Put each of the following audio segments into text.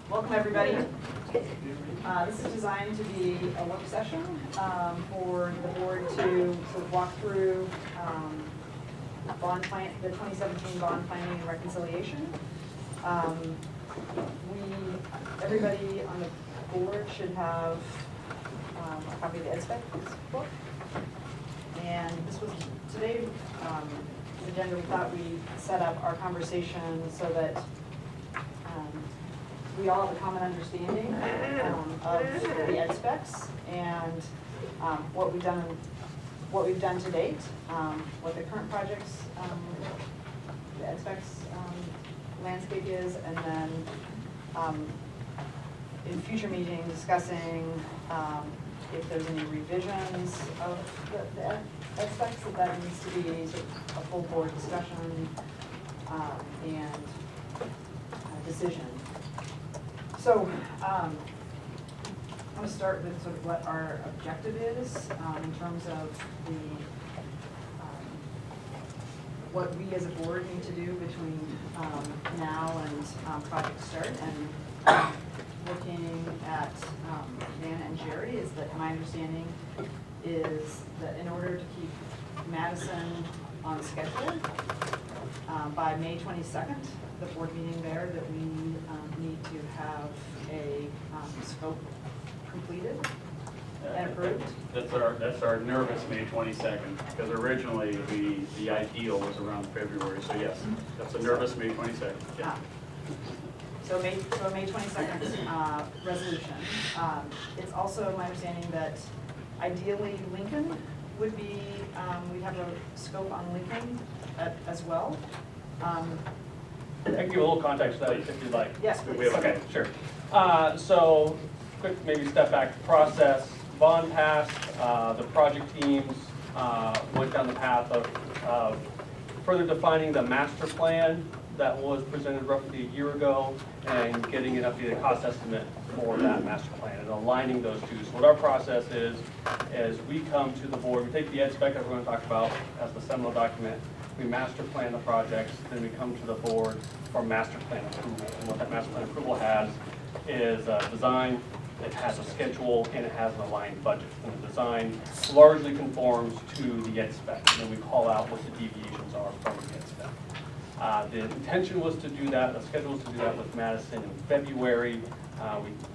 Welcome, everybody. This is designed to be a work session for the board to sort of walk through the 2017 bond planning and reconciliation. Everybody on the board should have a copy of the ed spec book. And this was today, the agenda. We thought we set up our conversation so that we all have a common understanding of the ed specs and what we've done to date, what the current projects, the ed specs landscape is, and then in future meetings discussing if there's any revisions of the ed specs, that needs to be sort of a full board discussion and decision. So I'm going to start with sort of what our objective is in terms of what we as a board need to do between now and project start. And looking at Dan and Jerry, is that my understanding is that in order to keep Madison on schedule by May 22nd, the board meeting there, that we need to have a scope completed and approved. That's our nervous May 22nd, because originally the ideal was around February. So yes, that's a nervous May 22nd. Yeah. So May 22nd resolution. It's also my understanding that ideally Lincoln would be, we have a scope on Lincoln as well. I can give a little context to that if you'd like. Yes, please. Okay, sure. So, quick maybe step back to process. Bond passed, the project teams went down the path of further defining the master plan that was presented roughly a year ago and getting an updated cost estimate for that master plan and aligning those two. So what our process is we come to the board, we take the ed spec that we're going to talk about as the seminal document, we master plan the projects, then we come to the board for master plan approval. And what that master plan approval has is a design, it has a schedule, and it has an aligned budget. And the design largely conforms to the ed spec, and then we call out what the deviations are from the ed spec. The intention was to do that, the schedule was to do that with Madison in February.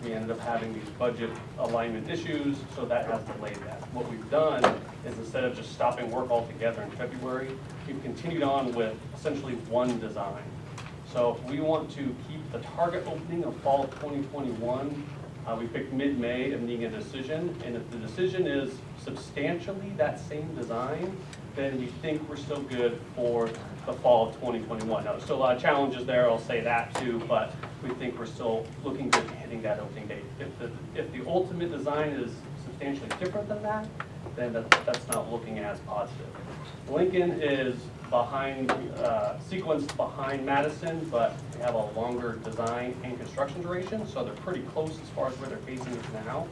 We ended up having these budget alignment issues, so that has delayed that. What we've done is instead of just stopping work altogether in February, we've continued on with essentially one design. So if we want to keep the target opening of fall 2021, we picked mid-May of needing a decision, and if the decision is substantially that same design, then we think we're still good for the fall of 2021. Now, there's still a lot of challenges there, I'll say that too, but we think we're still looking good to hitting that opening date. If the ultimate design is substantially different than that, then that's not looking as positive. Lincoln is behind, sequenced behind Madison, but they have a longer design and construction duration, so they're pretty close as far as where they're facing it now.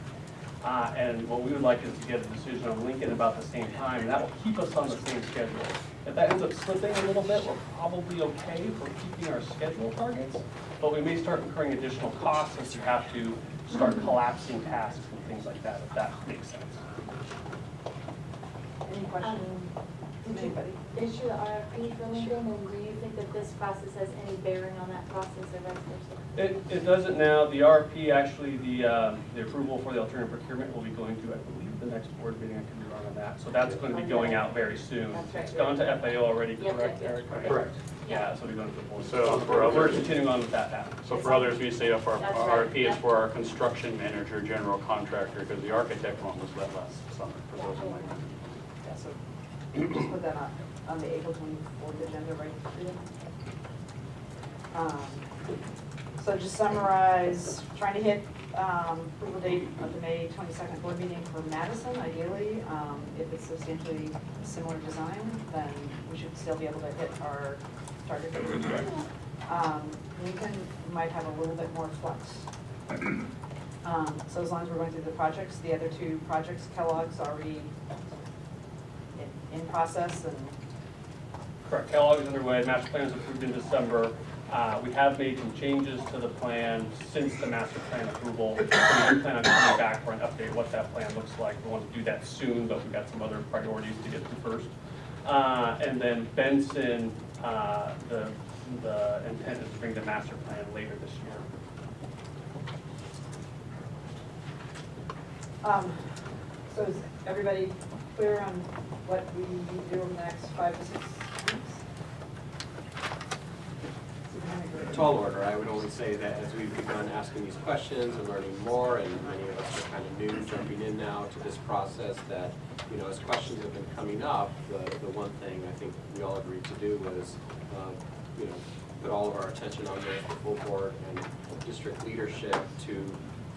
And what we would like is to get a decision on Lincoln about the same time, and that will keep us on the same schedule. If that ends up slipping a little bit, we're probably okay for keeping our schedule targets, but we may start incurring additional costs since you have to start collapsing tasks and things like that, if that makes sense. Any questions? Did you issue the RFP for Lincoln, and do you think that this process has any bearing on that process or vice versa? It doesn't now. The RFP, actually, the approval for the alternative procurement will be going to, I believe, the next board meeting. I could be wrong on that. So that's going to be going out very soon. That's right. It's gone to FAO already, correct, Yep. Eric? Correct. Yeah, so we're going to the board. So for we're others, continuing on with that path. so for others, we say if our That's right. RFP is for our construction manager, general contractor, because the architect one was let last summer. For those who might. Yeah, so just put that on the April 24th agenda, right? So just summarize, trying to hit approval date of the May 22nd board meeting for Madison, ideally. If it's substantially similar design, then we should still be able to hit our target date. Lincoln might have a little bit more flux. So as long as we're going through the projects, the other two projects, Kellogg's already in process and. Correct, Kellogg is underway, master plan is approved in December. We have made some changes to the plan since the master plan approval. So we do plan on coming back for an update, what that plan looks like. We want to do that soon, but we've got some other priorities to get to first. And then Benson, the intent is to bring the master plan later this year. So is everybody clear on what we need to do over the next 5 to 6 weeks? Tall order, I would only say that as we've begun asking these questions and learning more, and many of us are kind of new, jumping in now to this process, that, you know, as questions have been coming up, the one thing I think we all agreed to do was, you know, put all of our attention on the full board and district leadership to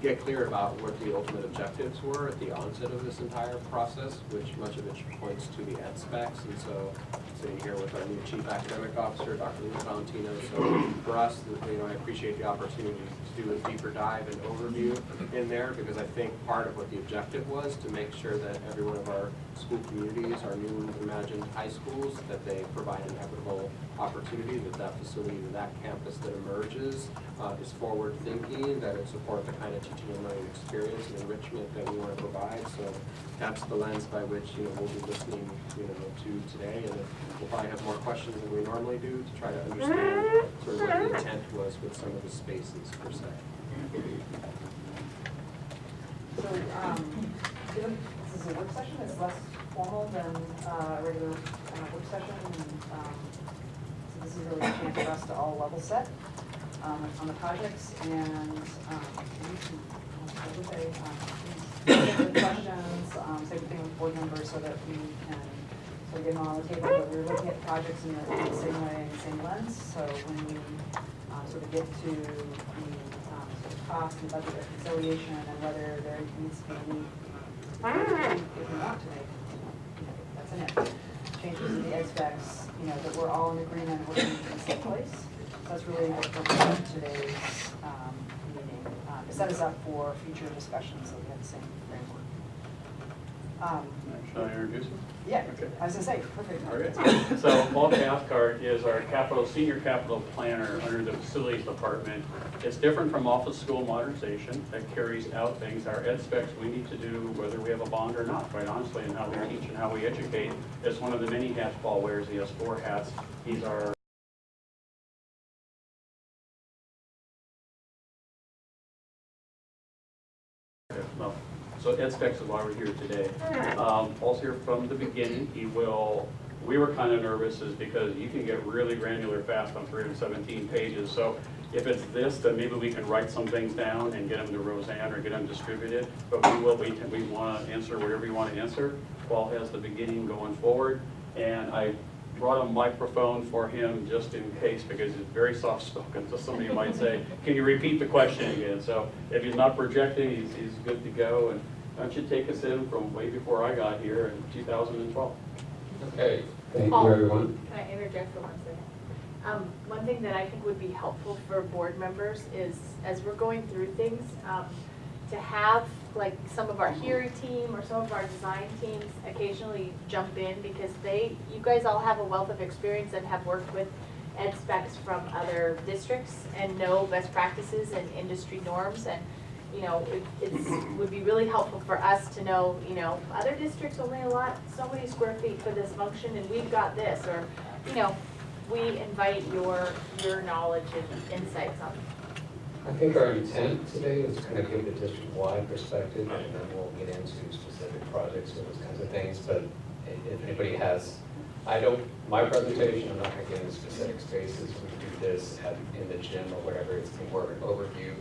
get clear about what the ultimate objectives were at the onset of this entire process, which much of it points to the ed specs. And so, sitting here with our new Chief Academic Officer, Dr. Luis Valentino, so for us, you know, I appreciate the opportunity to do a deeper dive and overview in there, because I think part of what the objective was to make sure that every one of our school communities, our new imagined high schools, that they provide an equitable opportunity, that facility, that campus that emerges is forward-thinking, that it support the kind of teaching and learning experience and enrichment that we want to provide. So that's the lens by which, you know, we'll be listening, you know, to today, and we'll probably have more questions than we normally do to try to understand sort of what the intent was with some of the spaces per se. So, given this is a work session, it's less formal than a regular work session, and so this is really a chance for us to all level set on the projects, and questions, same thing with board members, so that we can sort of get them on the table, but we're looking at projects in the same way, in the same lens, so when we sort of get to the sort of cost and budget reconciliation and whether there needs to be any, if we want to make, you know, that's an if, changes in the ed specs, you know, that we're all in agreement, we're in the same place. So that's really what we're doing in today's meeting, to set us up for future discussions, so we have the same framework. Should I introduce him? Yeah, Okay. I was gonna say, perfect. All right. So Paul Cathcart is our senior capital planner under the facilities department. It's different from office school modernization that carries out things. Our ed specs we need to do whether we have a bond or not, quite honestly, and how we teach and how we educate. It's one of the many hats Paul wears. He has 4 hats. He's our no. So ed specs is why we're here today. Paul's here from the beginning. We were kind of nervous is because you can get really granular fast on 317 pages. So if it's this, then maybe we can write some things down and get them to Roseanne or get them distributed. But we want to answer whatever you want to answer. Paul has the beginning going forward. And I brought a microphone for him just in case, because he's very soft-spoken, so somebody might say, can you repeat the question again? So if he's not projecting, he's good to go. And why don't you take us in from way before I got here in 2012? Okay, thank Paul, you, everyone. Can I interject for 1 second? One thing that I think would be helpful for board members is, as we're going through things, to have like some of our hearing team or some of our design teams occasionally jump in, because you guys all have a wealth of experience and have worked with ed specs from other districts and know best practices and industry norms, and you know, it would be really helpful for us to know, you know, other districts only allot so many square feet for this function and we've got this, or, you know, we invite your knowledge and insights on. I think our intent today is to kind of give the district-wide perspective, and then we'll get into specific projects and those kinds of things. But if anybody has, my presentation, I'm not going to get into specific spaces. We can do this in the gym or whatever. It's more of an overview.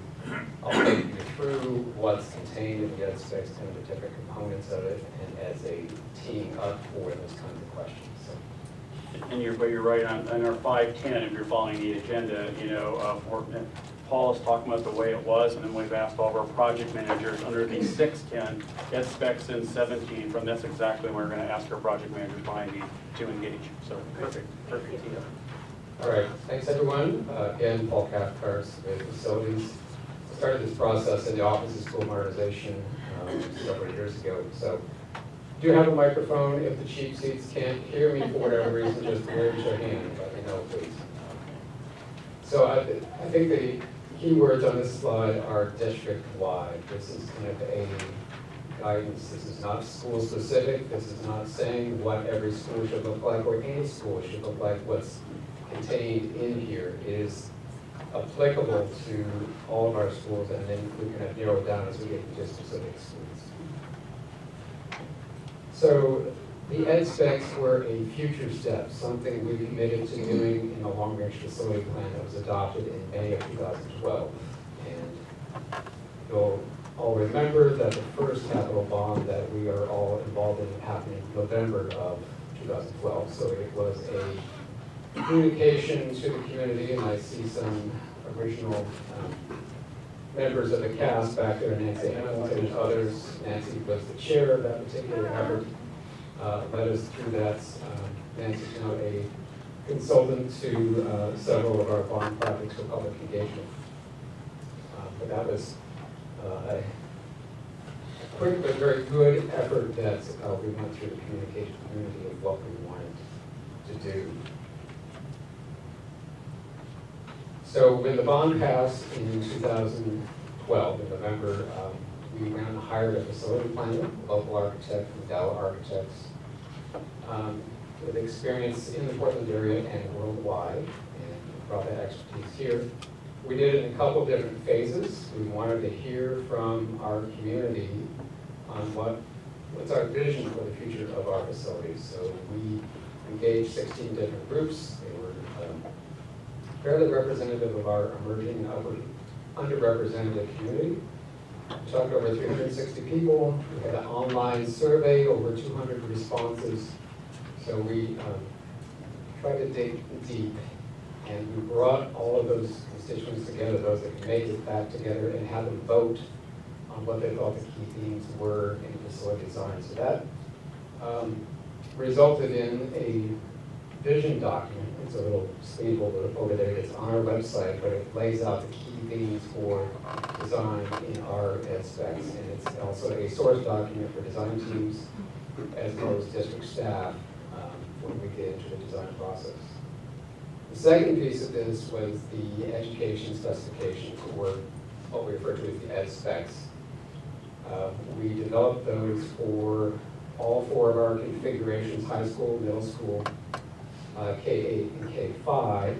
I'll take you through what's contained in the ed specs, kind of the different components of it, and as a teeing up for those kinds of questions. So. And you're right on our 510, if you're following the agenda, you know, Paul is talking about the way it was, and then we've asked all of our project managers under the 610, ed specs in 17, from that's exactly when we're going to ask our project managers behind me to engage. So perfect tee up. All right, thanks everyone. Again, Paul Cathcart with Facilities. I started this process in the Office of School Modernization several years ago. So do have a microphone. If the cheap seats can't hear me for whatever reason, just raise your hand and let me know, please. So I think the keywords on this slide are district-wide. This is kind of a guidance. This is not school-specific. This is not saying what every school should look like or any school should look like. What's contained in here is applicable to all of our schools, and then we can have narrowed down as we get to specific schools. So the ed specs were a future step, something we committed to doing in the long-range facility plan that was adopted in May of 2012. And you'll all remember that the first capital bond that we are all involved in happened in November of 2012. So it was a communication to the community, and I see some original members of the cast back there, Nancy Hamilton and others. Nancy was the chair of that particular effort, led us through that. Nancy's now a consultant to several of our bond projects for public engagement. But that was a quick but very good effort that we went through the communication community of what we wanted to do. So when the bond passed in 2012, in November, we went and hired a facility planner, a local architect from Dow Architects, with experience in the Portland area and worldwide, and brought that expertise here. We did it in a couple different phases. We wanted to hear from our community on what's our vision for the future of our facilities. So we engaged 16 different groups. They were fairly representative of our emerging and underrepresented community. We talked to over 360 people. We had an online survey, over 200 responses. So we tried to dig deep, and we brought all of those constituents together, those that could make it back together, and had them vote on what they thought the key themes were in facility design. So that resulted in a vision document. It's a little speedable over there. It's on our website, but it lays out the key themes for design in our ed specs. And it's also a source document for design teams as well as district staff when we get into the design process. The second piece of this was the education specifications, or what we refer to as the ed specs. We developed those for all four of our configurations: high school, middle school, K-8 and K-5.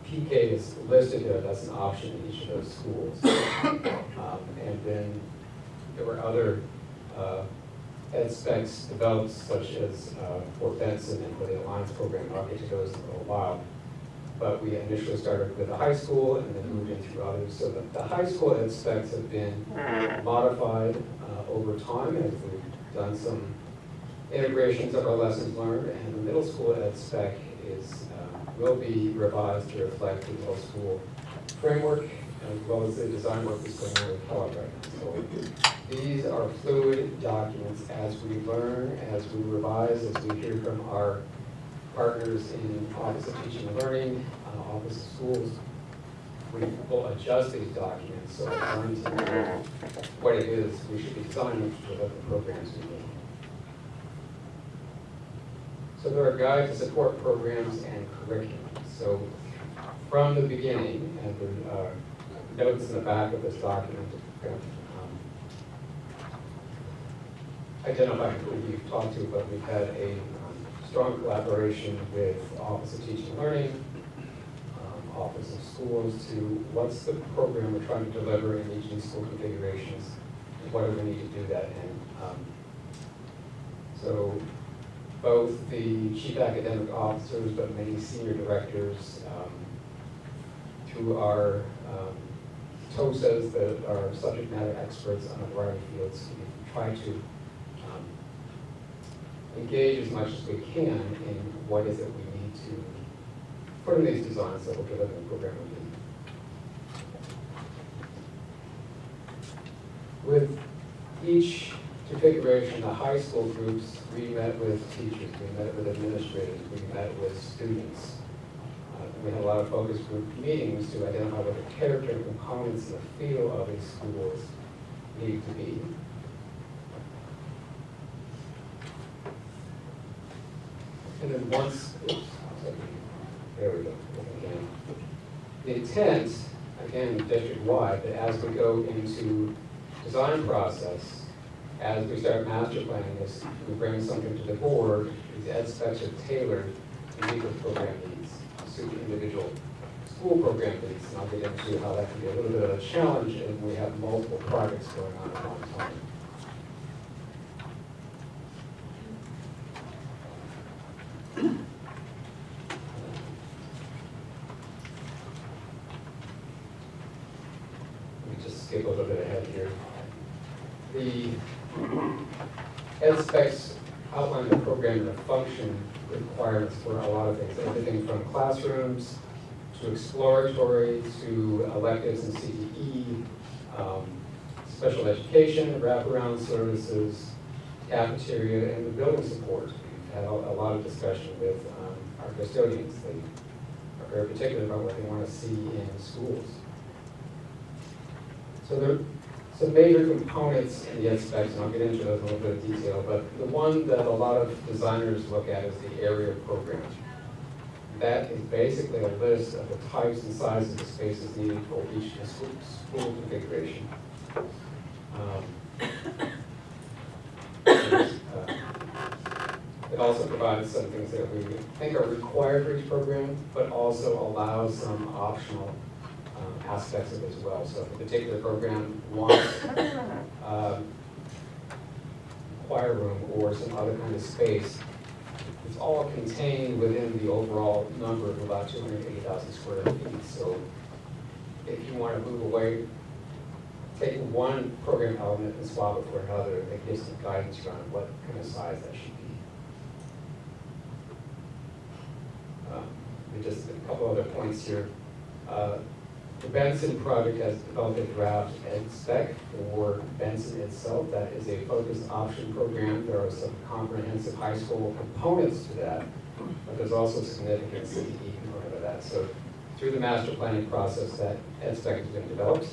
PK is listed there, that's an option in each of those schools. And then there were other ed specs developed, such as for Benson and for the Alliance program. I'll get to those in a little while. But we initially started with the high school and then moved into others. So the high school ed specs have been modified over time as we've done some integrations of our lessons learned, and the middle school ed spec will be revised to reflect the middle school framework as well as the design work that's going on with Kellogg right now. So these are fluid documents as we learn, as we revise, as we hear from our partners in Office of Teaching and Learning, Office of Schools. We will adjust these documents so our learning team know what it is we should be designing for the programs we need. So there are guides to support programs and curriculum. So from the beginning, and there are notes in the back of this document to identify who we've talked to, but we've had a strong collaboration with Office of Teaching and Learning, Office of Schools, to what's the program we're trying to deliver in each of these school configurations, and what do we need to do that in. So both the chief academic officers, but many senior directors, through our TOSAs that are subject matter experts on a variety of fields, we try to engage as much as we can in what is it we need to put in these designs that will deliver the program we need. With each configuration, the high school groups, we met with teachers, we met with administrators, we met with students. We had a lot of focus group meetings to identify what the character and components and the feel of these schools need to be. And then once, oops, there we go. The intent, again, district-wide, that as we go into design process, as we start master planning this, we bring something to the board, these ed specs are tailored to meet the program needs, suit the individual school program needs, and I'll get into how that can be a little bit of a challenge, and we have multiple projects going on at one time. Let me just skip a little bit ahead here. The ed specs outline the program and the function requirements for a lot of things, everything from classrooms to exploratory to electives and CTE, special education, wraparound services, cafeteria, and the building support. We've had a lot of discussion with our custodians. They are very particular about what they want to see in schools. So there are some major components in the ed specs, and I'll get into those in a little bit of detail, but the one that a lot of designers look at is the area of program. That is basically a list of the types and sizes of spaces needed for each school configuration. It also provides some things that we think are required for each program, but also allows some optional aspects of it as well. So if a particular program wants choir room or some other kind of space, it's all contained within the overall number of about 280,000 square feet. So if you want to move away, take one program element and swap it for another, it gives some guidance around what kind of size that should be. Just a couple other points here. The Benson project has developed a draft ed spec for Benson itself. That is a focused option program. There are some comprehensive high school components to that, but there's also significant CTE component of that. So through the master planning process, that ed spec has been developed.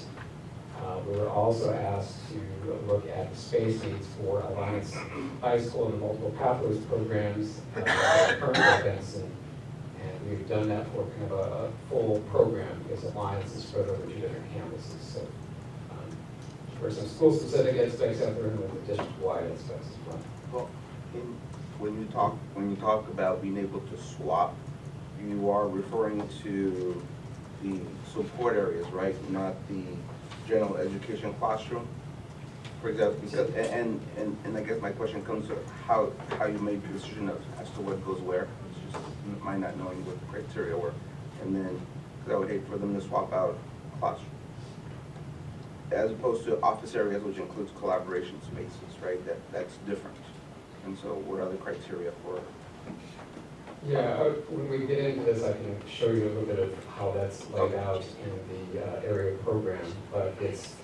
We were also asked to look at the space needs for Alliance High School and the multiple pathways programs currently at Benson. And we've done that for kind of a full program because Alliance is spread over 2 different campuses. So there are some school-specific ed specs out there and then the district-wide ed specs as well. Well, when you talk about being able to swap, you are referring to the support areas, right? Not the general education classroom, for example. Because, and I guess my question comes to how you made the decision as to what goes where. It's just my not knowing what the criteria were, and then because I would hate for them to swap out classroom, as opposed to office areas, which includes collaboration spaces, right? That's different. And so, what are the criteria for? Yeah, when we get into this, I can show you a little bit of how that's laid out in the area program, but it's,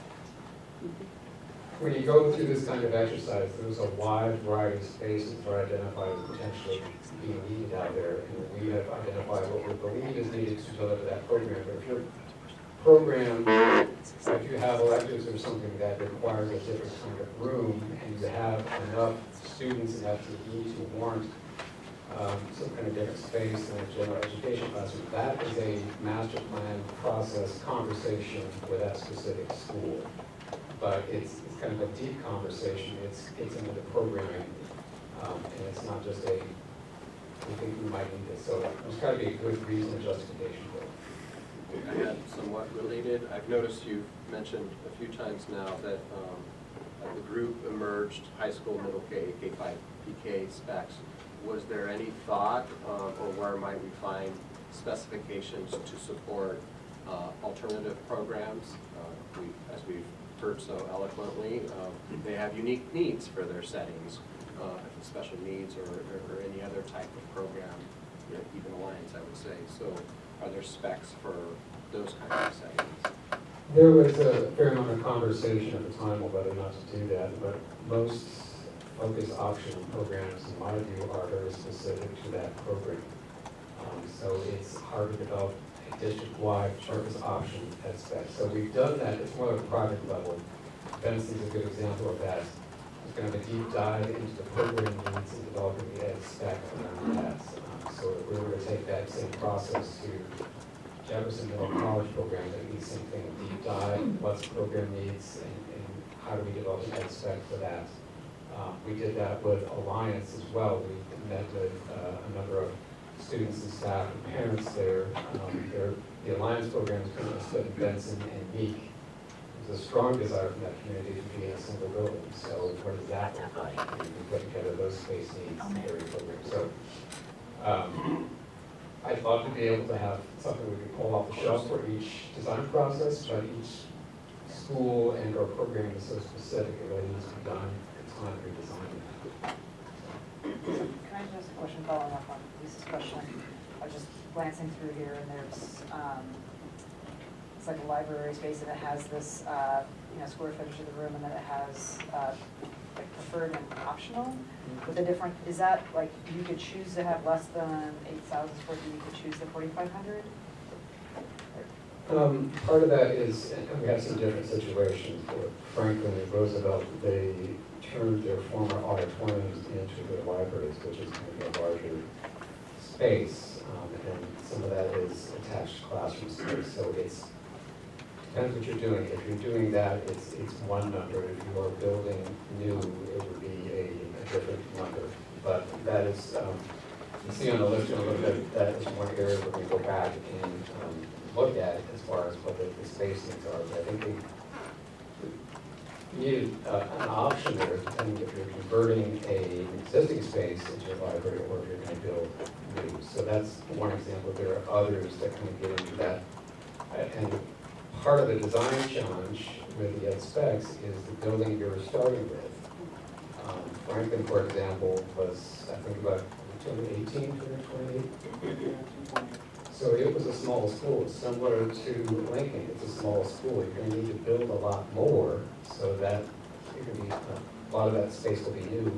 when you go through this kind of exercise, there's a wide variety of spaces that are identified as potentially being needed out there, and we have identified what we believe is needed to deliver that program. But if your program, if you have electives or something that requires a different kind of room, and you have enough students in FTE to warrant some kind of different space in a general education classroom, that is a master plan process conversation for that specific school. But it's kind of a deep conversation. It's into the programming, and it's not just a, we think we might need this. So there's got to be a good reason and justification for it. I had somewhat related. I've noticed you've mentioned a few times now that the group emerged high school, middle K, K-5, PK specs. Was there any thought, or where might we find specifications to support alternative programs? As we've heard so eloquently, they have unique needs for their settings, special needs or any other type of program, you know, even Alliance, I would say. So are there specs for those kinds of settings? There was a fair amount of conversation at the time of whether or not to do that, but most focus option programs, in my view, are very specific to that program. So it's hard to develop a district-wide focus option ed spec. So we've done that. It's more like a project level. Benson's a good example of that. It's kind of a deep dive into the program needs and developing the ed spec around that. So if we were to take that same process to Jefferson Middle College program that needs something deep dive, what's the program needs, and how do we develop an ed spec for that. We did that with Alliance as well. We met with a number of students and staff and parents there. The Alliance program is currently split in Benson and Meek. There's a strong desire from that community to be in a single building. So where does that look like? And we put together those space needs area programs. So I'd love to be able to have something we could pull off the shelf for each design process, but each school and or program is so specific, it really needs to be done. It's time to redesign that. Can I just ask a question following up on Lisa's question? I was just glancing through here and there's, it's like a library space and it has this, square footage of the room and then it has, like preferred and optional with a different, is that like you could choose to have less than 8,000 square feet, you could choose the 4,500? Part of that is, and we have some different situations. Franklin and Roosevelt, they turned their former auditoriums into their libraries, which is going to be a larger space. And some of that is attached classroom space. So it's, depends what you're doing. If you're doing that, it's one number. If you are building new, it would be a different number. But that is, you see on the list in a little bit, that is one area where we go back and look at as far as what the space needs are. But I think we need an option there, depending if you're converting an existing space into a library or if you're going to build new. So that's one example. There are others that kind of get into that. And part of the design challenge with the ed specs is the building you're starting with. Franklin, for example, was, I think, about 218, 228. So it was a small school, similar to Lincoln. It's a small school. You're going to need to build a lot more so that it can be, a lot of that space will be new.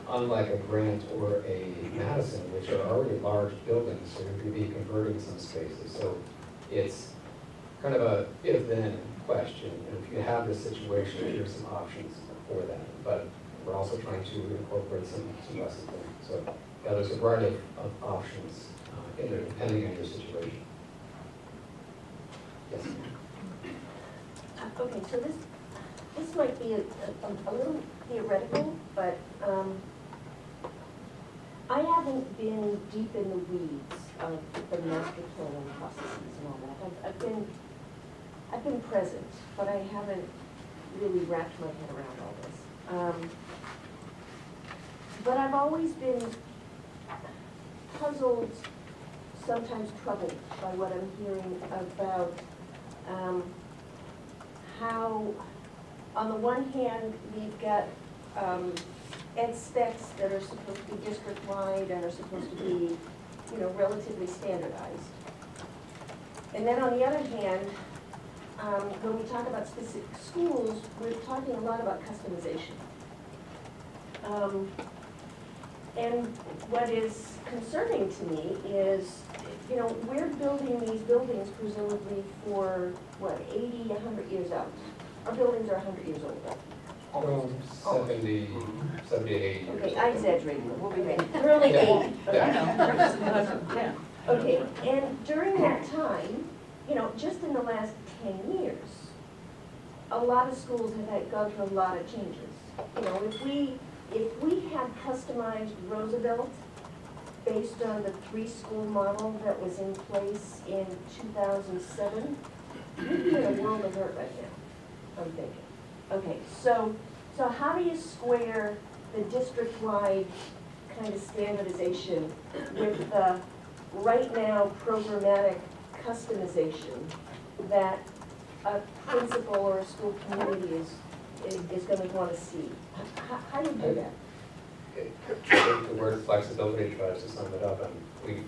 Unlike a Grant or a Madison, which are already large buildings, so you're going to be converting some spaces. So it's kind of a if-then question. And if you have this situation, here's some options for that. But we're also trying to incorporate some lessons learned. So yeah, there's a variety of options depending on your situation. Yes. Okay, so this might be a little theoretical, but I haven't been deep in the weeds of the master planning processes and all that. I've been present, but I haven't really wrapped my head around all this. But I've always been puzzled, sometimes troubled by what I'm hearing about how, on the one hand, we've got ed specs that are supposed to be district-wide and are supposed to be, relatively standardized. And then on the other hand, when we talk about specific schools, we're talking a lot about customization. And what is concerning to me is, we're building these buildings presumably for, 80, 100 years out. Our buildings are 100 years old. 70, 80 years. Okay, I exaggerated. We'll be ready. We're only Yeah. 80. Yeah. Okay, and during that time, just in the last 10 years, a lot of schools have gone through a lot of changes. If we had customized Roosevelt based on the 3-school model that was in place in 2007, we'd be in a world of hurt right now, I'm thinking. Okay, so how do you square the district-wide kind of standardization with the right now programmatic customization that a principal or a school community is going to want to see? How do you do that? The word flexibility tries to sum it up. And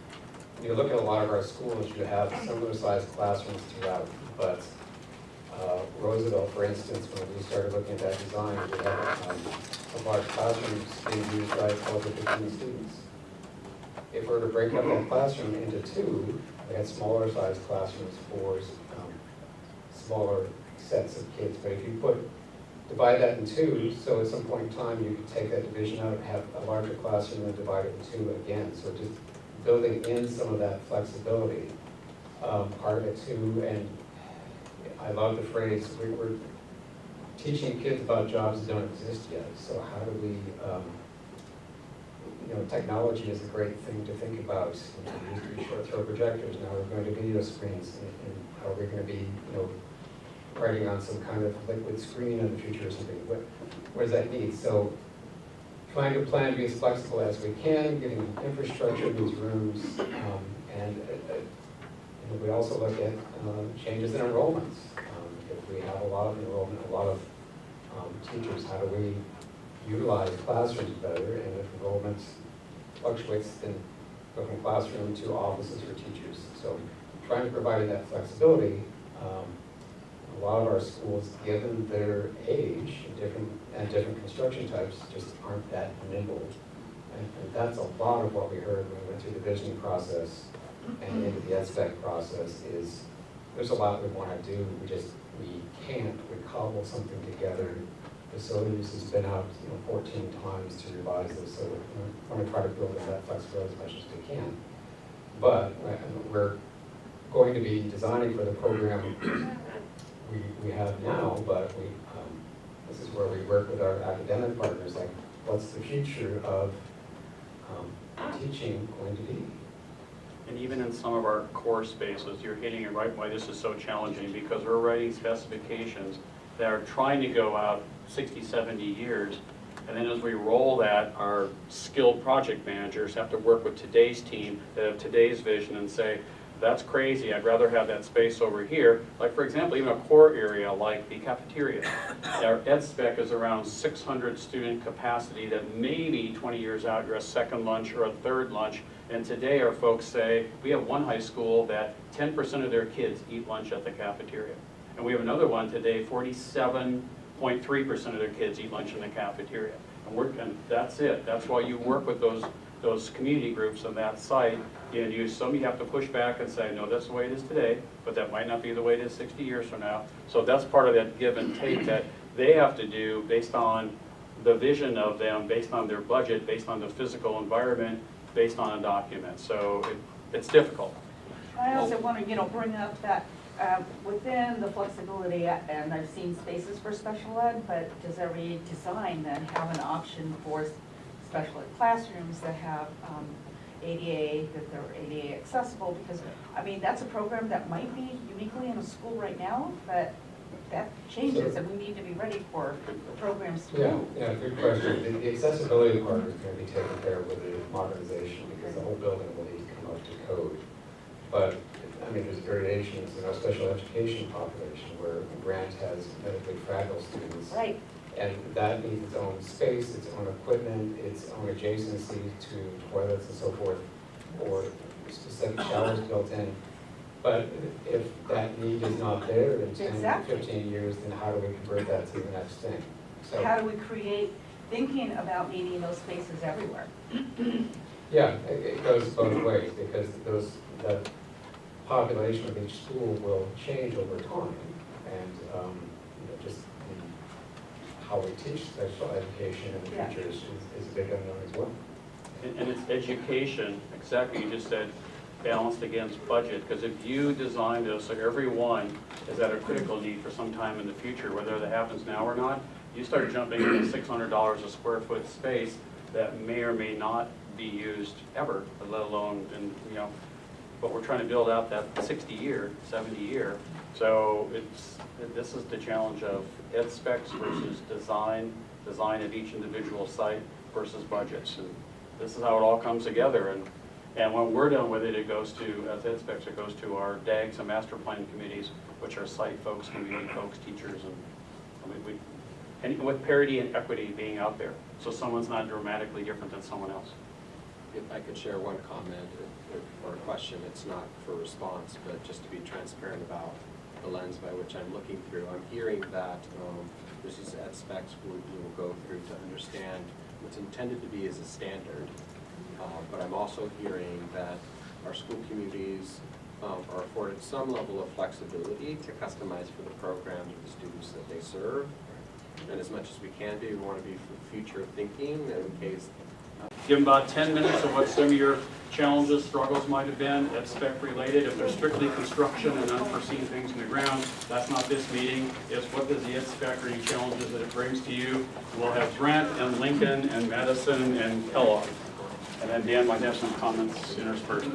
you look at a lot of our schools, you have similar sized classrooms throughout, but Roosevelt, for instance, when we started looking at that design, we had a large classrooms being used by 12 to 15 students. If we were to break up that classroom into 2, we had smaller sized classrooms for smaller sets of kids. But if you divide that in 2, so at some point in time you could take that division out, have a larger classroom and divide it in 2 again. So just building in some of that flexibility part of it too, and I love the phrase, we're teaching kids about jobs that don't exist yet, so how do we, technology is a great thing to think about. We used to be short throw projectors, now we're going to video screens, and how are we going to be, writing on some kind of liquid screen in the future or something? What does that need? So trying to plan to be as flexible as we can, getting infrastructure in these rooms, and we also look at changes in enrollments. If we have a lot of enrollment, a lot of teachers, how do we utilize classrooms better? And if enrollment fluctuates, then go from classroom to offices for teachers. So trying to provide that flexibility. A lot of our schools, given their age and different construction types, just aren't that nimble. And that's a lot of what we heard when we went through the visioning process and into the EdSpec process is there's a lot we want to do, we can't. We cobble something together. Facilities has been out 14 times to revise this, so we want to try to build in that flexibility as much as we can. But we're going to be designing for the program we have now, but this is where we work with our academic partners, like what's the future of teaching going to be? And even in some of our core spaces, you're hitting it right why this is so challenging, because we're writing specifications that are trying to go out 60, 70 years. And then as we roll that, our skilled project managers have to work with today's team that have today's vision and say, that's crazy, I'd rather have that space over here. Like for example, even a core area like the cafeteria. Our EdSpec is around 600 student capacity that maybe 20 years out, you're a second lunch or a third lunch. And today our folks say, we have one high school that 10% of their kids eat lunch at the cafeteria. And we have another one today, 47.3% of their kids eat lunch in the cafeteria. And that's it. That's why you work with those community groups on that site. And some you have to push back and say, no, that's the way it is today, but that might not be the way it is 60 years from now. So that's part of that give and take that they have to do based on the vision of them, based on their budget, based on the physical environment, based on a document. So it's difficult. I also want to, bring up that within the flexibility, and I've seen spaces for special ed, but does every design then have an option for special ed classrooms that have ADA, that they're ADA accessible? Because, that's a program that might be uniquely in a school right now, but that changes and we need to be ready for the programs to move. Yeah, good question. The accessibility part is going to be taken care of with the modernization because the whole building will need to come up to code. But, there's variations in our special education population where Grant has medically fragile students. Right. And that needs its own space, its own equipment, its own adjacency to toilets and so forth, or specific showers built in. But if that need is not there in 10 Exactly. 15 years, then how do we convert that to the next thing? So, How do we create thinking about needing those spaces everywhere? yeah, it goes both ways because the population of each school will change over time. And just how we teach special education in the Yeah. future is a big unknown as well. And it's education, exactly, you just said, balanced against budget, because if you design this so everyone is at a critical need for some time in the future, whether that happens now or not, you start jumping into $600 a square foot space that may or may not be used ever, let alone, but we're trying to build out that 60-year, 70-year. So this is the challenge of ed specs versus design of each individual site versus budgets. And this is how it all comes together. And when we're done with it, it goes to, as ed specs, it goes to our DAGs and master plan committees, which are site folks, community folks, teachers, and with parity and equity being out there. So someone's not dramatically different than someone else. If I could share one comment or a question, it's not for response, but just to be transparent about the lens by which I'm looking through. I'm hearing that this is ed specs we will go through to understand what's intended to be as a standard. But I'm also hearing that our school communities are afforded some level of flexibility to customize for the programs of the students that they serve. And as much as we can do, we want to be future thinking in case Give them about 10 minutes of what some of your challenges, struggles might have been, ed spec related. If they're strictly construction and unforeseen things in the ground, that's not this meeting. It's what does the ed spec or any challenges that it brings to you. We'll have Brent and Lincoln and Madison and Kellogg. And then Dan might have some comments interspersed.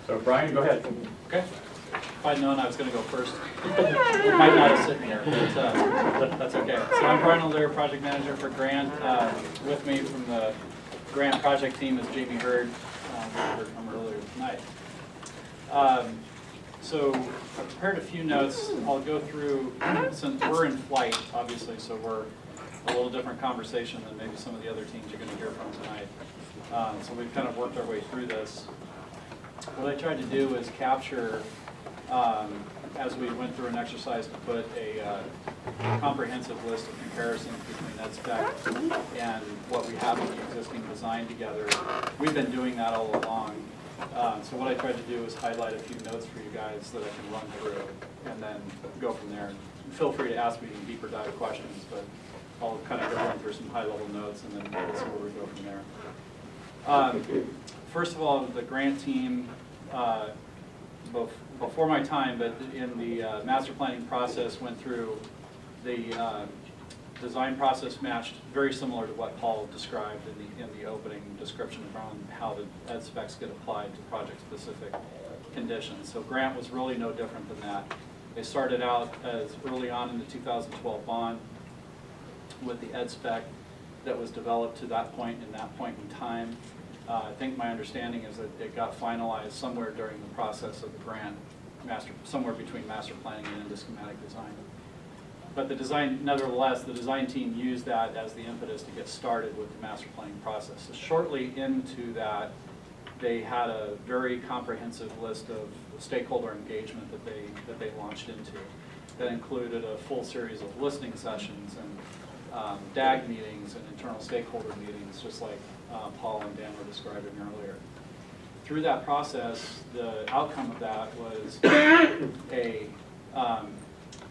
So Brian, go ahead. Okay. If I'd known I was going to go first, I might not have sitting here, but that's okay. So I'm Brian Alder, project manager for Grant. With me from the Grant project team is Jamie Hurd, who you heard from earlier tonight. So I prepared a few notes. I'll go through, since we're in flight, obviously, so we're a little different conversation than maybe some of the other teams you're going to hear from tonight. So we've kind of worked our way through this. What I tried to do is capture, as we went through an exercise, to put a comprehensive list of comparisons between ed spec and what we have in the existing design together. We've been doing that all along. So what I tried to do is highlight a few notes for you guys that I can run through and then go from there. Feel free to ask me deeper dive questions, but I'll kind of go run through some high-level notes and then we'll see where we go from there. First of all, the grant team, before my time, but in the master planning process, went through the design process matched very similar to what Paul described in the opening description around how the ed specs get applied to project-specific conditions. So Grant was really no different than that. They started out as early on in the 2012 bond with the ed spec that was developed to that point in in time. I think my understanding is that it got finalized somewhere during the process of the grant, somewhere between master planning and into schematic design. But the design, nevertheless, the design team used that as the impetus to get started with the master planning process. So shortly into that, they had a very comprehensive list of stakeholder engagement that they launched into. That included a full series of listening sessions and DAG meetings and internal stakeholder meetings, just like Paul and Dan were describing earlier. Through that process, the outcome of that was a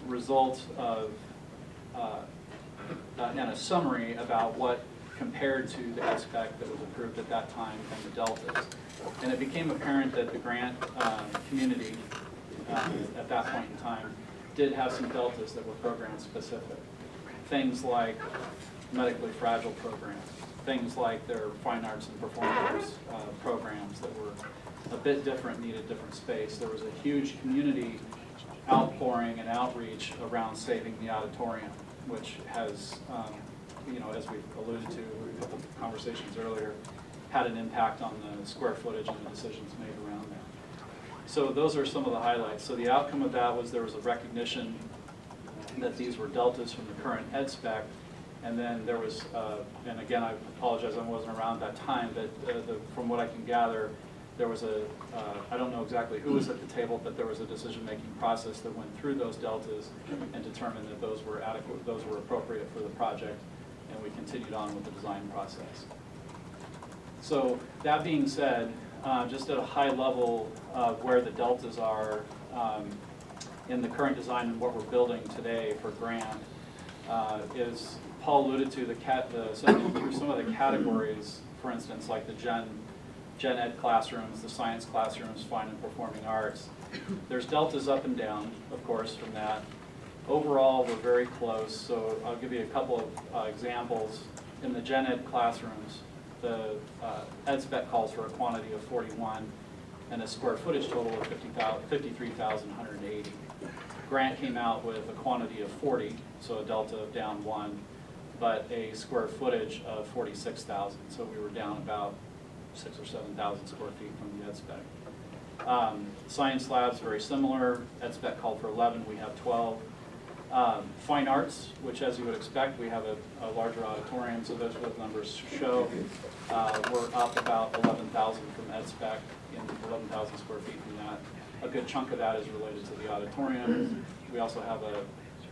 result of and a summary about what compared to the ed spec that was approved at that time and the deltas. And it became apparent that the grant community at that point in time did have some deltas that were program specific. Things like medically fragile programs, things like their fine arts and performing arts programs that were a bit different, needed different space. There was a huge community outpouring and outreach around saving the auditorium, which has, as we've alluded to in a couple of conversations earlier, had an impact on the square footage and the decisions made around that. So those are some of the highlights. So the outcome of that was there was a recognition that these were deltas from the current ed spec, and then there was, and again, I apologize, I wasn't around that time, but from what I can gather, there was I don't know exactly who was at the table, but there was a decision-making process that went through those deltas and determined that those were adequate, those were appropriate for the project, and we continued on with the design process. So that being said, just at a high level of where the deltas are in the current design and what we're building today for Grant is Paul alluded to some of the categories, for instance, like the gen ed classrooms, the science classrooms, fine and performing arts. There's deltas up and down, of course, from that. Overall, we're very close, so I'll give you a couple of examples. In the gen ed classrooms, the ed spec calls for a quantity of 41 and a square footage total of 53,180. Grant came out with a quantity of 40, so a delta of down 1, but a square footage of 46,000, so we were down about 6,000 or 7,000 square feet from the ed spec. Science labs, very similar. Ed spec called for 11, we have 12. Fine arts, which as you would expect, we have a larger auditorium, so those numbers show. We're up about 11,000 from ed spec, in 11,000 square feet from that. A good chunk of that is related to the auditorium. We also have a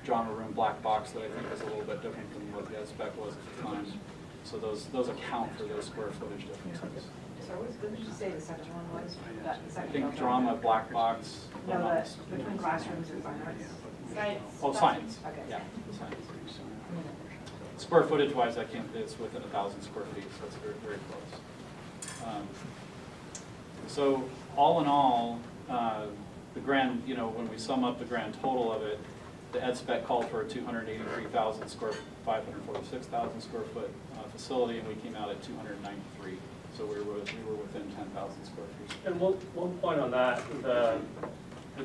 drama room black box that I think is a little bit different than what the ed spec was at the time. So those account for those square footage differences. So what did you say the second one was? I think drama, black box. No, between classrooms and fine arts. Science. Oh, science. Okay. Yeah, science. square footage wise, it's within 1,000 square feet, so it's very, very close. So all in all, the grand, when we sum up the grand total of it, the ed spec called for a 283,000 square, 546,000 square foot facility, and we came out at 293. So we were within 10,000 square feet. And one point on that, the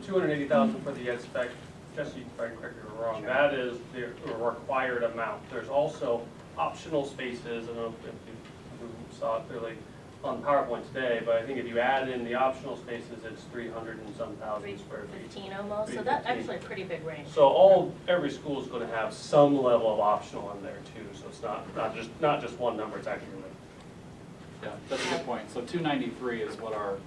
280,000 for the ed spec, Jesse, if I correct me wrong, that is the required amount. There's also optional spaces, I don't know if you saw it clearly on PowerPoint today, but I think if you add in the optional spaces, it's 300 and some thousand square feet. 15 almost, so that's actually a pretty big range. So every school is going to have some level of optional in there too, so it's not just one number, it's actually like. Yeah, that's a good point. So 293 is what our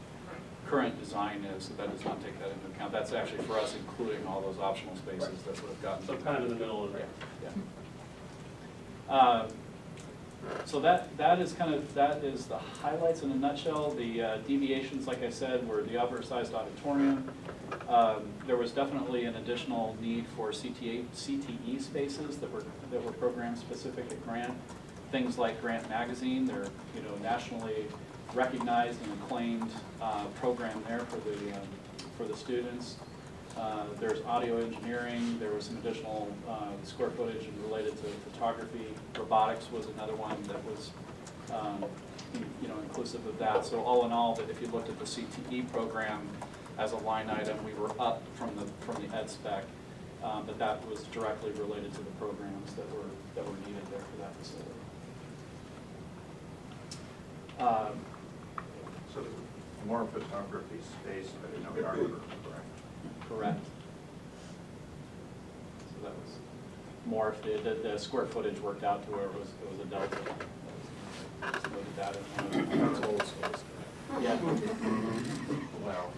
current design is, so that does not take that into account. That's actually for us including all those optional spaces that would have gotten. So kind of in the middle of there. Yeah. So that is the highlights in a nutshell. The deviations, like I said, were the oversized auditorium. There was definitely an additional need for CTE spaces that were program specific at Grant. Things like Grant Magazine, they're nationally recognized and acclaimed program there for the students. There's audio engineering. There was some additional square footage related to photography. Robotics was another one that was inclusive of that. So all in all, that if you looked at the CTE program as a line item, we were up from the ed spec, but that was directly related to the programs that were needed there for that facility. So more photography space, but no dark room, correct? Correct. So that was more if the square footage worked out to where it was a delta. Just noted that in one of the old schools. Yeah. Well,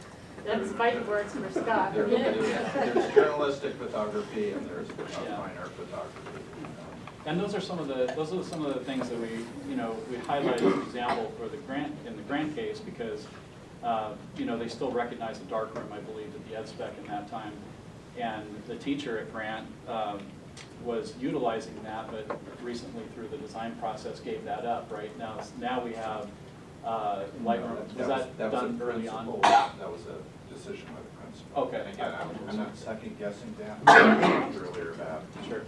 That's fighting words for Scott. there's journalistic photography and there's Yeah. fine art photography. And those are some of the things that we highlighted as an example for the grant, in the grant case, because they still recognize the dark room, I believe, at the ed spec in that time. And the teacher at Grant was utilizing that, but recently through the design process gave that up, right? Now we have Lightroom. Was that done early on? That was a decision by the principal. Okay. And again, I'm not second guessing that. I talked earlier about Sure.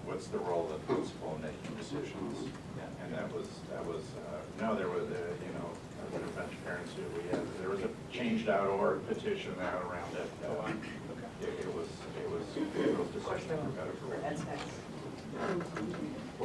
what's the role of the principal in making decisions. And that was no, there was a bunch of parents who there was a changed out or petition out around it. It was decision for better for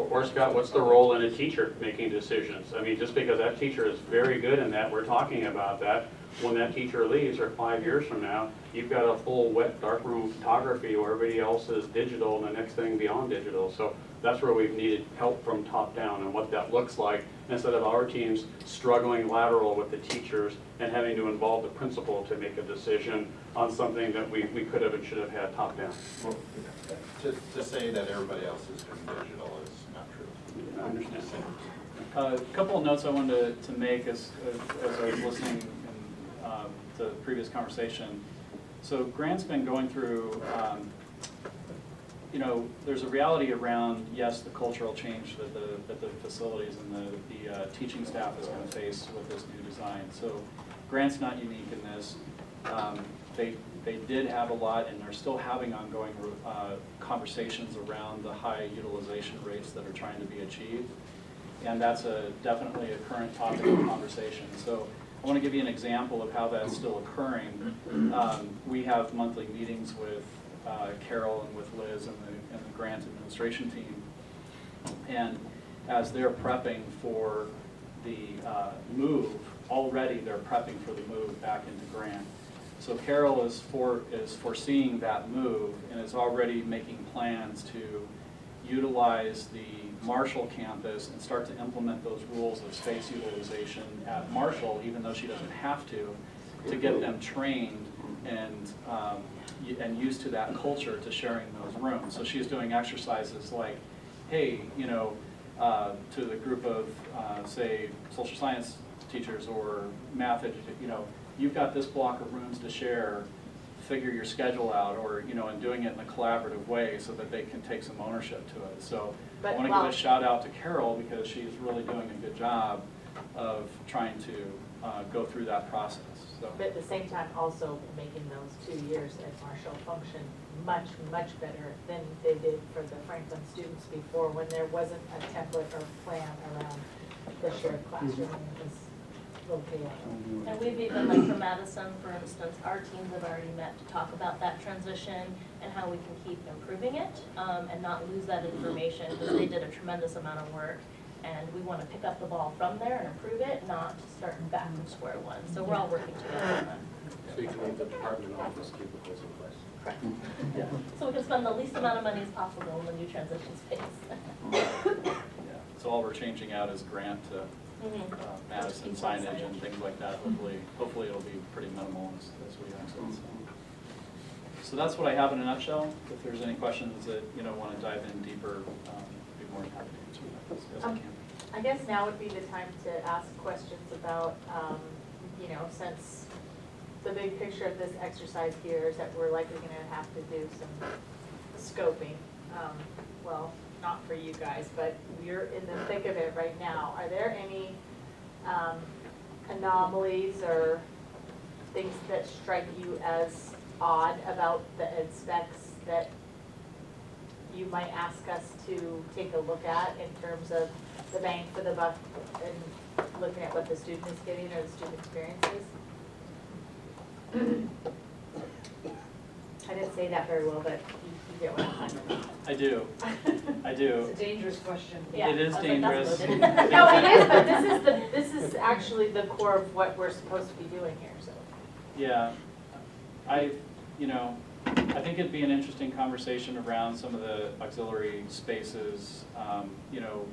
worse. Or Scott, what's the role in a teacher making decisions? I mean, just because that teacher is very good in that, we're talking about that, when that teacher leaves, or 5 years from now, you've got a full wet darkroom photography where everybody else is digital and the next thing beyond digital. So that's where we've needed help from top down and what that looks like, instead of our teams struggling lateral with the teachers and having to involve the principal to make a decision on something that we could have and should have had top down. Well, to say that everybody else is doing digital is not true. I understand. A couple of notes I wanted to make as I was listening to the previous conversation. So Grant's been going through, there's a reality around, yes, the cultural change that the facilities and the teaching staff is going to face with this new design. So Grant's not unique in this. They did have a lot, and they're still having ongoing conversations around the high utilization rates that are trying to be achieved. And that's definitely a current topic of conversation. So I want to give you an example of how that's still occurring. We have monthly meetings with Carol and with Liz and the grant administration team. And as they're prepping for the move, already they're prepping for the move back into Grant. So Carol is foreseeing that move and is already making plans to utilize the Marshall campus and start to implement those rules of space utilization at Marshall, even though she doesn't have to get them trained and used to that culture to sharing those rooms. So she's doing exercises like, hey, to the group of, say, social science teachers or math, you've got this block of rooms to share. figure your schedule out, or, you know, and doing it in a collaborative way so that they can take some ownership to it. So I But, want to give well- a shout out to Carol, because she's really doing a good job of trying to go through that process, so. But at the same time, also making those 2 years at Marshall function much, much better than they did for the Franklin students before, when there wasn't a template or plan around the shared classroom, and it was a little chaotic. And we've even, like for Madison, for instance, our teams have already met to talk about that transition and how we can keep improving it, and not lose that information, because they did a tremendous amount of work. And we want to pick up the ball from there and improve it, not starting back from square one. So we're all working together on that. So you can leave the department office cubicles in place. Correct. So we can spend the least amount of money as possible in the new transition space. Yeah, so all we're changing out is grant to Madison signage and things like that. Hopefully it'll be pretty minimal as we exit. So that's what I have in a nutshell. If there's any questions that, you know, want to dive in deeper, I'd be more than happy to answer that as I can. I guess now would be the time to ask questions about, you know, since the big picture of this exercise here is that we're likely gonna have to do some scoping. Well, not for you guys, but you're in the thick of it right now. Are there any anomalies or things that strike you as odd about the ed specs that you might ask us to take a look at in terms of the bang for the buck and looking at what the student is getting or the student experience is? I didn't say that very well, but you get what I'm saying. I do. It's a dangerous question. Yeah, It is I was like, that's dangerous. loaded. No, it is, but this is actually the core of what we're supposed to be doing here, so. Yeah, you know, I think it'd be an interesting conversation around some of the auxiliary spaces. You know,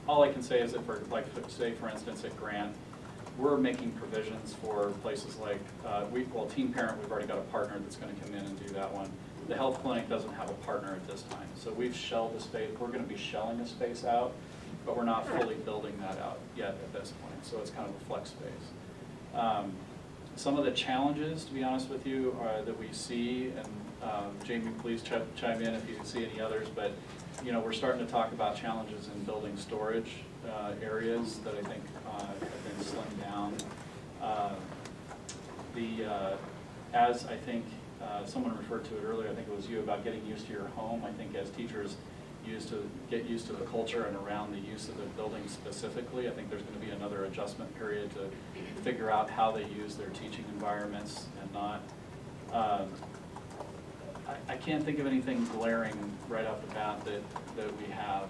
all I can say is that for, like, say for instance at Grant, we're making provisions for places like, Teen Parent, we've already got a partner that's gonna come in and do that one. The health clinic doesn't have a partner at this time, so we've shelled a space, we're gonna be shelling a space out, but we're not fully building that out yet at this point, so it's kind of a flex space. Some of the challenges, to be honest with you, that we see, and Jamie, please chime in if you see any others, but you know, we're starting to talk about challenges in building storage areas that I think have been slimmed down. As I think someone referred to it earlier, I think it was you, about getting used to your home. I think as teachers get used to the culture and around the use of the building specifically, I think there's going to be another adjustment period to figure out how they use their teaching environments and not. I can't think of anything glaring right off the bat that we have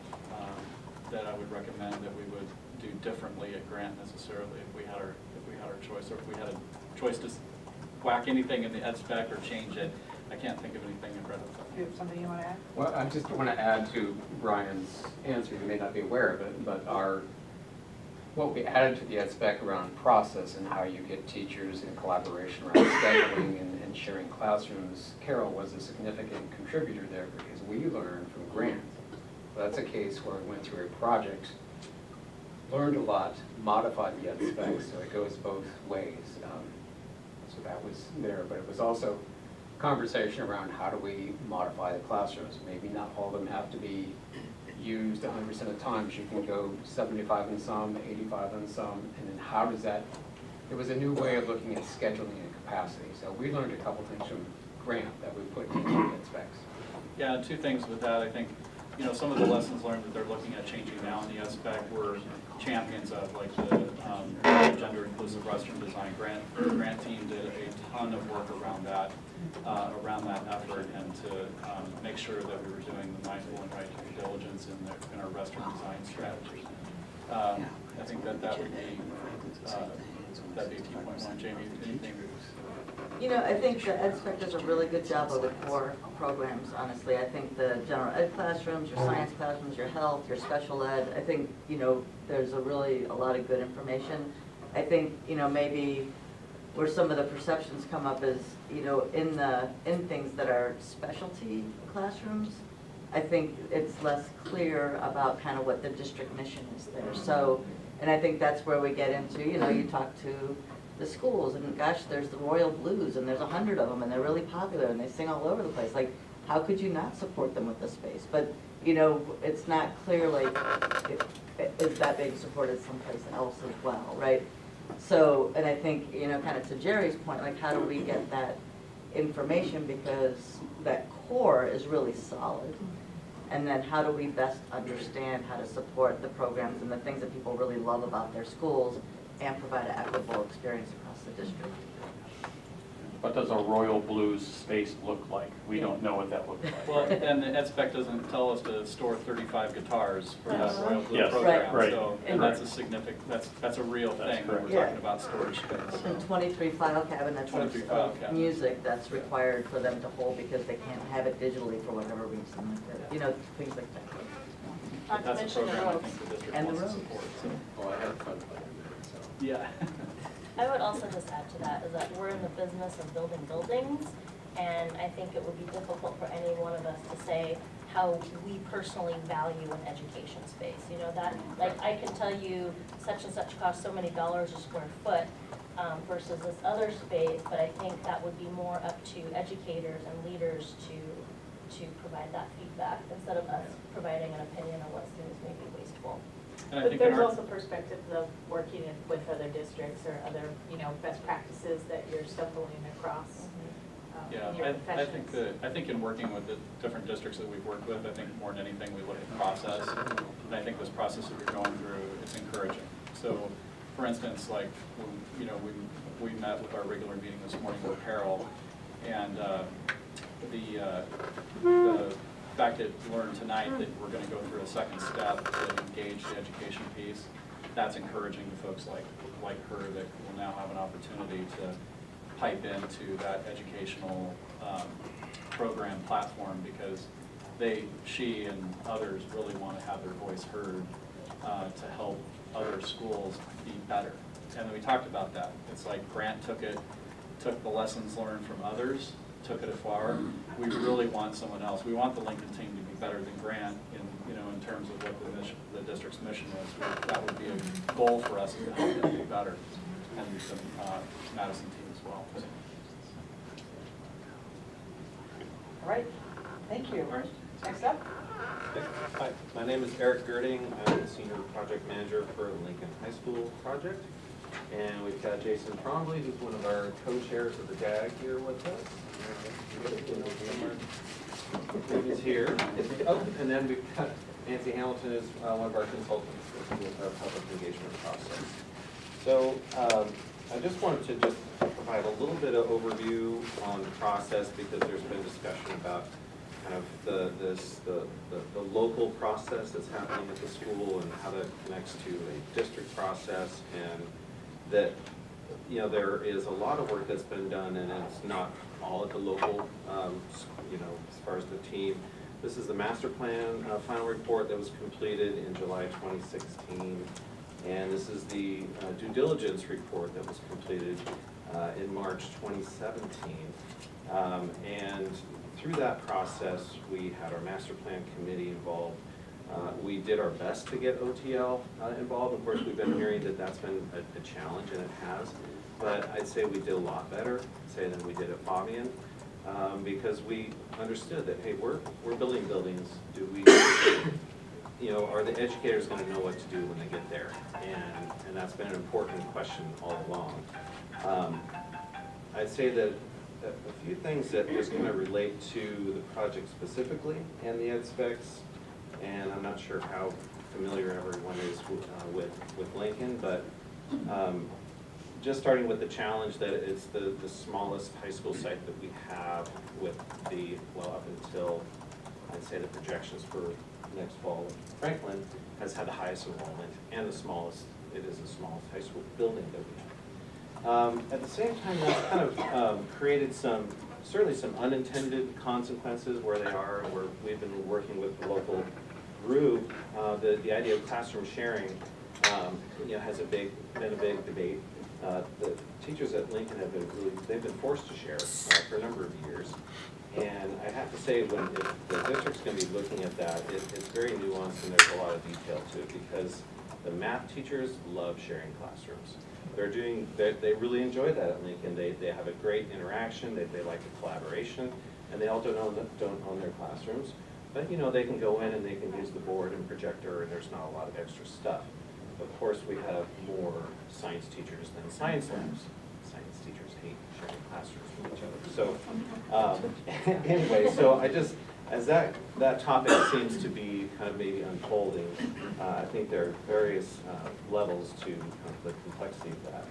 that I would recommend that we would do differently at Grant necessarily if we had our choice, or if we had a choice to whack anything in the ed spec or change it. I can't think of anything in front of us. Do you have something you want to add? Well, I just want to add to Brian's answer. You may not be aware of it, but what we added to the ed spec around process and how you get teachers in collaboration around scheduling and sharing classrooms, Carol was a significant contributor there because we learned from Grant. That's a case where we went through a project, learned a lot, modified the ed spec, so it goes both ways. So that was there, but it was also conversation around how do we modify the classrooms. Maybe not all of them have to be used 100% of times. You can go 75 in some, 85 in some, and then how does that, it was a new way of looking at scheduling and capacity. So we learned a couple things from Grant that we put into the ed specs. Yeah, and two things with that. I think, you know, some of the lessons learned that they're looking at changing now in the ed spec we're champions of, like the gender inclusive restroom design. Grant team did a ton of work around that effort, and to make sure that we were doing the mindful and right due diligence in our restroom design strategy. I think that would be that'd be a key point. Jamie, anything? You know, I think the ed spec does a really good job of the core programs, honestly. I think the general ed classrooms, your science classrooms, your health, your special ed, I think, you know, there's a lot of good information. I think, you know, maybe where some of the perceptions come up is, you know, in things that are specialty classrooms, I think it's less clear about kind of what the district mission is there. So, and I think that's where we get into, you know, you talk to the schools, and gosh, there's the Royal Blues, and there's 100 of them, and they're really popular, and they sing all over the place. Like, how could you not support them with the space? But, you know, it's not clear, like, is that being supported someplace else as well, right? So, and I think, you know, kind of to Jerry's point, like, how do we get that information, because that core is really solid. And then how do we best understand how to support the programs and the things that people really love about their schools and provide an equitable experience across the district? What does a Royal Blues space look like? We don't know what that looks like. Well, and the ed spec doesn't tell us to store 35 guitars for Yes. that Royal Blue Yes. program. Right. So, and that's a significant, that's a real That's thing when correct. we're talking about storage space. And 23 file cabinets 23 of file cabinets. music that's required for them to hold because they can't have it digitally for whatever reason, like that. You know, things like that. Not to That's a mention the program I roads. think the district And the wants to roads. support, so, Oh, I had fun playing that, so. yeah. I would also just add to that is that we're in the business of building buildings, and I think it would be difficult for any one of us to say how we personally value an education space. You know, that, like, I can tell you such and such costs so many dollars a square foot versus this other space, but I think that would be more up to educators and leaders to provide that feedback instead of us providing an opinion on what seems maybe wasteful. And I But think in there's our, also perspectives of working with other districts or other, you know, best practices that you're stumbling across. yeah, in your I think professions. I think in working with the different districts that we've worked with, I think more than anything, we look at process. And I think this process that you're going through is encouraging. So, for instance, like, you know, we met with our regular meeting this morning with Carol, and the fact that we learned tonight that we're going to go through a second step to engage the education piece, that's encouraging to folks like her that will now have an opportunity to pipe into that educational program platform, because she and others really want to have their voice heard to help other schools be better. And then we talked about that. It's like Grant took the lessons learned from others, took it afar. We really want someone else. We want the Lincoln team to be better than Grant in terms of what the district's mission is. That would be a goal for us, to help them be better, and the Madison team as well. All right, thank you. All right. Next up? Hi, my name is Eric Girding. I'm the Senior Project Manager for the Lincoln High School project. And we've got Jason Trombley, who's one of our co-chairs of the DAG here with us. He's here. Oh, and then we've got Nancy Hamilton is one of our consultants with our public engagement process. So I just wanted to just provide a little bit of overview on the process, because there's been discussion about kind of the local process that's happening at the school and how that connects to a district process, and that, you know, there is a lot of work that's been done, and it's not all at the local, you know, as far as the team. This is the master plan final report that was completed in July 2016, and this is the due diligence report that was completed in March 2017. And through that process, we had our master plan committee involved. We did our best to get OTL involved. Of course, we've been hearing that that's been a challenge, and it has. But I'd say we did a lot better, say, than we did at Fabian, because we understood that, hey, we're building buildings. Do we, you know, are the educators going to know what to do when they get there? And that's been an important question all along. I'd say that a few things that just kind of relate to the project specifically and the ed specs, and I'm not sure how familiar everyone is with Lincoln, but just starting with the challenge that it's the smallest high school site that we have, with the, well, up until, I'd say, the projections for next fall. Franklin has had the highest enrollment and the smallest, it is the smallest high school building that we have. At the same time, that's kind of created certainly some unintended consequences where they are, and we've been working with the local group. The idea of classroom sharing, you know, has been a big debate. The teachers at Lincoln have they've been forced to share for a number of years. And I have to say, if the district's going to be looking at that, it's very nuanced, and there's a lot of detail to it, because the math teachers love sharing classrooms. they really enjoy that at Lincoln. They have a great interaction, they like the collaboration, and they all don't own their classrooms. But, you know, they can go in and they can use the board and projector, and there's not a lot of extra stuff. Of course, we have more science teachers than science labs. Science teachers hate sharing classrooms with each other. So, anyway, so I just, as that topic seems to be kind of maybe unfolding, I think there are various levels to kind of the complexity of that.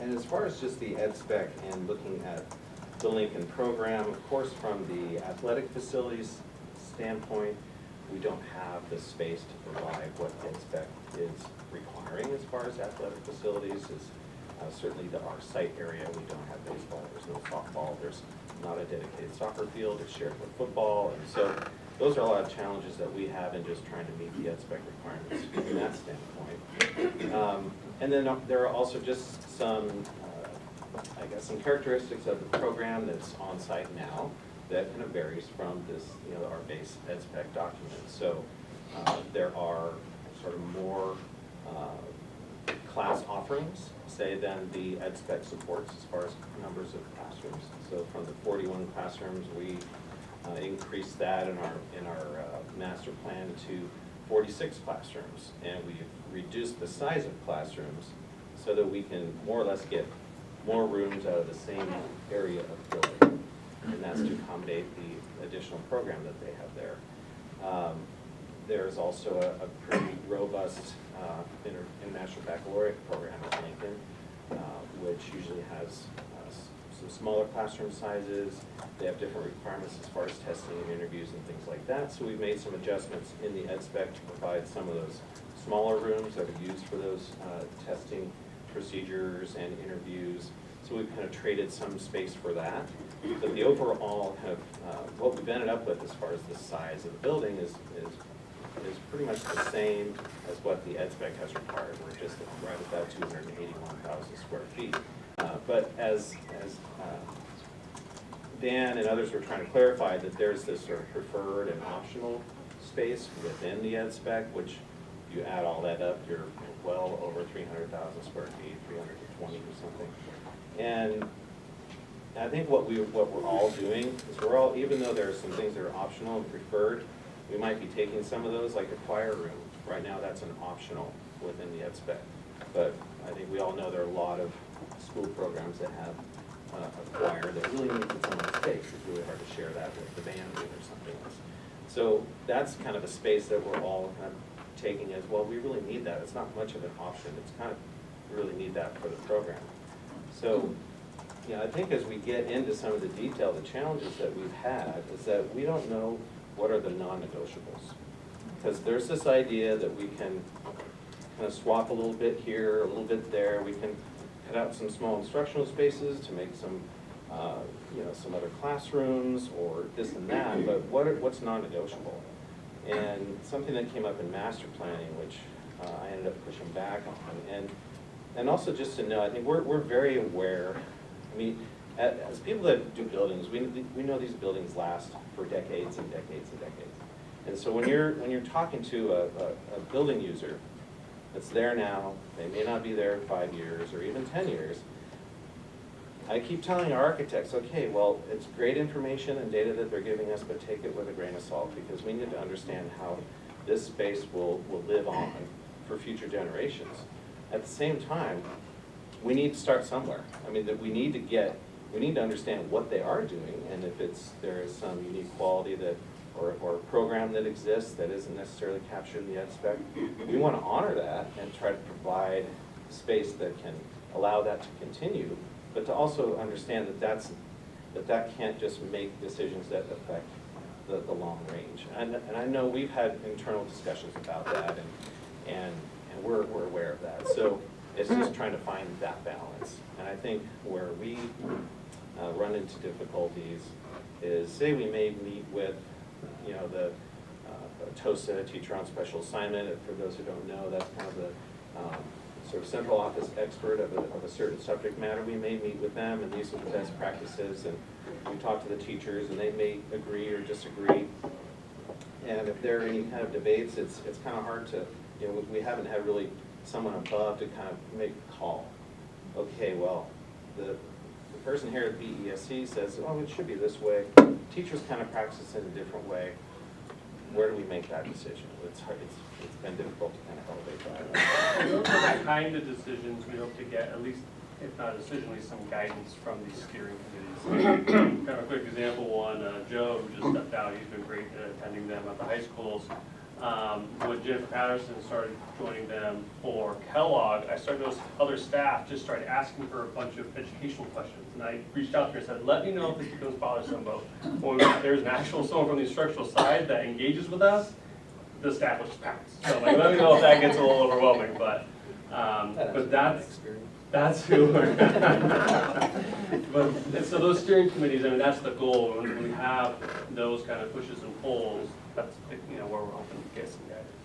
And as far as just the ed spec and looking at the Lincoln program, of course, from the athletic facilities standpoint, we don't have the space to provide what ed spec is requiring as far as athletic facilities. Is certainly our site area, we don't have baseball, there's no softball, there's not a dedicated soccer field, it's shared with football, and so those are a lot of challenges that we have in just trying to meet the ed spec requirements from that standpoint. And then there are also just some, I guess, some characteristics of the program that's on site now that kind of varies from this, you know, our base ed spec document. So there are sort of more class offerings, say, than the ed spec supports as far as numbers of classrooms. So from the 41 classrooms, we increased that in our master plan to 46 classrooms, and we've reduced the size of classrooms so that we can more or less get more rooms out of the same area of building, and that's to accommodate the additional program that they have there. There's also a pretty robust international baccalaureate program at Lincoln, which usually has some smaller classroom sizes. They have different requirements as far as testing and interviews and things like that. So we've made some adjustments in the ed spec to provide some of those smaller rooms that are used for those testing procedures and interviews. So we've kind of traded some space for that. But the overall kind of, what we've ended up with as far as the size of the building is pretty much the same as what the ed spec has required. We're just right at that 281,000 square feet. But as Dan and others were trying to clarify, that there's this sort of preferred and optional space within the ed spec, which you add all that up, you're well over 300,000 square feet, 320 or something. And I think what we're all doing is we're all, even though there are some things that are optional and preferred, we might be taking some of those, like the choir room. Right now, that's an optional within the ed spec. But I think we all know there are a lot of school programs that have a choir that really needs its own space. It's really hard to share that with the band or something else. So that's kind of a space that we're all kind of taking as, well, we really need that. It's not much of an option. It's kind of, we really need that for the program. So, yeah, I think as we get into some of the detail, the challenges that we've had is that we don't know what are the non-negotiables. Because there's this idea that we can kind of swap a little bit here, a little bit there. We can cut out some small instructional spaces to make some, you know, some other classrooms or this and that, but what's non-negotiable? And something that came up in master planning, which I ended up pushing back on, and also just to know, I think we're very aware. I mean, as people that do buildings, we know these buildings last for decades and decades and decades. And so when you're talking to a building user that's there now, they may not be there in 5 years or even 10 years, I keep telling our architects, okay, well, it's great information and data that they're giving us, but take it with a grain of salt, because we need to understand how this space will live on for future generations. At the same time, we need to start somewhere. I mean, that we need to understand what they are doing, and if there is some unique quality that, or a program that exists that isn't necessarily captured in the ed spec, we want to honor that and try to provide space that can allow that to continue, but to also understand that can't just make decisions that affect the long range. And I know we've had internal discussions about that, and we're aware of that. So it's just trying to find that balance. And I think where we run into difficulties is, say we may meet with, you know, the TOSA, teacher on special assignment. For those who don't know, that's kind of the sort of central office expert of a certain subject matter. We may meet with them, and these are the best practices, and we talk to the teachers, and they may agree or disagree. And if there are any kind of debates, it's kind of hard to, you know, we haven't had really someone above to kind of make a call. Okay, well, the person here at BESC says, oh, it should be this way. Teachers kind of practice in a different way. Where do we make that decision? It's hard, it's been difficult to kind of elevate that. For that kind of decisions, we hope to get at least, if not a decision, at least some guidance from these steering committees. Kind of a quick example, one, Joe, who just stepped out, he's been great at attending them at the high schools. When Jennifer Patterson started joining them for Kellogg, I started noticing other staff just started asking her a bunch of educational questions. And I reached out to her and said, let me know if this becomes bothersome, but when there's an actual someone from the instructional side that engages with us, the staff will just pounce. So like, let me know if that gets a little overwhelming, but that's who we're, but so those steering committees, I mean, that's the goal. When we have those kind of pushes and pulls, that's, you know, where we're hoping to get some guidance.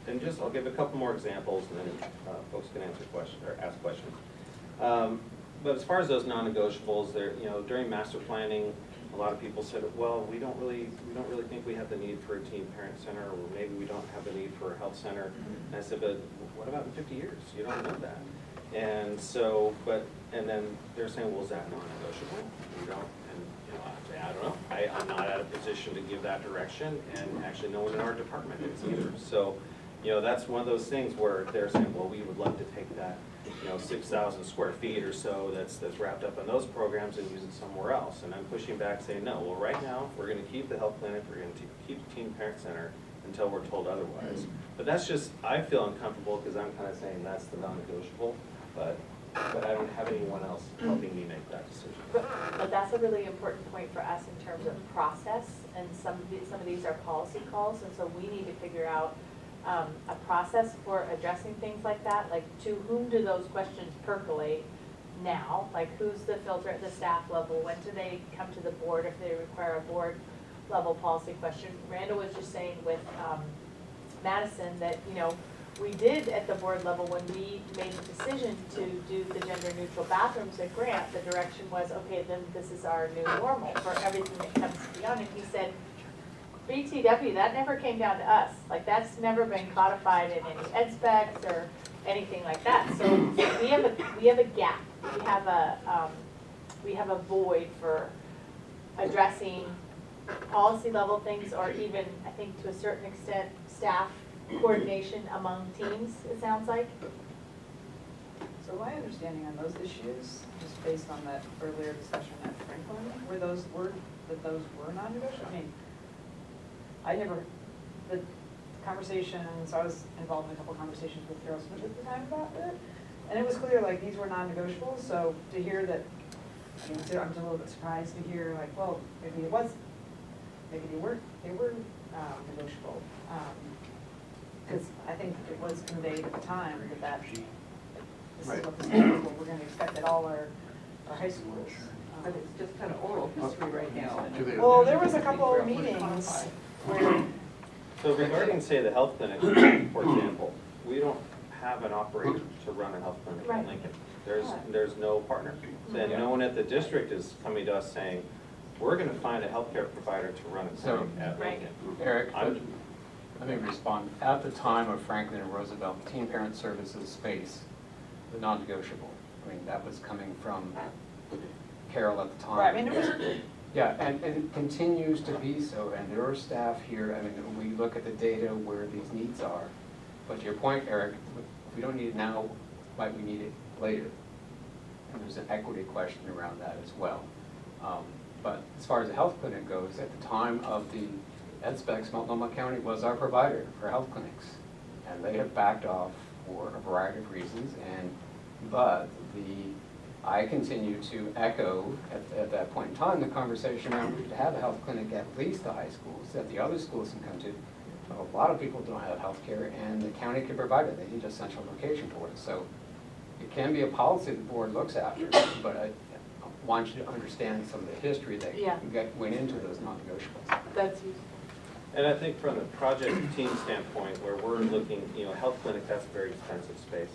And just, I'll give a couple more examples, and then folks can answer questions or ask questions. But as far as those non-negotiables, there, you know, during master planning, a lot of people said, well, we don't really think we have the need for a teen parent center, or maybe we don't have the need for a health center. And I said, but what about in 50 years? You don't know that. And so, and then they're saying, well, is that non-negotiable? We don't, and you know, I say, I don't know. I'm not at a position to give that direction, and actually no one in our department is either. So, you know, that's one of those things where they're saying, well, we would love to take that, you know, 6,000 square feet or so that's wrapped up in those programs and use it somewhere else. And I'm pushing back saying, no, well, right now, we're gonna keep the health clinic, we're gonna keep the teen parent center until we're told otherwise. But that's just, I feel uncomfortable because I'm kind of saying that's the non-negotiable, but I don't have anyone else helping me make that decision. But that's a really important point for us in terms of process, and some of these are policy calls, and so we need to figure out a process for addressing things like that. Like, to whom do those questions percolate now? Like, who's the filter at the staff level? When do they come to the board if they require a board level policy question? Randall was just saying with Madison that, you know, we did at the board level, when we made the decision to do the gender neutral bathrooms at Grant, the direction was, okay, then this is our new normal for everything that comes beyond. And he said, BTW, that never came down to us. Like, that's never been codified in any ed specs or anything like that. So we have a gap. We have a void for addressing policy level things, or even, I think to a certain extent, staff coordination among teams, it sounds like. So my understanding on those issues, just based on that earlier discussion at Franklin, that those were non-negotiable. I mean, I never, the conversations, I was involved in a couple of conversations with Carol Smith at the time about it, and it was clear, like, these were non-negotiable. So to hear that, I mean, I'm a little bit surprised to hear, like, well, maybe they were negotiable. Because I think it was conveyed at the time that this is what we're gonna expect at all our high schools. But it's just kind of oral history right now. Well, there was a couple of meetings where, So regarding, say, the health clinic, for example, we don't have an operator to run a health clinic in Lincoln. There's no partner. And no one at the district is coming to us saying, we're gonna find a healthcare provider to run a clinic at Lincoln. Eric, let me respond. At the time of Franklin and Roosevelt, teen parent services space, the non-negotiable. I mean, that was coming from Carol at the time. right, I mean, there was, Yeah, and it continues to be so, and there are staff here, I mean, we look at the data where these needs are. But to your point, Eric, if we don't need it now, might we need it later? And there's an equity question around that as well. But as far as the health clinic goes, at the time of the ed specs, Multnomah County was our provider for health clinics. And they have backed off for a variety of reasons, but I continue to echo at that point in time the conversation around to have a health clinic at least the high schools that the other schools can come to. A lot of people don't have health care, and the county can provide it. They need a central location for it. So it can be a policy the board looks after, but I want you to understand some of the history that went into those non-negotiables. That's useful. And I think from the project team standpoint, where we're looking, you know, health clinic, that's a very expensive space.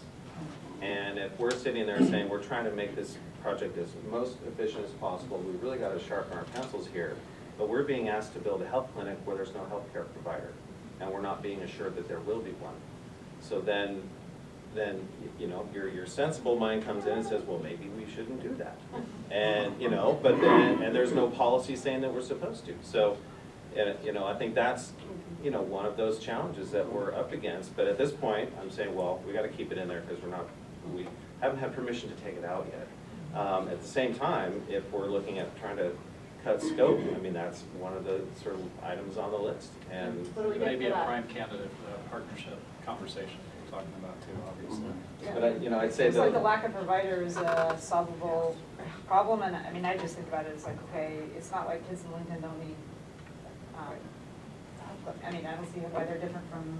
And if we're sitting there saying we're trying to make this project as most efficient as possible, we really got to sharpen our pencils here. But we're being asked to build a health clinic where there's no healthcare provider, and we're not being assured that there will be one. So then then, you know, your sensible mind comes in and says, well, maybe we shouldn't do that. And, you know, but then, and there's no policy saying that we're supposed to. So, you know, I think that's, you know, one of those challenges that we're up against. But at this point, I'm saying, well, we gotta keep it in there because we haven't had permission to take it out yet. At the same time, if we're looking at trying to cut scope, I mean, that's one of the sort of items on the list. And What do we get Maybe for a that? prime candidate for the partnership conversation we're talking about too, obviously. but I, you know, I'd say Seems like the that, lack of provider is a solvable problem, and I mean, I just think about it as like, okay, it's not like kids in Lincoln don't need, I mean, I don't see why they're different from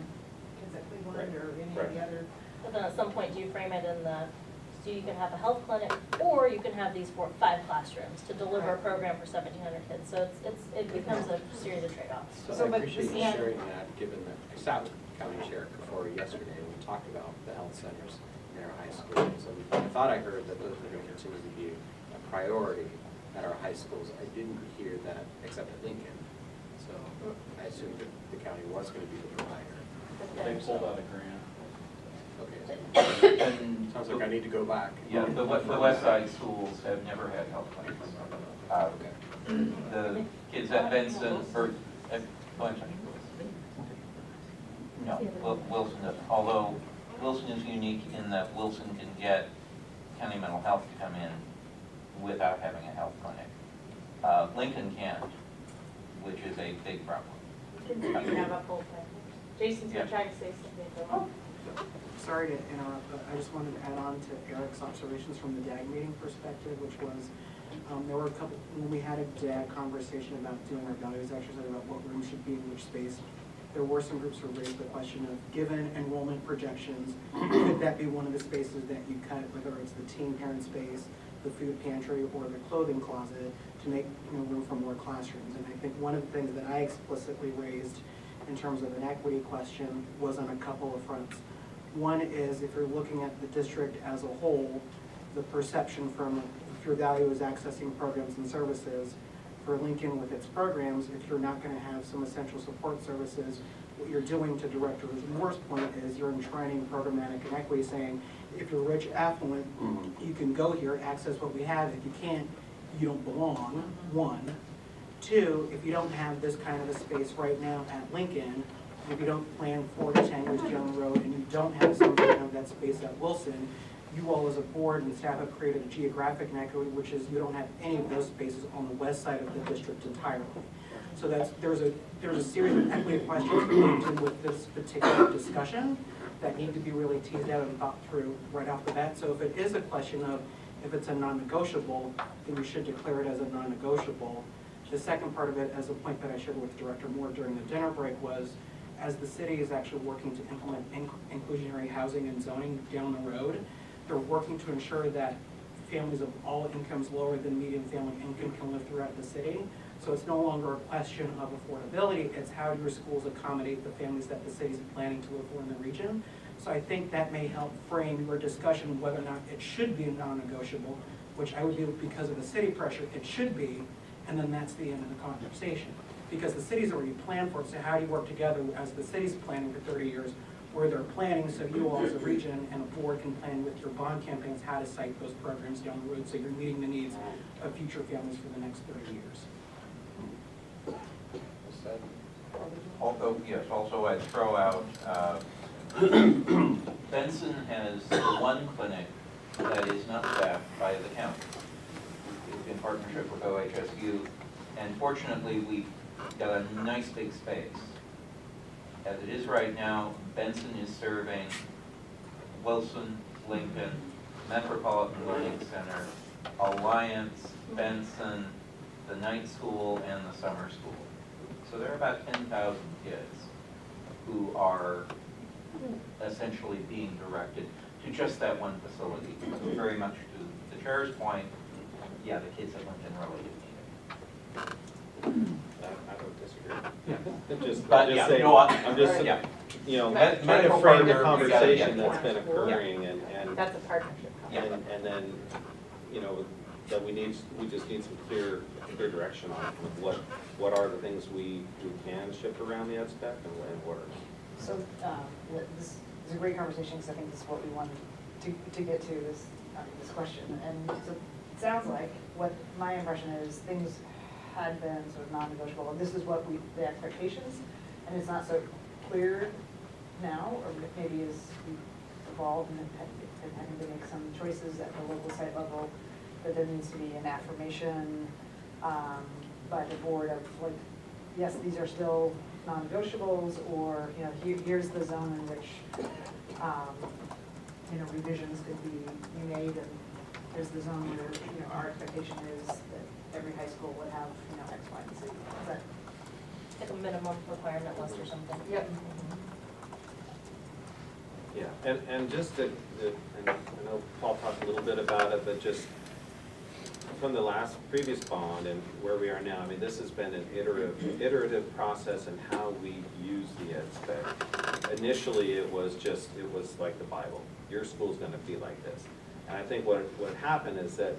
kids at Cleveland or any of the other. But then at some point, do you frame it in the, so you can have a health clinic, or you can have these 5 classrooms to deliver a program for 1,700 kids. So it becomes a series of trade-offs. So So, I but appreciate you yeah. sharing that, given that I sat with the county sheriff before yesterday, and we talked about the health centers in our high schools. And I thought I heard that those were going to continue to be a priority at our high schools. I didn't hear that except at Lincoln. So I assumed that the county was going to be the provider. They pulled out a grant. Okay, And sounds like I need to go back. yeah, the West Side schools have never had health clinics. The kids at Benson, or, oh, I'm sorry. No, Wilson doesn't, although Wilson is unique in that Wilson can get county mental health to come in without having a health clinic. Lincoln can't, which is a big problem. You can have a full thing. Jason's been Yeah. trying to say something. Sorry to interrupt, but I just wanted to add on to Eric's observations from the DAG meeting perspective, which was, there were a couple, when we had a DAG conversation about doing our values exercise about what rooms should be in which space, there were some groups who raised the question of, given enrollment projections, could that be one of the spaces that you cut, whether it's the teen parent space, the food pantry, or the clothing closet, to make room for more classrooms? And I think one of the things that I explicitly raised in terms of an equity question was on a couple of fronts. One is, if you're looking at the district as a whole, the perception from, if your value is accessing programs and services, for Lincoln with its programs, if you're not gonna have some essential support services, what you're doing, to Director Moore's point, is you're enshrining programmatic inequity, saying, if you're rich, affluent, you can go here, access what we have. If you can't, you don't belong, one. Two, if you don't have this kind of a space right now at Lincoln, if you don't plan 4 to 10 years down the road, and you don't have something of that space at Wilson, you all as a board and staff have created a geographic inequity, which is you don't have any of those spaces on the west side of the district entirely. So there's a series of equity questions related with this particular discussion that need to be really teased out and thought through right off the bat. So if it is a question of, if it's a non-negotiable, then we should declare it as a non-negotiable. The second part of it, as a point that I shared with Director Moore during the dinner break, was as the city is actually working to implement inclusionary housing and zoning down the road, they're working to ensure that families of all incomes lower than median family income can live throughout the city. So it's no longer a question of affordability, it's how do your schools accommodate the families that the city's planning to live for in the region. So I think that may help frame your discussion of whether or not it should be a non-negotiable, which I would do because of the city pressure, it should be, and then that's the end of the conversation. Because the city's already planned for it, so how do you work together as the city's planning for 30 years, where they're planning, so you all as a region and a board can plan with your bond campaigns how to site those programs down the road, so you're meeting the needs of future families for the next 30 years. Although, yes, also I'd throw out, Benson has the one clinic that is not staffed by the county. It's in partnership with OHSU, and fortunately, we've got a nice big space. As it is right now, Benson is serving Wilson, Lincoln, Metropolitan Learning Center, Alliance, Benson, the night school, and the summer school. So there are about 10,000 kids who are essentially being directed to just that one facility. So very much to the chair's point, yeah, the kids at Lincoln really do need it. I don't disagree. Just Yeah, saying, no, I'm just, yeah. you know, Met- trying to Metro frame the Partner, conversation yeah. that's been occurring and, That's a partnership. and then, you know, that we just need some clear direction on what are the things we can shift around the ed spec and what are not. So this was a great conversation, because I think this is what we wanted to get to, this question. And so it sounds like, what my impression is, things had been sort of non-negotiable, and this is what the expectations, and it's not so clear now, or maybe as we evolve and having to make some choices at the local site level, that there needs to be an affirmation by the board of, like, yes, these are still non-negotiables, or, you know, here's the zone in which, you know, revisions could be made, and here's the zone where, you know, our expectation is that every high school would have, you know, X, Y, and Z. Is that Like a minimum requirement list or something. Yep. Yeah, and just and I know Paul talked a little bit about it, but just from the previous bond and where we are now, I mean, this has been an iterative process in how we use the ed spec. Initially, it was like the Bible. Your school's gonna be like this. And I think what happened is that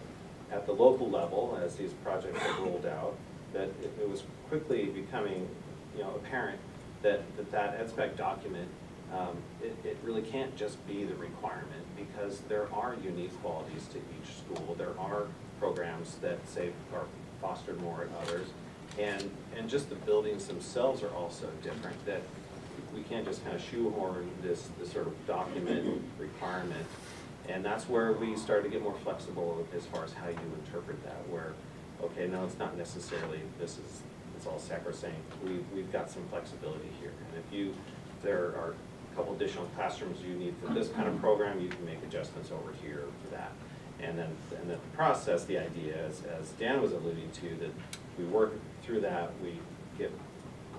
at the local level, as these projects have rolled out, that it was quickly becoming, you know, apparent that ed spec document, it really can't just be the requirement, because there are unique qualities to each school. There are programs that, say, are fostered more at others. And just the buildings themselves are also different, that we can't just kind of shoehorn this sort of document requirement. And that's where we started to get more flexible as far as how you interpret that, where, okay, no, it's not necessarily, it's all sacrosanct. We've got some flexibility here. And if there are a couple additional classrooms you need for this kind of program, you can make adjustments over here for that. And then the process, the idea, as Dan was alluding to, that we work through that, we get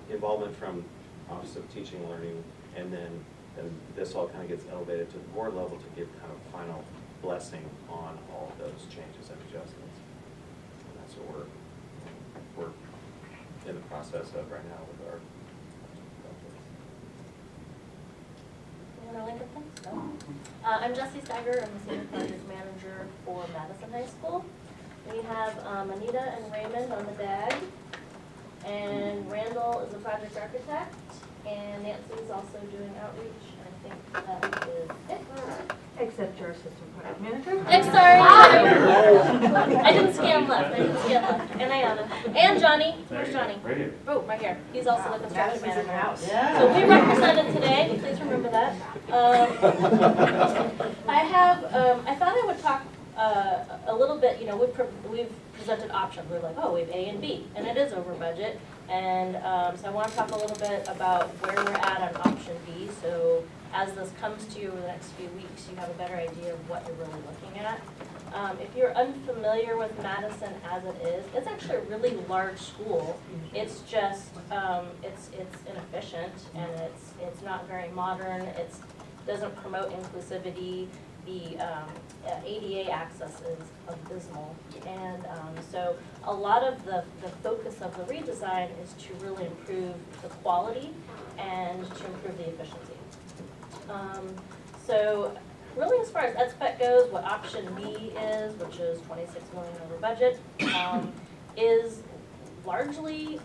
involvement from Office of Teaching and Learning, and then this all kind of gets elevated to the board level to give kind of final blessing on all of those changes and adjustments. And that's what we're in the process of right now with our. I'm Jessie Steiger, I'm the Senior Project Manager for Madison High School. We have Anita and Raymond on the DAG, and Randall is the project architect, and Nancy is also doing outreach, and I think that is it. Except your assistant project manager. Sorry. I didn't scan left, and I haven't. And Johnny, where's Johnny? Right here. Oh, right here, he's also the construction Madison's in the manager. house. Yeah. So we represented today, please remember that. I thought I would talk a little bit, you know, we've presented options. We're like, oh, we have A and B, and it is over budget. And so I want to talk a little bit about where we're at on option B. So as this comes to you over the next few weeks, you have a better idea of what you're really looking at. If you're unfamiliar with Madison as it is, it's actually a really large school. It's just, it's inefficient, and it's not very modern. It doesn't promote inclusivity. The ADA access is abysmal. And so a lot of the focus of the redesign is to really improve the quality and to improve the efficiency. So really, as far as ed spec goes, what option B is, which is 26 million over budget, is largely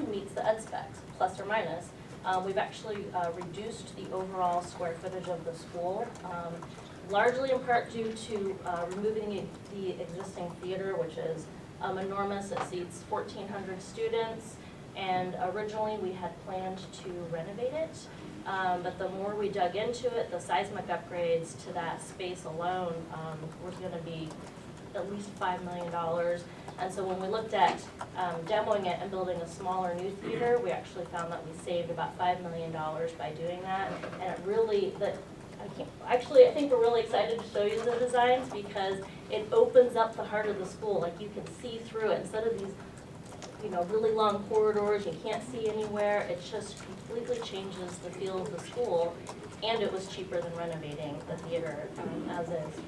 meets the ed specs, plus or minus. We've actually reduced the overall square footage of the school, largely in part due to removing the existing theater, which is enormous. It seats 1,400 students, and originally we had planned to renovate it. But the more we dug into it, the seismic upgrades to that space alone was going to be at least $5 million. And so when we looked at demoing it and building a smaller new theater, we actually found that we saved about $5 million by doing that. And it really, I think we're really excited to show you the designs, because it opens up the heart of the school. Like, you can see through it instead of these, you know, really long corridors, you can't see anywhere. It just completely changes the feel of the school, and it was cheaper than renovating the theater as is.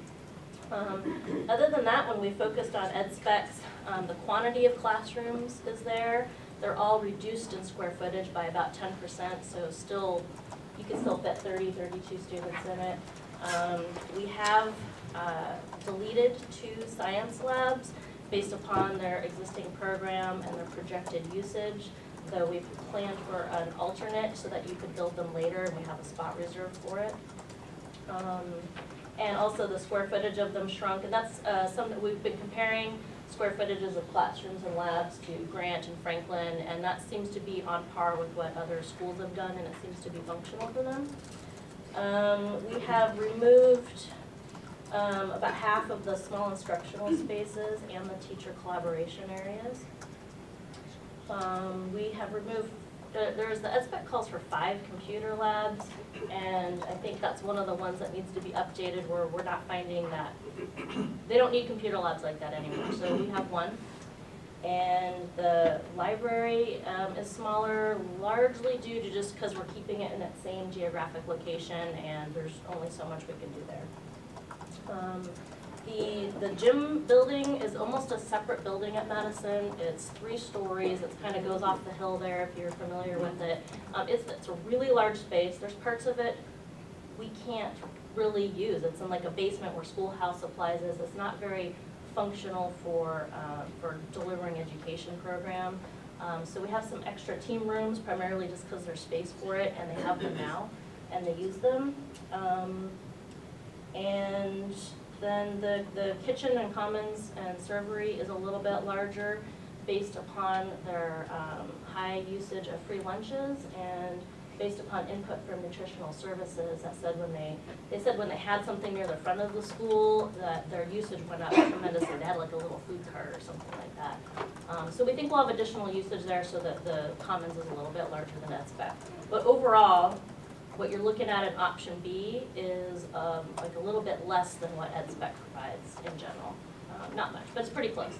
Other than that, when we focused on ed specs, the quantity of classrooms is there. They're all reduced in square footage by about 10%, so still, you can still fit 30, 32 students in it. We have deleted 2 science labs based upon their existing program and their projected usage. though we've planned for an alternate so that you could build them later, and we have a spot reserved for it. And also the square footage of them shrunk, and that's something we've been comparing square footages of classrooms and labs to Grant and Franklin, and that seems to be on par with what other schools have done, and it seems to be functional for them. We have removed about half of the small instructional spaces and the teacher collaboration areas. We have removed, there's the SBEC calls for 5 computer labs, and I think that's one of the ones that needs to be updated where we're not finding that, they don't need computer labs like that anymore, so we have 1. And the library is smaller, largely due to just because we're keeping it in that same geographic location, and there's only so much we can do there. The gym building is almost a separate building at Madison. It's 3 stories. It kind of goes off the hill there if you're familiar with it. It's a really large space. There's parts of it we can't really use. It's in like a basement where schoolhouse supplies is. It's not very functional for delivering education program. So we have some extra team rooms, primarily just because there's space for it, and they have them now, and they use them. And then the kitchen and commons and servery is a little bit larger based upon their high usage of free lunches and based upon input from nutritional services that said when they had something near the front of the school that their usage went up tremendously. They had like a little food cart or something like that. So we think we'll have additional usage there so that the commons is a little bit larger than EdSpec. But overall, what you're looking at in option B is like a little bit less than what EdSpec provides in general. Not much, but it's pretty close.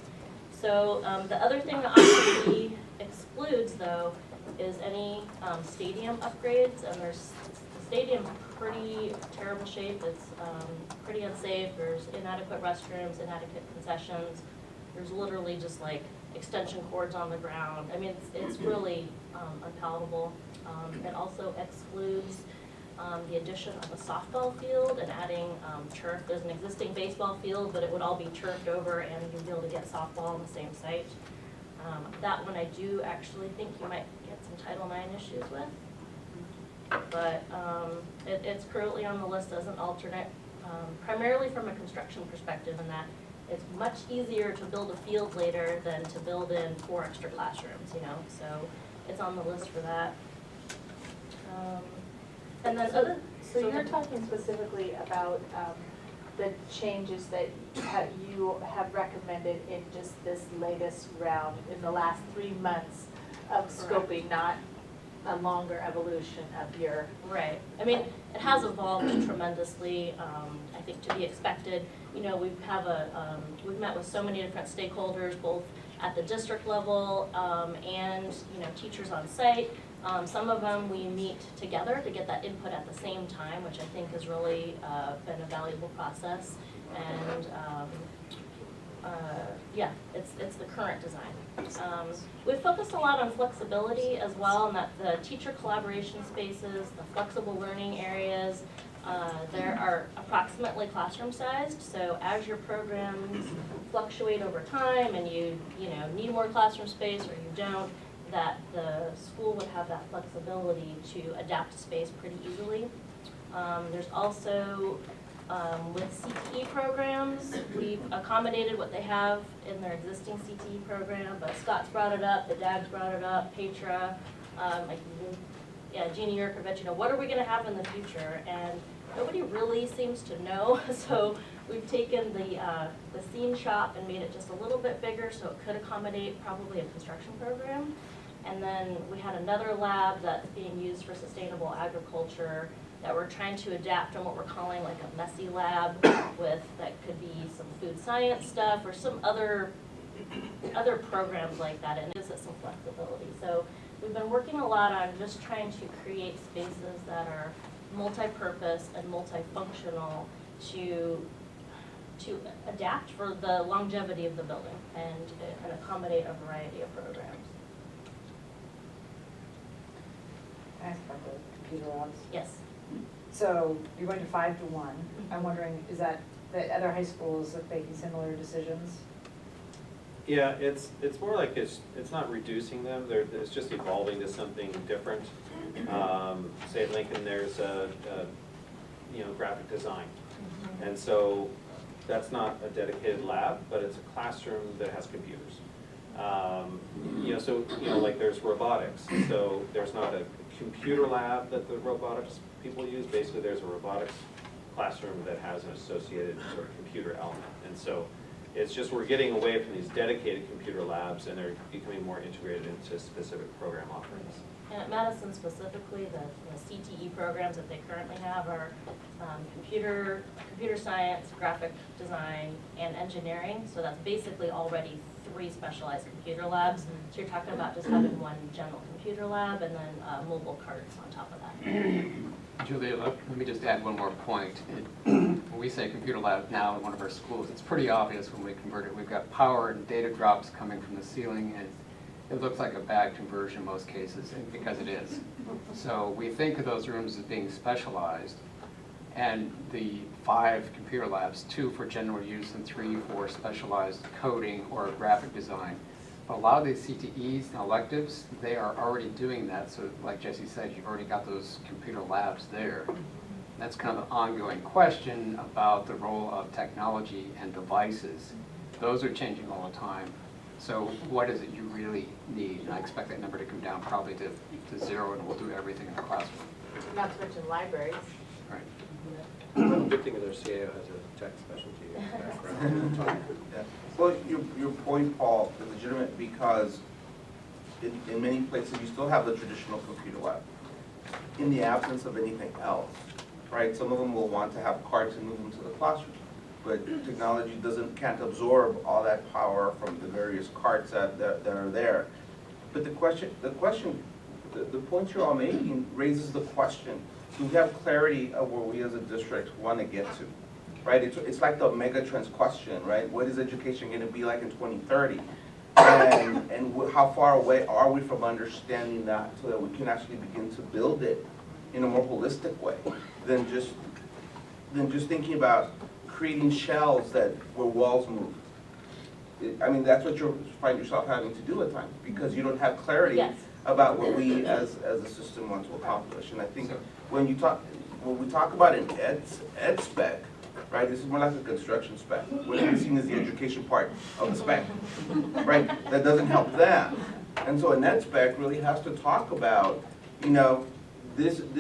So the other thing that option B excludes though is any stadium upgrades, and the stadium's pretty terrible shape. It's pretty unsafe. There's inadequate restrooms, inadequate concessions. There's literally just like extension cords on the ground. I mean, it's really unpalatable. It also excludes the addition of a softball field and adding turf. There's an existing baseball field, but it would all be turfed over and you'd be able to get softball on the same site. That one I do actually think you might get some Title IX issues with. But it's currently on the list as an alternate, primarily from a construction perspective, in that it's much easier to build a field later than to build in 4 extra classrooms, you know, so it's on the list for that. And then So you're talking specifically about the changes that you have recommended in just this latest round, in the last 3 months of scoping, not a longer evolution of your. Right. I mean, it has evolved tremendously, I think to be expected. You know, we've met with so many different stakeholders, both at the district level and, you know, teachers on site. Some of them we meet together to get that input at the same time, which I think has really been a valuable process. And yeah, it's the current design. We've focused a lot on flexibility as well, and that the teacher collaboration spaces, the flexible learning areas, there are approximately classroom sized. So as your programs fluctuate over time and you need more classroom space or you don't, that the school would have that flexibility to adapt space pretty easily. There's also, with CTE programs, we've accommodated what they have in their existing CTE program, but Scott's brought it up, the DAG's brought it up, Petra, Jeannie Yurkovich, what are we gonna have in the future? And nobody really seems to know, so we've taken the scene shop and made it just a little bit bigger so it could accommodate probably a construction program. And then we had another lab that's being used for sustainable agriculture that we're trying to adapt on what we're calling like a messy lab with, that could be some food science stuff or some other programs like that, and it gives it some flexibility. So we've been working a lot on just trying to create spaces that are multi-purpose and multifunctional to adapt for the longevity of the building and accommodate a variety of programs. Can I ask about the computer labs? Yes. So you're going to 5 to 1. I'm wondering, is that the other high schools are making similar decisions? Yeah, it's more like it's not reducing them, it's just evolving to something different. Say at Lincoln, there's graphic design. And so that's not a dedicated lab, but it's a classroom that has computers. Like there's robotics, so there's not a computer lab that the robotics people use. Basically, there's a robotics classroom that has an associated sort of computer element. And so it's just we're getting away from these dedicated computer labs, and they're becoming more integrated into specific program offerings. And at Madison specifically, the CTE programs that they currently have are computer science, graphic design, and engineering. So that's basically already 3 specialized computer labs. So you're talking about just having one general computer lab and then mobile carts on top of that. Julia, let me just add one more point. When we say computer lab now in one of our schools, it's pretty obvious when we convert it. We've got power and data drops coming from the ceiling, and it looks like a bad conversion in most cases, and because it is. So we think of those rooms as being specialized, and the 5 computer labs, 2 for general use and 3 for specialized coding or graphic design. But a lot of these CTEs and electives, they are already doing that. So like Jesse said, you've already got those computer labs there. That's kind of an ongoing question about the role of technology and devices. Those are changing all the time. So what is it you really need? And I expect that number to come down probably to 0, and we'll do everything in the classroom. Not to mention libraries. Right. Good thing their CAO has a tech specialty background. Yeah. Well, your point, Paul, is legitimate because in many places you still have the traditional computer lab in the absence of anything else, right? Some of them will want to have carts and move them to the classroom, but technology can't absorb all that power from the various carts that are there. But the points you're all making raises the question: do we have clarity of where we as a district want to get to? Right? It's like the megatrends question, right? What is education going to be like in 2030? And how far away are we from understanding that so that we can actually begin to build it in a more holistic way than just thinking about creating shells where walls move. I mean, that's what you find yourself having to do at times because you don't have clarity about what we as a system want to accomplish. And I think when we talk about an ed spec, right, this is more like a construction spec. What we're seeing is the education part of the spec, right? That doesn't help them. And so a net spec really has to talk about, this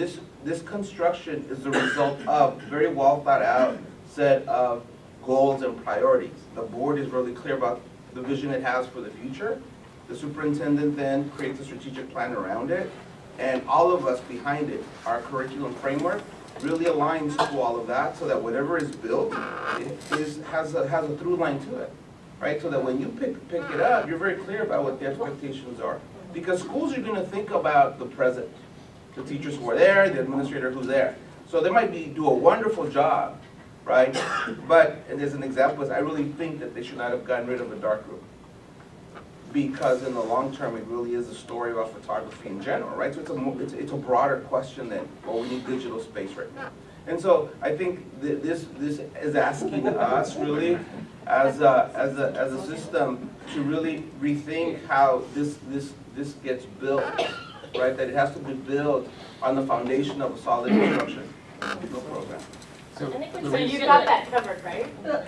construction is the result of very well thought out set of goals and priorities. The board is really clear about the vision it has for the future. The superintendent then creates a strategic plan around it, and all of us behind it, our curriculum framework, really aligns to all of that so that whatever is built has a through line to it, right? So that when you pick it up, you're very clear about what the expectations are. Because schools are going to think about the present, the teachers who are there, the administrator who's there. So they might do a wonderful job, right? But, and there's an example, is I really think that they should not have gotten rid of a dark room. Because in the long term, it really is a story about photography in general, right? So it's a broader question than, well, we need digital space right now. And so I think this is asking us really, as a system, to really rethink how this gets built, right? That it has to be built on the foundation of a solid instruction program. So you got that covered, right? Let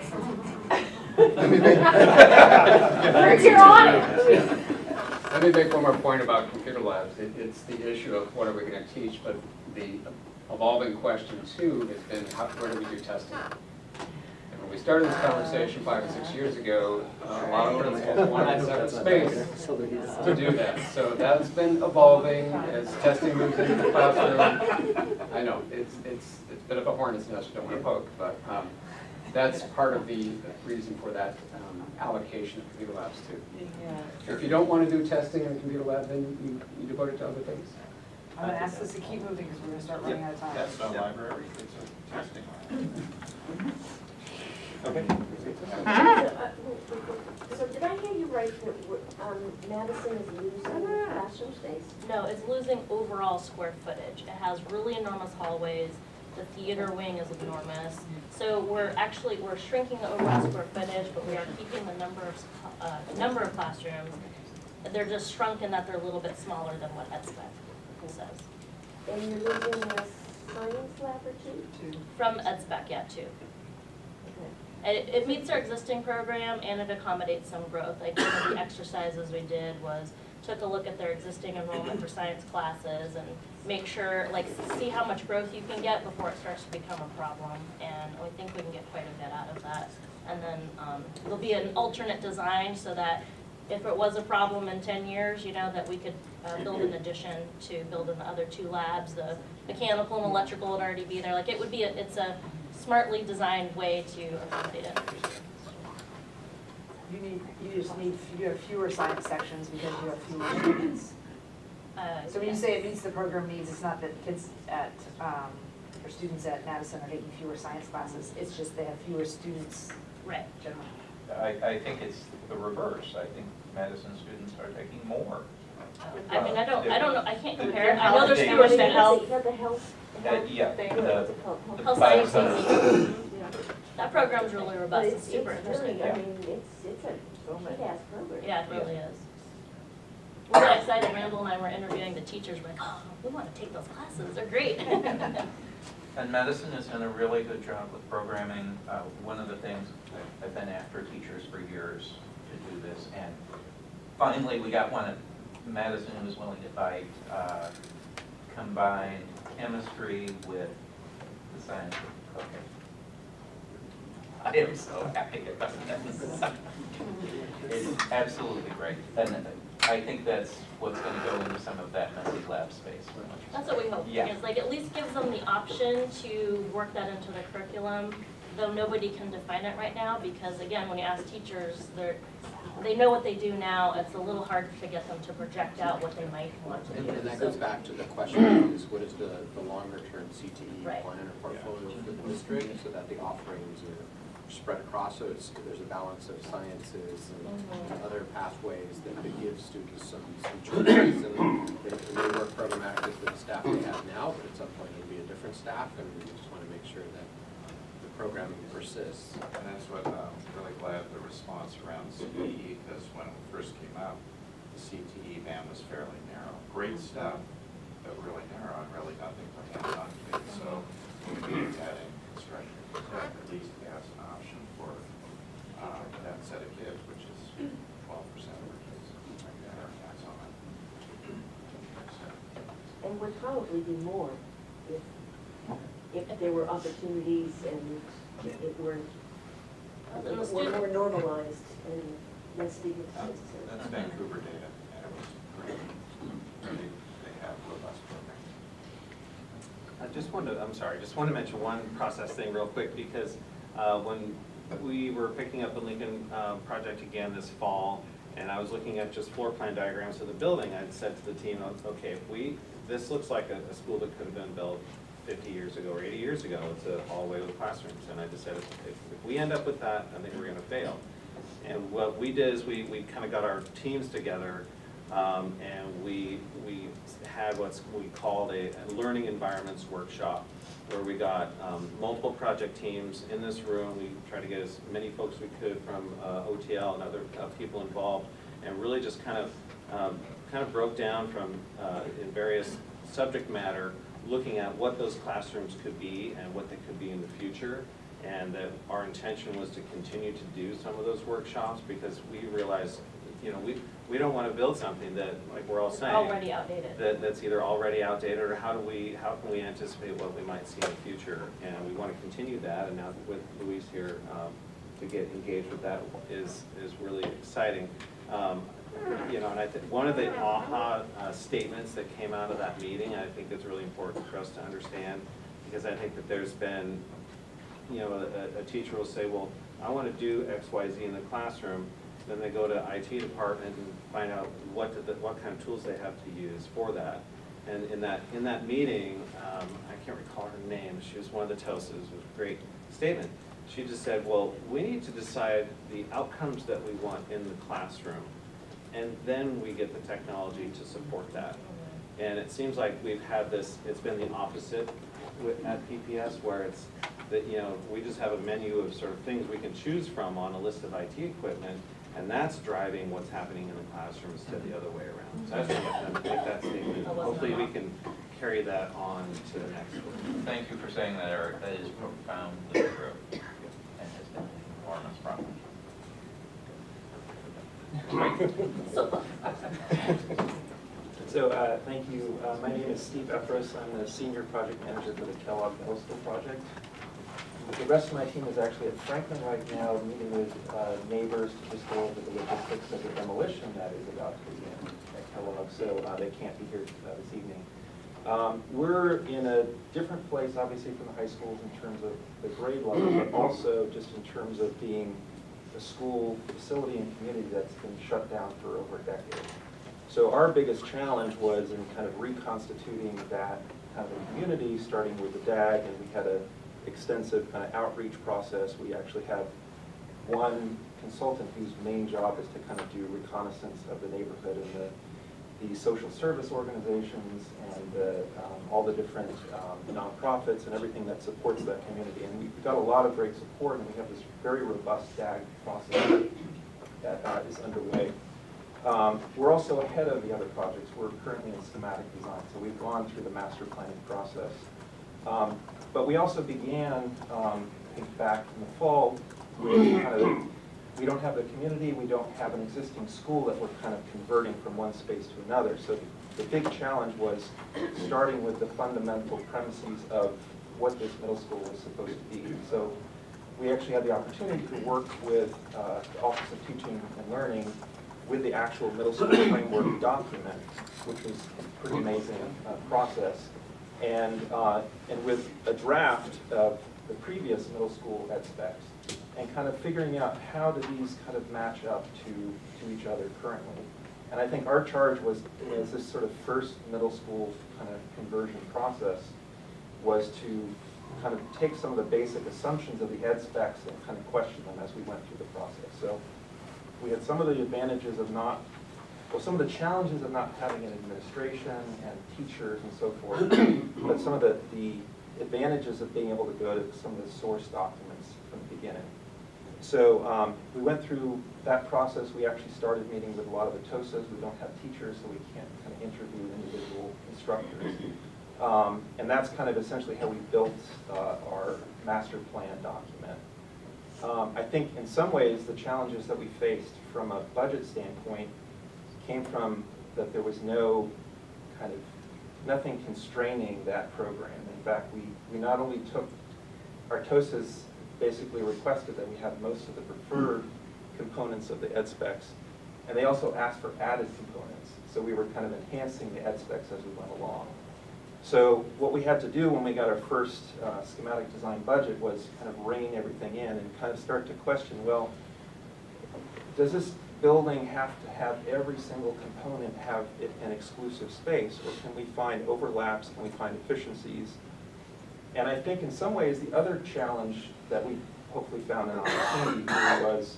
me make one more point about computer labs. It's the issue of what are we going to teach, but the evolving question too has been where do we do testing? And when we started this conversation 5 or 6 years ago, a lot of principals wanted separate space to do that. So that's been evolving as testing moves into the classroom. I know it's a bit of a hornet's nest you don't want to poke, but that's part of the reason for that allocation of computer labs too. Yeah. If you don't want to do testing in the computer lab, then you devote it to other things. I'm going to ask this to keep moving because we're going to start running out of time. That's the library, it's a testing lab. Okay. So did I hear you right that Madison is losing classroom space? No, it's losing overall square footage. It has really enormous hallways. The theater wing is enormous. So we're shrinking the overall square footage, but we are keeping the number of classrooms. They're just shrunk in that they're a little bit smaller than what EdSpec says. And you're losing a science lab or two? From EdSpec, yeah, too. Okay. And it meets our existing program and it accommodates some growth. Like one of the exercises we did was took a look at their existing enrollment for science classes and make sure, like, see how much growth you can get before it starts to become a problem. And we think we can get quite a bit out of that. And then there'll be an alternate design so that if it was a problem in 10 years, you know, that we could build an addition to build in the other 2 labs. The mechanical and electrical would already be there. Like, it would be, it's a smartly designed way to accommodate it. You have fewer science sections because you have fewer students. So when you say it meets the program needs, it's not that kids at, or students at Madison are taking fewer science classes, it's just they have fewer students. Right. Generally. I think it's the reverse. I think Madison students are taking more. I mean, I don't know, I can't The- compare. the I know there's health fewer data- students. You have the health Yeah, thing, the- what's it called? Health science Bioscience. Yeah. That program's really But robust, it's it's super interesting. really, I mean, it's a kick-ass program. Yeah, it really is. We got excited, Randall and I were interviewing the teachers, we're like, oh, we want to take those classes, they're great. And Madison has done a really good job with programming. One of the things, I've been after teachers for years to do this, and finally we got one at Madison who was willing to buy combined chemistry with the science of cooking. I am so happy about that. It's absolutely great. And I think that's what's going to go into some of that messy lab space. That's what we hope, Yeah. because like at least gives them the option to work that into the curriculum, though nobody can define it right now, because again, when you ask teachers, they know what they do now, it's a little hard to get them to project out what they might want to do. And that So- goes back to the question is, what is the longer-term CTE Right. plan or portfolio for the district, so that the offerings are spread across, so there's a balance of sciences and other pathways that could give students some choices. And they may work programmatically with the staff they have now, but at some point it'll be a different staff, and we just want to make sure that the programming persists. And that's what, I'm really glad the response around CTE, because when it first came out, the CTE band was fairly narrow. Great stuff, but really narrow, and really nothing for hands-on kids. So we need adding construction, at least as an option for that set of kids, which is 12% of our kids right there are hands-on. And would probably be more if there were opportunities and it were And the more student, normalized and less stigmatized. That's Vancouver data, and it was great. They have robust programs. just wanted to mention one process thing real quick, because when we were picking up the Lincoln project again this fall, and I was looking at just floor plan diagrams of the building, I'd said to the team, okay, this looks like a school that could have been built 50 years ago or 80 years ago. It's a hallway with classrooms, and I just said, if we end up with that, I think we're gonna fail. And what we did is we kind of got our teams together, and we had what we called a learning environments workshop, where we got multiple project teams in this room. We tried to get as many folks we could from OTL and other people involved, and really just kind of broke down from in various subject matter, looking at what those classrooms could be and what they could be in the future. And that our intention was to continue to do some of those workshops, because we realized, we don't want to build something that, like we're all saying, already outdated. that's either already outdated, or how can we anticipate what we might see in the future? And we want to continue that, and now with Louise here, to get engaged with that is really exciting. And I think one of the aha statements that came out of that meeting, I think it's really important for us to understand, because I think that there's been, a teacher will say, well, I want to do X, Y, Z in the classroom. Then they go to IT department and find out what kind of tools they have to use for that. And in that meeting, I can't recall her name. She was one of the TOSAs. It was a great statement. She just said, well, we need to decide the outcomes that we want in the classroom, and then we get the technology to support that. And it seems like we've had this, it's been the opposite at PPS, where it's that, we just have a menu of sort of things we can choose from on a list of IT equipment, and that's driving what's happening in the classrooms to the other way around. So I just want to make that statement. Hopefully we can carry that on to the next one. Thank you for saying that, Eric. That is profoundly true, and has been an enormous problem. So, thank you. My name is Steve Efros. I'm the Senior Project Manager for the Kellogg Middle School project. The rest of my team is actually at Franklin right now, meeting with neighbors to just go over the logistics of the demolition that is about to begin at Kellogg, so they can't be here this evening. We're in a different place, obviously, from the high schools in terms of the grade level, but also just in terms of being a school facility and community that's been shut down for over a decade. So our biggest challenge was in kind of reconstituting that kind of community, starting with the DAG, and we had an extensive kind of outreach process. We actually have one consultant whose main job is to kind of do reconnaissance of the neighborhood and the social service organizations and all the different nonprofits and everything that supports that community. And we've got a lot of great support, and we have this very robust DAG process that is underway. We're also ahead of the other projects. We're currently in schematic design, so we've gone through the master planning process. But we also began, I think back in the fall, with kind of, we don't have the community, we don't have an existing school that we're kind of converting from one space to another. So the big challenge was starting with the fundamental premises of what this middle school was supposed to be. So we actually had the opportunity to work with the Office of Teaching and Learning with the actual middle school framework document, which was a pretty amazing process, and with a draft of the previous middle school ed specs, and kind of figuring out how do these kind of match up to each other currently. And I think our charge was, as this sort of first middle school kind of conversion process, was to kind of take some of the basic assumptions of the ed specs and kind of question them as we went through the process. So we had some of the advantages of not, well, some of the challenges of not having an administration and teachers and so forth, but some of the advantages of being able to go to some of the source documents from the beginning. So we went through that process. We actually started meeting with a lot of the TOSAs. We don't have teachers, so we can't kind of interview individual instructors. And that's kind of essentially how we built our master plan document. I think in some ways the challenges that we faced from a budget standpoint came from that there was no kind of, nothing constraining that program. In fact, we not only took, our TOSAs basically requested that we have most of the preferred components of the ed specs, and they also asked for added components. So we were kind of enhancing the ed specs as we went along. So what we had to do when we got our first schematic design budget was kind of rein everything in and kind of start to question, well, does this building have to have every single component have an exclusive space, or can we find overlaps, can we find efficiencies? And I think in some ways the other challenge that we hopefully found an opportunity here was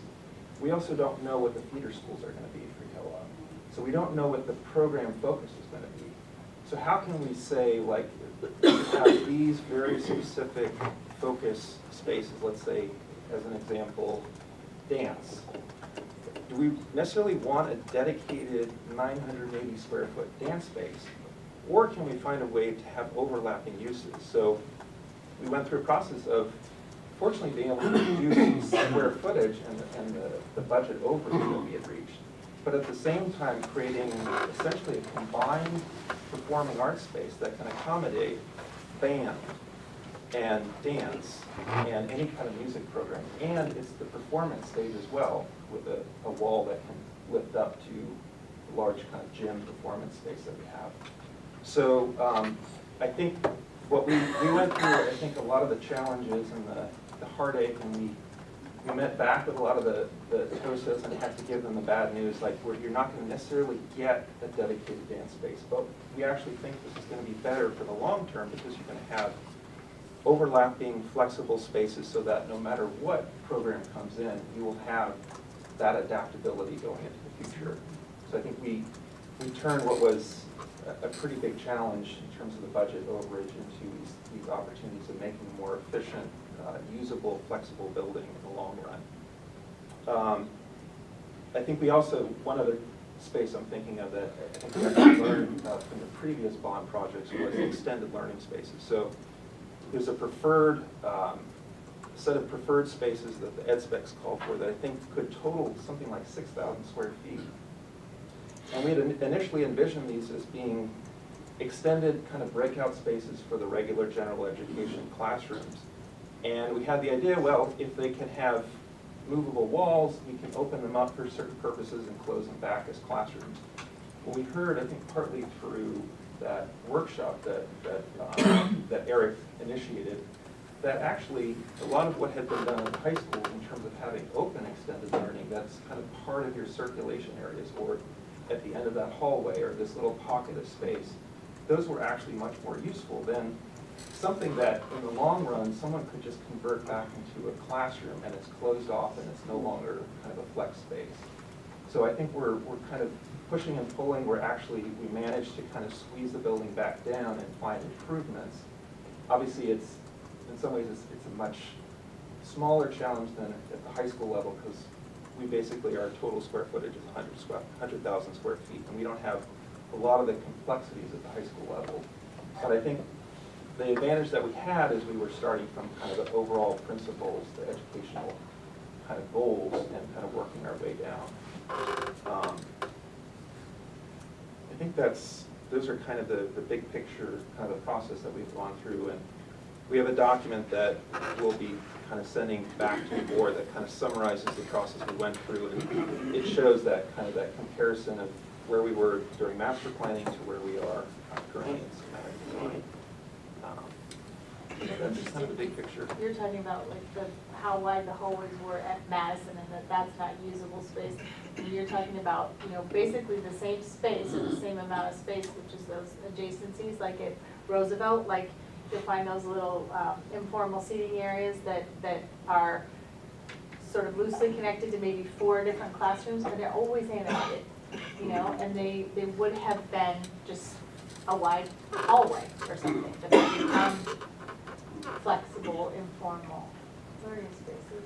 we also don't know what the feeder schools are going to be for Kellogg. So we don't know what the program focus is going to be. So how can we say, like, have these very specific focus spaces, let's say, as an example, dance. Do we necessarily want a dedicated 980 square foot dance space? Or can we find a way to have overlapping uses? So we went through a process of, fortunately, being able to reduce square footage and the budget overage that we had reached. But at the same time, creating essentially a combined performing arts space that can accommodate band and dance and any kind of music program. And it's the performance stage as well, with a wall that can lift up to the large kind of gym performance space that we have. So I think what we went through, I think a lot of the challenges and the heartache, and we met back with a lot of the TOSAs and had to give them the bad news, like, you're not going to necessarily get a dedicated dance space, but we actually think this is going to be better for the long term because you're going to have overlapping flexible spaces so that no matter what program comes in, you will have that adaptability going into the future. So I think we turned what was a pretty big challenge in terms of the budget overage into these opportunities of making a more efficient, usable, flexible building in the long run. I think we also, one other space I'm thinking of that I think we actually learned from the previous bond projects was extended learning spaces. So there's a preferred set of preferred spaces that the ed specs called for that I think could total something like 6,000 square feet. And we had initially envisioned these as being extended kind of breakout spaces for the regular general education classrooms. And we had the idea, well, if they can have movable walls, we can open them up for certain purposes and close them back as classrooms. Well, we heard, I think partly through that workshop that Eric initiated, that actually a lot of what had been done in high school in terms of having open extended learning, that's kind of part of your circulation areas, or at the end of that hallway, or this little pocket of space, those were actually much more useful than something that in the long run someone could just convert back into a classroom and it's closed off and it's no longer kind of a flex space. So I think we're kind of pushing and pulling where actually we managed to kind of squeeze the building back down and find improvements. Obviously it's, in some ways it's a much smaller challenge than at the high school level, because we basically, our total square footage is 100,000 square feet, and we don't have a lot of the complexities at the high school level. But I think the advantage that we had is we were starting from kind of the overall principles, the educational kind of goals, and kind of working our way down. I think those are kind of the big picture, kind of the process that we've gone through. And we have a document that we'll be kind of sending back to the board that kind of summarizes the process we went through, and it shows that kind of that comparison of where we were during master planning to where we are currently in schematic design. That's kind of the big picture. You're talking about like how wide the hallways were at Madison and that's not usable space. And you're talking about, basically the same space or the same amount of space, which is those adjacencies, like at Roosevelt, like you'll find those little informal seating areas that are sort of loosely connected to maybe 4 different classrooms, but they're always animated, and they would have been just a wide hallway or something, but they become flexible, informal learning spaces.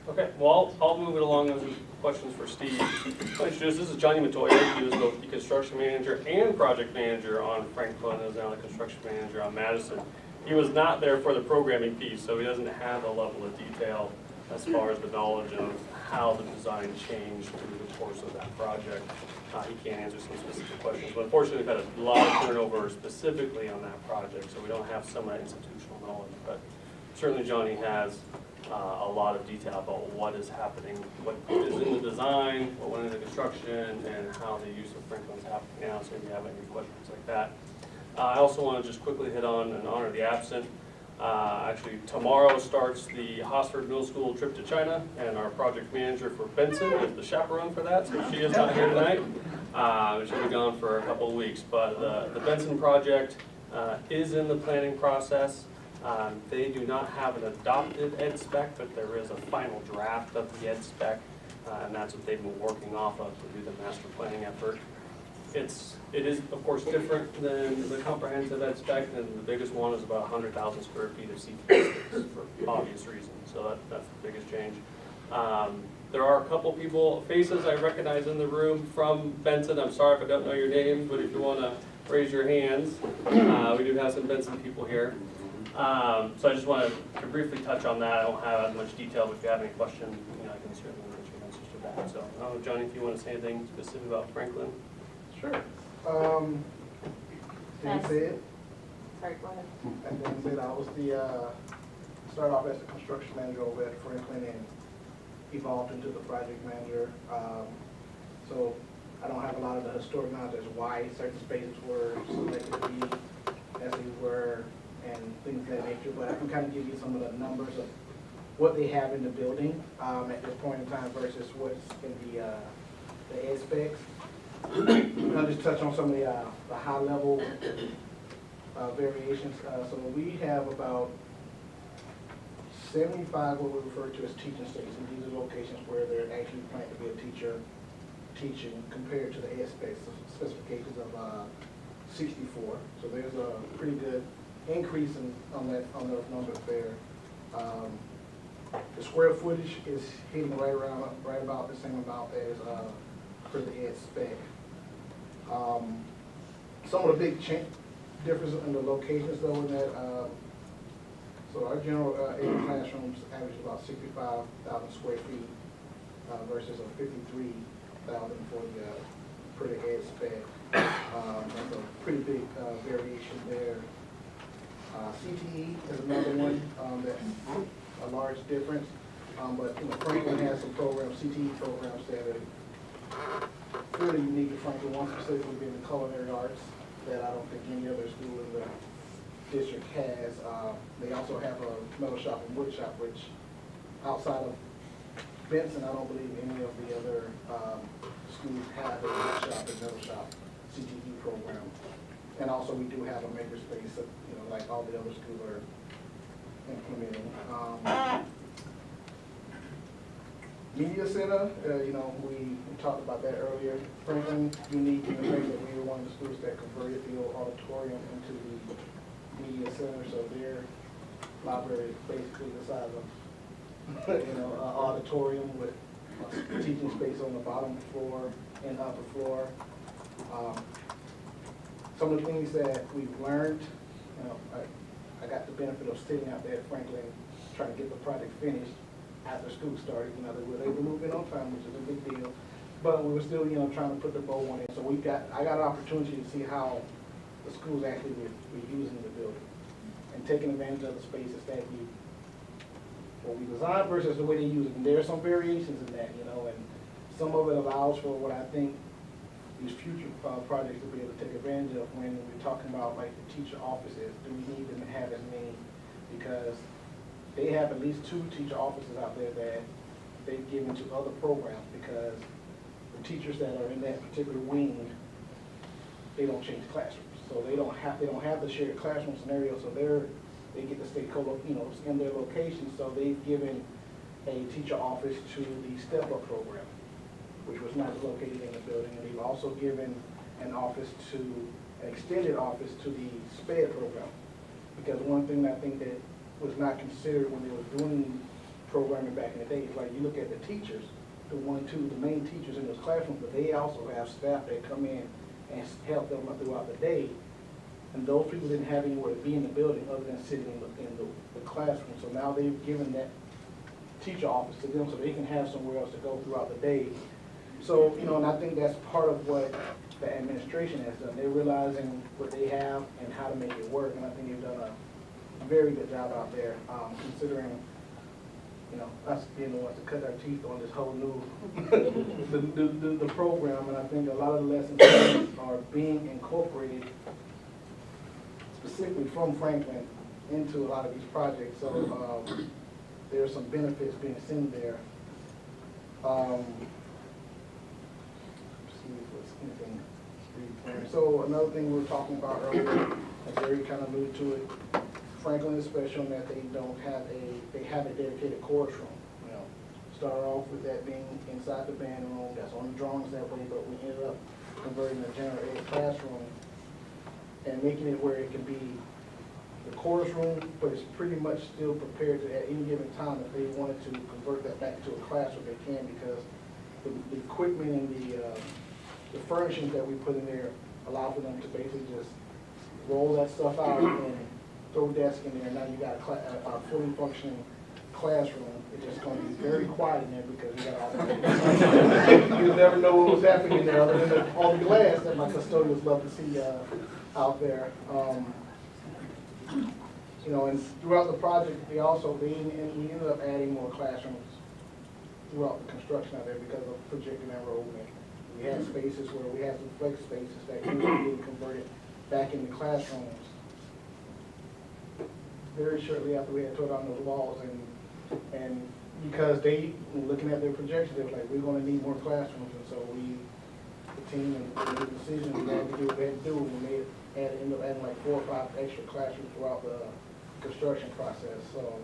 Okay, well, I'll move it along. Those are questions for Steve. This is Johnny Matoya. He was both the construction manager and project manager on Franklin, and is now the construction manager on Madison. He was not there for the programming piece, so he doesn't have a level of detail as far as the knowledge of how the design changed through the course of that project. He can't answer some specific questions, but unfortunately we've had a lot of turnover specifically on that project, so we don't have some of that institutional knowledge. But certainly Johnny has a lot of detail about what is happening, what is in the design, what went into construction, and how the use of Franklin is happening now, so if you have any questions like that. I also want to just quickly hit on and honor the absent. Actually, tomorrow starts the Hosford Middle School trip to China, and our project manager for Benson is the chaperone for that, so she is not here tonight. She'll be gone for a couple of weeks, but the Benson project is in the planning process. They do not have an adopted ed spec, but there is a final draft of the ed spec, and that's what they've been working off of to do the master planning effort. It is, of course, different than the comprehensive ed spec, and the biggest one is about 100,000 square feet of CP space for obvious reasons, so that's the biggest change. There are a couple faces I recognize in the room from Benson. I'm sorry if I don't know your names, but if you want to raise your hands, we do have some Benson people here. So I just wanted to briefly touch on that. I don't have as much detail, but if you have any questions, I can certainly answer your answers to that. So I don't know, Johnny, if you want to say anything specific about Franklin. Sure. Dan said. Sorry, go ahead. And Dan said I was started off as the construction manager over at Franklin and evolved into the project manager. So I don't have a lot of the historic knowledge as why certain spaces were selected to be as they were and things of that nature, but I can kind of give you some of the numbers of what they have in the building at this point in time versus what's in the ed specs. I'll just touch on some of the high level variations. So we have about 75 what we refer to as teaching stations. These are locations where they're actually planning to be a teacher teaching compared to the ed specifications of 64. So there's a pretty good increase on those numbers there. The square footage is hitting right about the same amount as for the ed spec. Some of the big differences in the locations though in that, so our general ed classrooms average about 65,000 square feet versus a 53,000 for the ed spec. That's a pretty big variation there. CTE is another one that's a large difference, but Franklin has some programs, CTE programs that are fairly unique to Franklin, one specifically being the culinary arts that I don't think any other school in the district has. They also have a metal shop and wood shop, which outside of Benson, I don't believe any of the other schools have a wood shop and metal shop CTE program. And also we do have a makerspace, like all the other schools are implementing. Media Center, we talked about that earlier. Franklin, unique in the fact that we were one of the schools that converted the old auditorium into the Media Center, so their library is basically the size of an auditorium with a teaching space on the bottom floor and upper floor. Some of the things that we've learned, I got the benefit of sitting out there at Franklin trying to get the project finished after school started. They were able to move in on time, which is a big deal. But we were still, trying to put the bow on it. So I got an opportunity to see how the schools actually were using the building and taking advantage of the spaces that we designed versus the way they use it. And there are some variations in that, and some of it allows for what I think these future projects will be able to take advantage of when we're talking about like the teacher offices. Do we need them to have as many? Because they have at least 2 teacher offices out there that they've given to other programs because the teachers that are in that particular wing, they don't change classrooms. So they don't have the shared classroom scenario, so they get to stay in their location. So they've given a teacher office to the Step Up program, which was not located in the building, and they've also given an extended office to the SPED program. Because one thing I think that was not considered when they were doing programming back in the day is like you look at the teachers, the main teachers in those classrooms, but they also have staff that come in and help them throughout the day. And those people didn't have anywhere to be in the building other than sitting in the classroom. So now they've given that teacher office to them so they can have somewhere else to go throughout the day. So, and I think that's part of what the administration has done. They're realizing what they have and how to make it work, and I think they've done a very good job out there, considering, us being the ones to cut our teeth on this whole new, the program, and I think a lot of the lessons are being incorporated specifically from Franklin into a lot of these projects, so there are some benefits being seen there. So another thing we were talking about earlier, and Jerry kind of alluded to it, Franklin is special in that they have a dedicated chorus room. Started off with that being inside the band room, that's on the drawings that way, but we ended up converting the general ed classroom and making it where it can be the chorus room, but it's pretty much still prepared to, at any given time, if they wanted to convert that back to a classroom, they can, because the equipment and the furnishings that we put in there allow for them to basically just roll that stuff out and throw desks in there. Now you got a fully functioning classroom. It's just going to be very quiet in there because we got all that. You'll never know what was happening in there other than all the glass that my custodians love to see out there. And throughout the project, we ended up adding more classrooms throughout the construction out there because of projected enrollment. We had spaces where we had some flex spaces that could be getting converted back into classrooms. Very shortly after we had tore down those walls, and because they were looking at their projections, they were like, we're going to need more classrooms, and so the team made the decision we had to do what we had to do, and we ended up adding like 4 or 5 extra classrooms throughout the construction process. So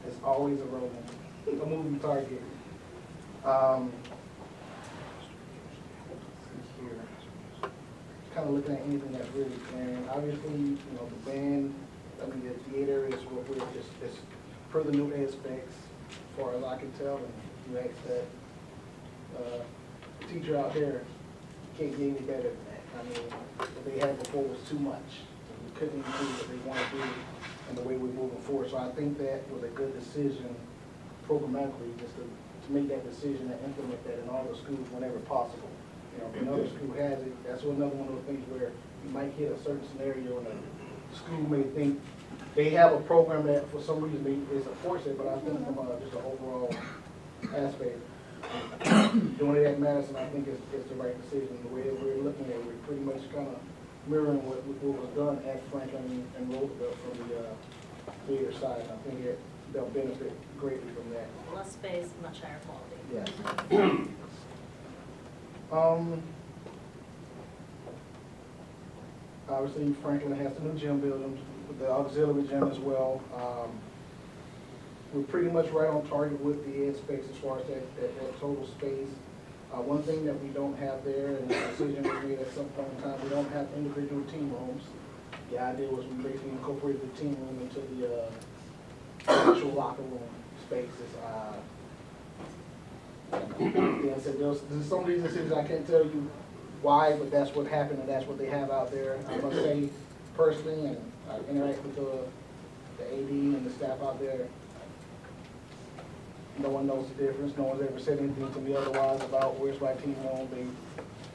it's always a moving target. kind of looking at anything that's really glaring. Obviously, you know, the band, I mean, the theater is what we're just, it's per the new ed specs, as far as I can tell, and you ask that, the teacher out there can't get any better than that. I mean, what they had before was too much. We couldn't even do what they want to do and the way we're moving forward. So I think that was a good decision programmatically, just to make that decision and implement that in all the schools whenever possible. You know, if another school has it, that's another one of those things where you might hit a certain scenario and a school may think they have a program that for some reason they supports it, but I think from just an overall aspect, doing it at Madison, I think is the right decision. The way that we're looking at it, we're pretty much kind of mirroring what was done at Franklin and Roosevelt from the theater side. I think they'll benefit greatly from that. Less space, much higher quality. Yeah. Obviously, Franklin has the new gym building, the auxiliary gym as well. We're pretty much right on target with the ed specs as far as that total space. One thing that we don't have there, and the decision was made at some point in time, we don't have individual team rooms. The idea was we basically incorporated the team room into the actual locker room spaces. Yeah, so there's some of these decisions I can't tell you why, but that's what happened and that's what they have out there. I must say personally, and I interact with the AD and the staff out there, no one knows the difference. No one's ever said anything to me otherwise about where's my team room.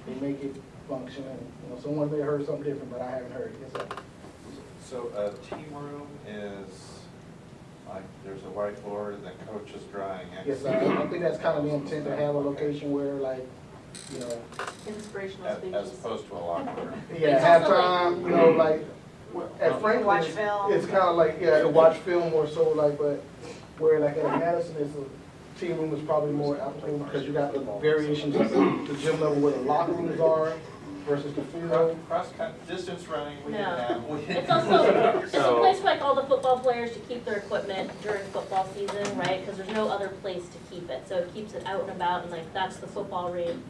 They make it function, and you know, someone may have heard something different, but I haven't heard it. Yes, sir. So a team room is, like, there's a whiteboard, and the coach is drawing. Yes, I think that's kind of the intent, to have a location where, like, you know, Inspirational speeches. As opposed to a locker room. yeah, halftime, you know, like, at Franklin, Watch film. it's kind of like, yeah, to watch film or so, like, but where like at Madison, it's a team room is probably more applicable because you got the variations of the gym level where the locker rooms are versus the field. Cross-country, distance running, we No. didn't have. It's also, it's a place for like all the football players to keep their equipment during football season, right? Because there's no other place to keep it, so it keeps it out and about, and like, that's the football room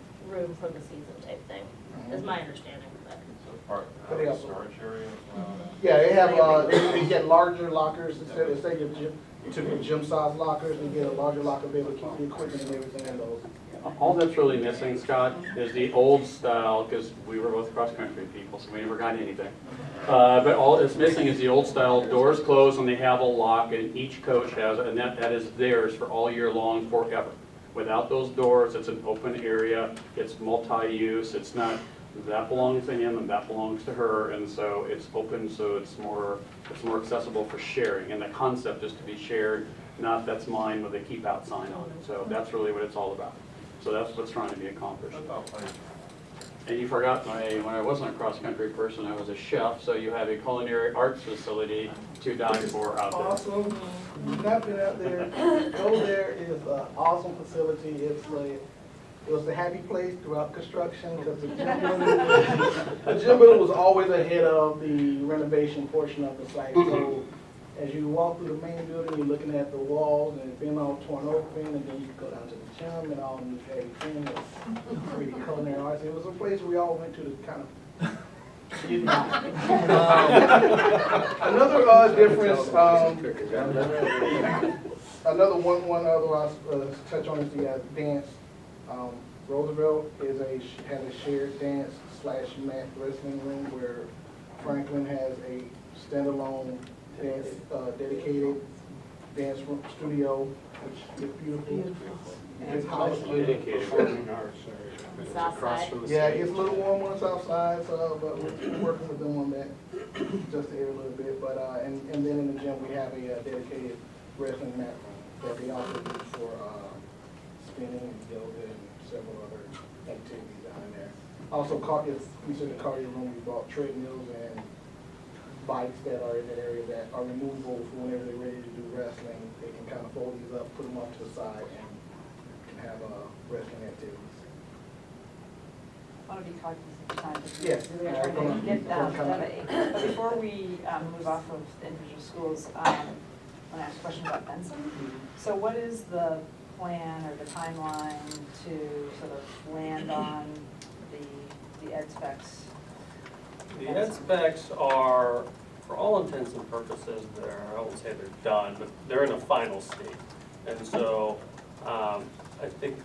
for the season type thing, is my understanding of it. So part, But they also- storage area as well. Yeah, they have, they get larger lockers instead of, say, you took your gym size lockers, and get a larger locker to be able to keep the equipment and everything in those. All that's really missing, Scott, is the old style, because we were both cross-country people, so we never got anything. But all it's missing is the old style, doors close and they have a lock, and each coach has it, and that is theirs for all year long, forever. Without those doors, it's an open area, it's multi-use, it's not, that belongs to him and that belongs to her, and so it's open, so it's more accessible for sharing, and the concept is to be shared, not that's mine with a keep out sign on it. So that's really what it's all about. So that's what's trying to be accomplished. And you forgot, when I wasn't a cross-country person, I was a chef, so you have a culinary arts facility to die for out there. Awesome. You've not been out there. Go there. It is an awesome facility. It's like, it was a happy place throughout construction because the gym building was always ahead of the renovation portion of the site. So as you walk through the main building, you're looking at the walls and it's been all torn open, and then you go down to the gym and all new heavy things, pretty culinary arts. It was a place we all went to kind of another difference, another one other I'll touch on is the dance. Roosevelt has a shared dance / mat wrestling room where Franklin has a standalone dance, dedicated dance room studio, which is beautiful. It's Dedicated performing arts. It's across from the yeah, stage. it's a little warm on the south side, so but we're working with them on that just to air a little bit. But and then in the gym we have a dedicated wrestling mat room that we also use for spinning and yoga and several other activities down there. Also, it's considered cardio room. We bought treadmills and bikes that are in that area that are removable for whenever they're ready to do wrestling. They can kind of fold these up, put them off to the side, and can have wrestling activities. I want to be cognizant of time. Yes. We are trying to get down to 8. But before we move off of the individual schools, I want to ask a question about Benson. So what is the plan or the timeline to sort of land on the ed specs The ed specs are, for all intents and purposes, I won't say they're done, but they're in a final state. And so, I think,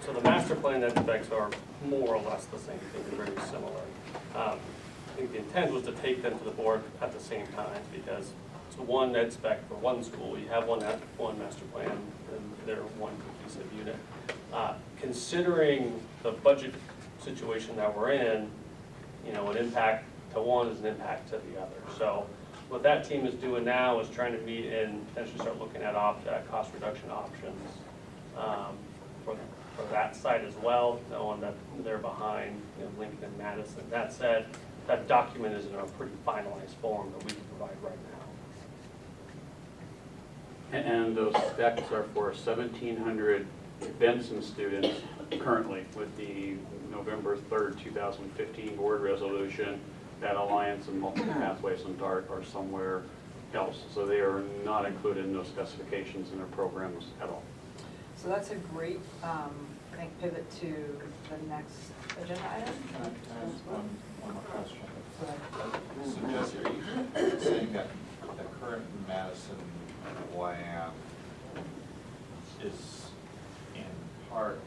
so the master plan ed specs are more or less the same thing, they're very similar. I think the intent was to take them to the board at the same time, because it's one ed spec for one school, you have one master plan, and they're one cohesive unit. Considering the budget situation that we're in, you know, an impact to one is an impact to the other. So what that team is doing now is trying to meet and potentially start looking at cost reduction options for that site as well, knowing that they're behind, you know, Lincoln and Madison. That said, that document is in a pretty finalized form that we can provide right now. And those specs are for 1,700 Benson students currently with the November 3rd, 2015 board resolution. That Alliance and Multiple Pathways and DART are somewhere else. So they are not included in those specifications in their programs at all. So that's a great, I think, pivot to the next agenda item. Can I ask one more question? So Jesse, are you saying that the current Madison YM is in part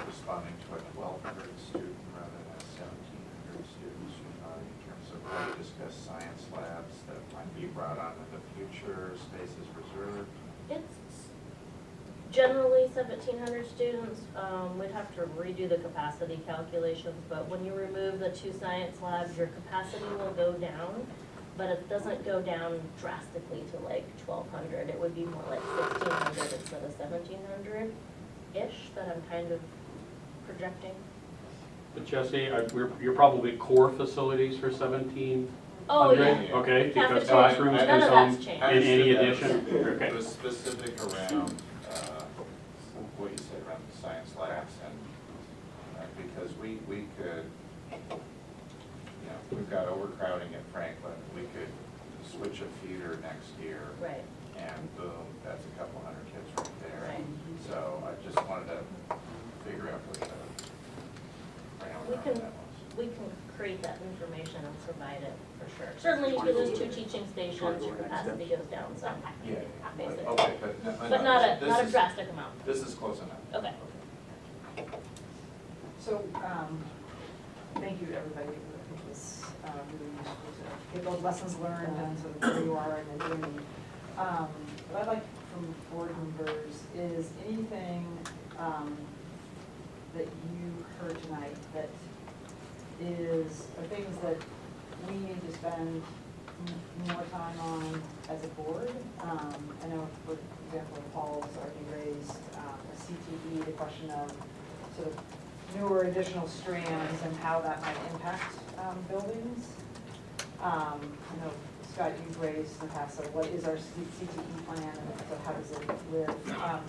responding to a 1,200 student rather than a 1,700 students in terms of how you discuss science labs that might be brought on in the future, spaces reserved? It's generally 1,700 students. We'd have to redo the capacity calculations, but when you remove the 2 science labs, your capacity will go down, but it doesn't go down drastically to like 1,200. It would be more like 1,600 instead of 1,700-ish that I'm kind of projecting. But Jesse, you're probably core facilities for 1,700? Oh, yeah. Okay, because Cafeteria. classrooms None can of come that's in changed. any addition? Okay. It was specific around what you said around the science labs, and because we could, you know, we've got overcrowding at Franklin, we could switch a feeder next year. Right. And boom, that's a couple hundred kids right there. Right. So I just wanted to figure out what the parameter on that was. We can create that information and provide it for sure. Certainly, if you lose 2 teaching stations, your capacity goes down some. Yeah, Basically. okay, But not a drastic amount. This is close enough. Okay. So, thank you to everybody. I think it was really useful to get those lessons learned and sort of where you are in the journey. What I'd like from board members is anything that you heard tonight that are things that we need to spend more time on as a board. I know, for example, Paul's already raised a CTE, the question of sort of newer additional strands and how that might impact buildings. I know, Scott, you've raised in the past, so what is our CTE plan and so how does it live?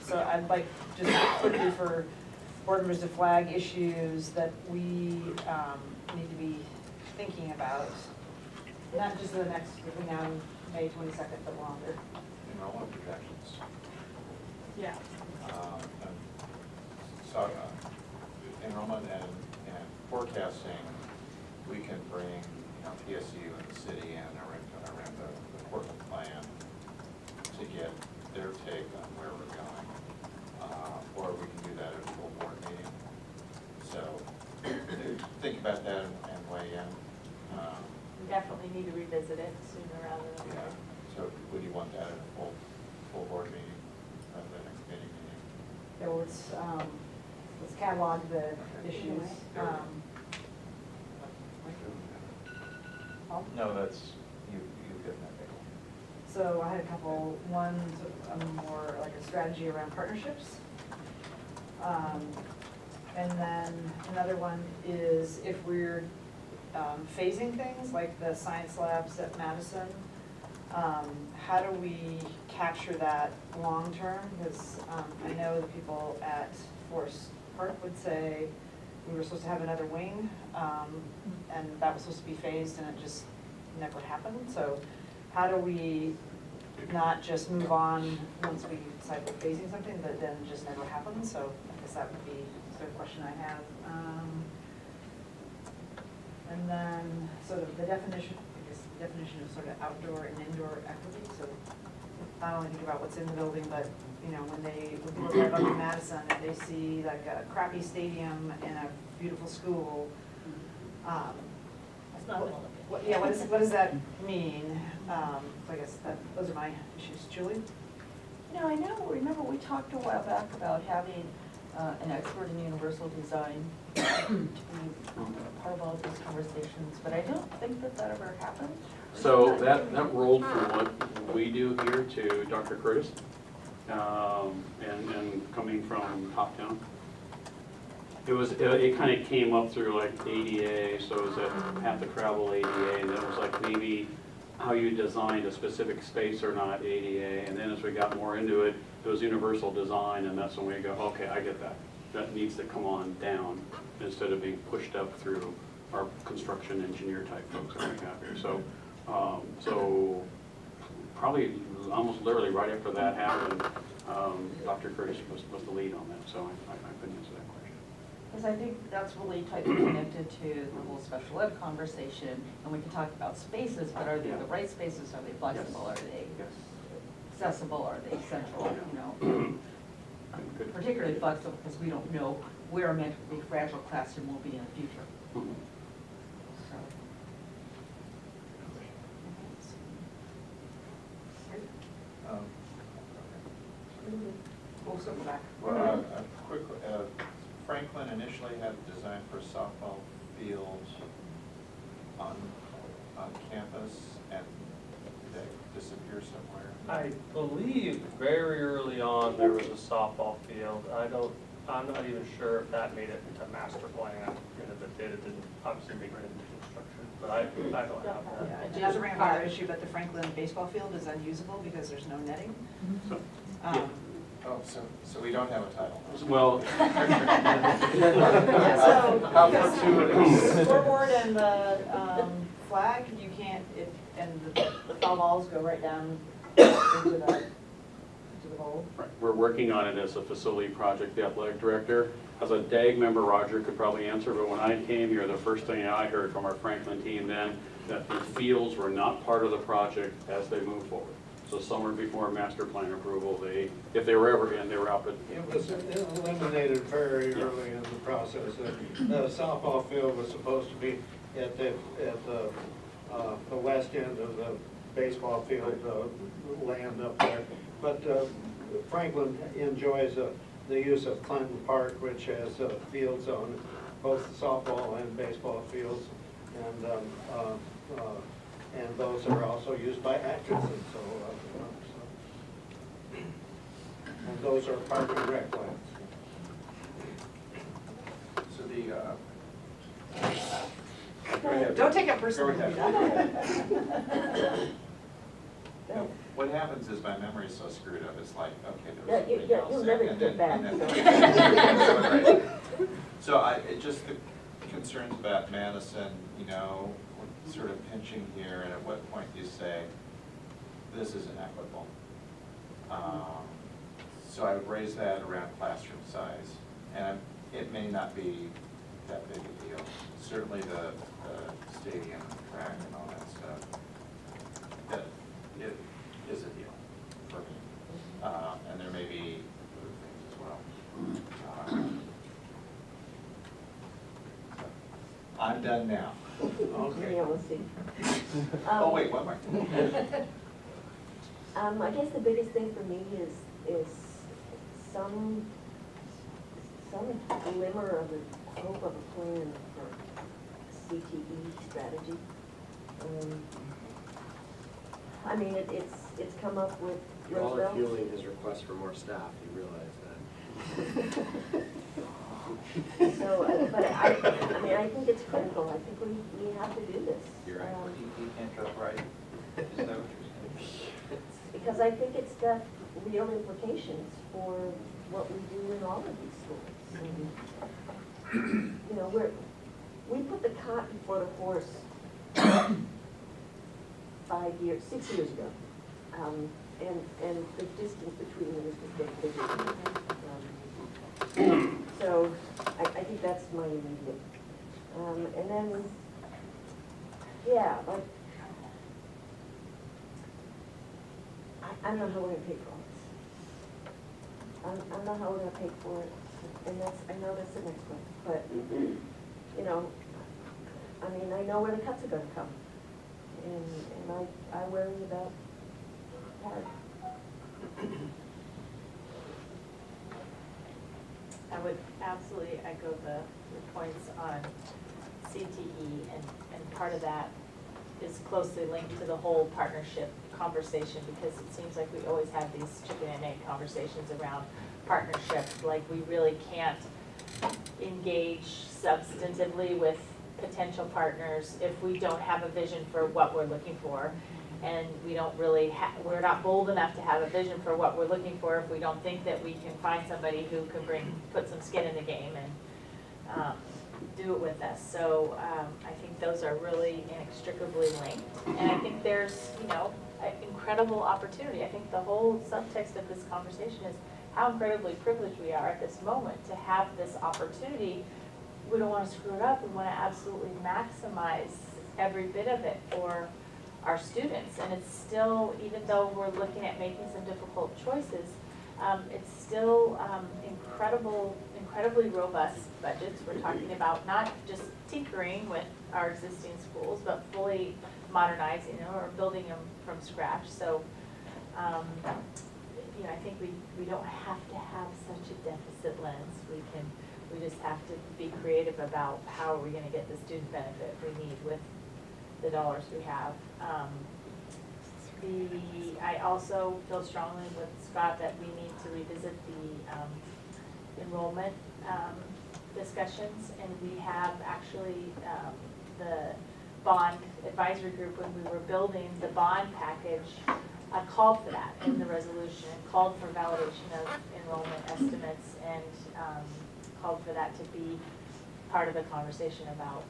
So I'd like just quickly for board members to flag issues that we need to be thinking about, not just the next, between now and May 22nd, but longer. Enrollment projections. Yeah. So, enrollment and forecasting, we can bring, you know, PSU and the city and around the corporate plan to get their take on where we're going. Or we can do that at a full board meeting. So, think about that and weigh in. We definitely need to revisit it sooner rather than later. Yeah. So, would you want that at a full board meeting, rather than next meeting? Yeah, well, let's catalog the issues. Paul? No, that's, you've given that. So I had a couple, one sort of more like a strategy around partnerships. And then another one is if we're phasing things like the science labs at Madison, how do we capture that long-term? Because I know the people at Forest Park would say we were supposed to have another wing, and that was supposed to be phased and it just never happened. So how do we not just move on once we decide we're phasing something, but then just never happens? So I guess that would be sort of question I have. And then, so the definition, I guess, the definition of sort of outdoor and indoor equity, so not only think about what's in the building, but, you know, when people drive up to Madison and they see like a crappy stadium and a beautiful school, It's not all of it. yeah, what does that mean? So I guess those are my issues. Julie? You know, I know, remember we talked a while back about having an expert in universal design to be part of all these conversations, but I don't think that ever happened. So that rolled from what we do here to Dr. Curtis, and coming from top down. It kind of came up through like ADA, so it was a Path to Travel ADA, and then it was like maybe how you designed a specific space or not ADA, and then as we got more into it, it was universal design, and that's when we go, okay, I get that. That needs to come on down instead of being pushed up through our construction engineer type folks that we have here. So probably almost literally right after that happened, Dr. Curtis was the lead on that, so I couldn't answer that question. Because I think that's really tightly connected to the whole special ed conversation, and we can talk about spaces, but are they the right spaces, are they flexible, are they accessible, are they central, you know? Particularly flexible, because we don't know where a mentally fragile classroom will be in the future. So. We'll circle back. Well, quickly, Franklin initially had a design for a softball field on campus, and did they disappear somewhere? I believe very early on there was a softball field. I'm not even sure if that made it into master plan, and if it did, it didn't obviously make it into construction, but I don't have that. Yeah, not to bring up another issue, but the Franklin baseball field is unusable because there's no netting. Oh, so we don't have a title. Well, How fortuitous. The scoreboard and the flag, you can't, and the foul balls go right down into the bowl. right, we're working on it as a facility project, the athletic director. As a DAG member, Roger could probably answer, but when I came here, the first thing I heard from our Franklin team then, that the fields were not part of the project as they moved forward. So somewhere before master plan approval, if they were ever in, they were out, but. It was eliminated very early in the process. The softball field was supposed to be at the west end of the baseball field land up there. But Franklin enjoys the use of Clinton Park, which has fields on both the softball and baseball fields. And those are also used by Atkinson, and those are park and rec lands. So the, Go ahead. Don't take it personally. what happens is my memory is so screwed up, it's like, okay, there was something else. You'll never and get then- back. and then- So just the concerns about Madison, you know, we're sort of pinching here, and at what point do you say, this isn't equitable? So I would raise that around classroom size, and it may not be that big a deal. Certainly the stadium, track, and all that stuff, that it is a deal for me. And there may be other things as well. I'm done now. Okay. Yeah, we'll see. Oh, wait, one more. I guess the biggest thing for me is some glimmer of a hope of a plan for CTE strategy. I mean, it's come up with You all are Roosevelt. fueling his request for more staff, you realize that. So, but I mean, I think it's critical. I think we have to do this. You're right, you can't go right. Is that what you're saying? Because I think it's got real implications for what we do in all of these schools. And, you know, we put the cart before the horse 6 years ago. And the distance between them is just getting bigger. So I think that's my immediate. And then yeah, like, I don't know how we're gonna pay for all this. I don't know how we're gonna pay for it, and that's, I know that's the next one, but, you know, I mean, I know where the cuts are gonna come, and I worry about part. I would absolutely echo the points on CTE, and part of that is closely linked to the whole partnership conversation, because it seems like we always have these chicken and egg conversations around partnership, like we really can't engage substantively with potential partners if we don't have a vision for what we're looking for. And we don't really we're not bold enough to have a vision for what we're looking for if we don't think that we can find somebody who can put some skin in the game and do it with us. So I think those are really inextricably linked. And I think there's, you know, an incredible opportunity. I think the whole subtext of this conversation is how incredibly privileged we are at this moment to have this opportunity. We don't want to screw it up. We want to absolutely maximize every bit of it for our students. And it's still, even though we're looking at making some difficult choices, it's still incredibly robust budgets. We're talking about not just tinkering with our existing schools, but fully modernizing them or building them from scratch. So, you know, I think we don't have to have such a deficit lens. We just have to be creative about how are we going to get the student benefit we need with the dollars we have. I also feel strongly with Scott that we need to revisit the enrollment discussions, and we have actually the bond advisory group, when we were building the bond package, called for that in the resolution, called for validation of enrollment estimates, and called for that to be part of the conversation about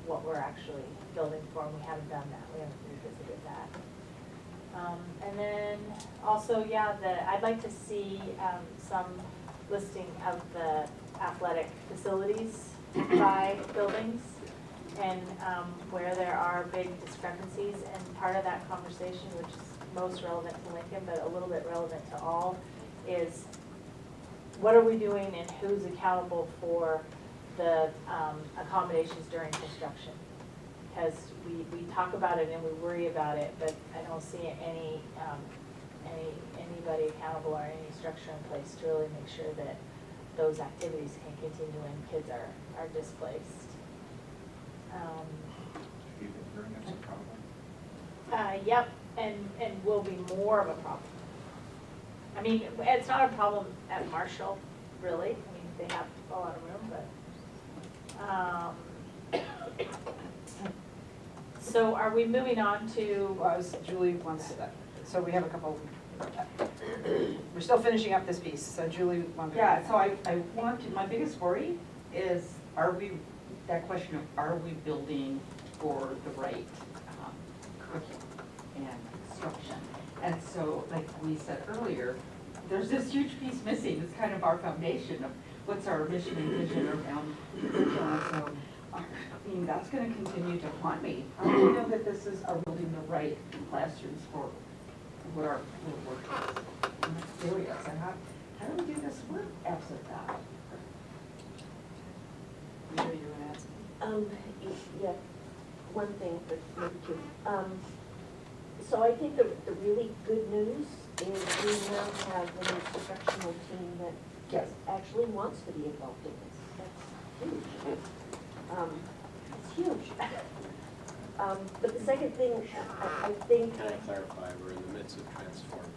what we're actually building for, and we haven't done that. We haven't revisited that. And then also, yeah, I'd like to see some listing of the athletic facilities by buildings, and where there are big discrepancies. And part of that conversation, which is most relevant to Lincoln, but a little bit relevant to all, is what are we doing and who's accountable for the accommodations during construction? Because we talk about it and we worry about it, but I don't see anybody accountable or any structure in place to really make sure that those activities can continue when kids are displaced. You think that's a problem? Yep, and will be more of a problem. I mean, it's not a problem at Marshall, really. I mean, they have a lot of room, but. So are we moving on to? Well, Julie wants to, so we have a couple, we're still finishing up this piece, so Julie wanted to. Yeah, so I want to, my biggest worry is, that question of are we building for the right curriculum and instruction? And so, like we said earlier, there's this huge piece missing. It's kind of our foundation of what's our mission and vision around curriculum. So, I mean, that's going to continue to haunt me. How do we know that this is are building the right classrooms for what our work is? And that's serious. And how do we do this work absent that? You were gonna ask. Yeah, one thing, but maybe two. So I think the really good news is we now have an instructional team that actually wants to be involved in this. That's huge. It's huge. But the second thing, I think. Can I clarify, we're in the midst of transforming.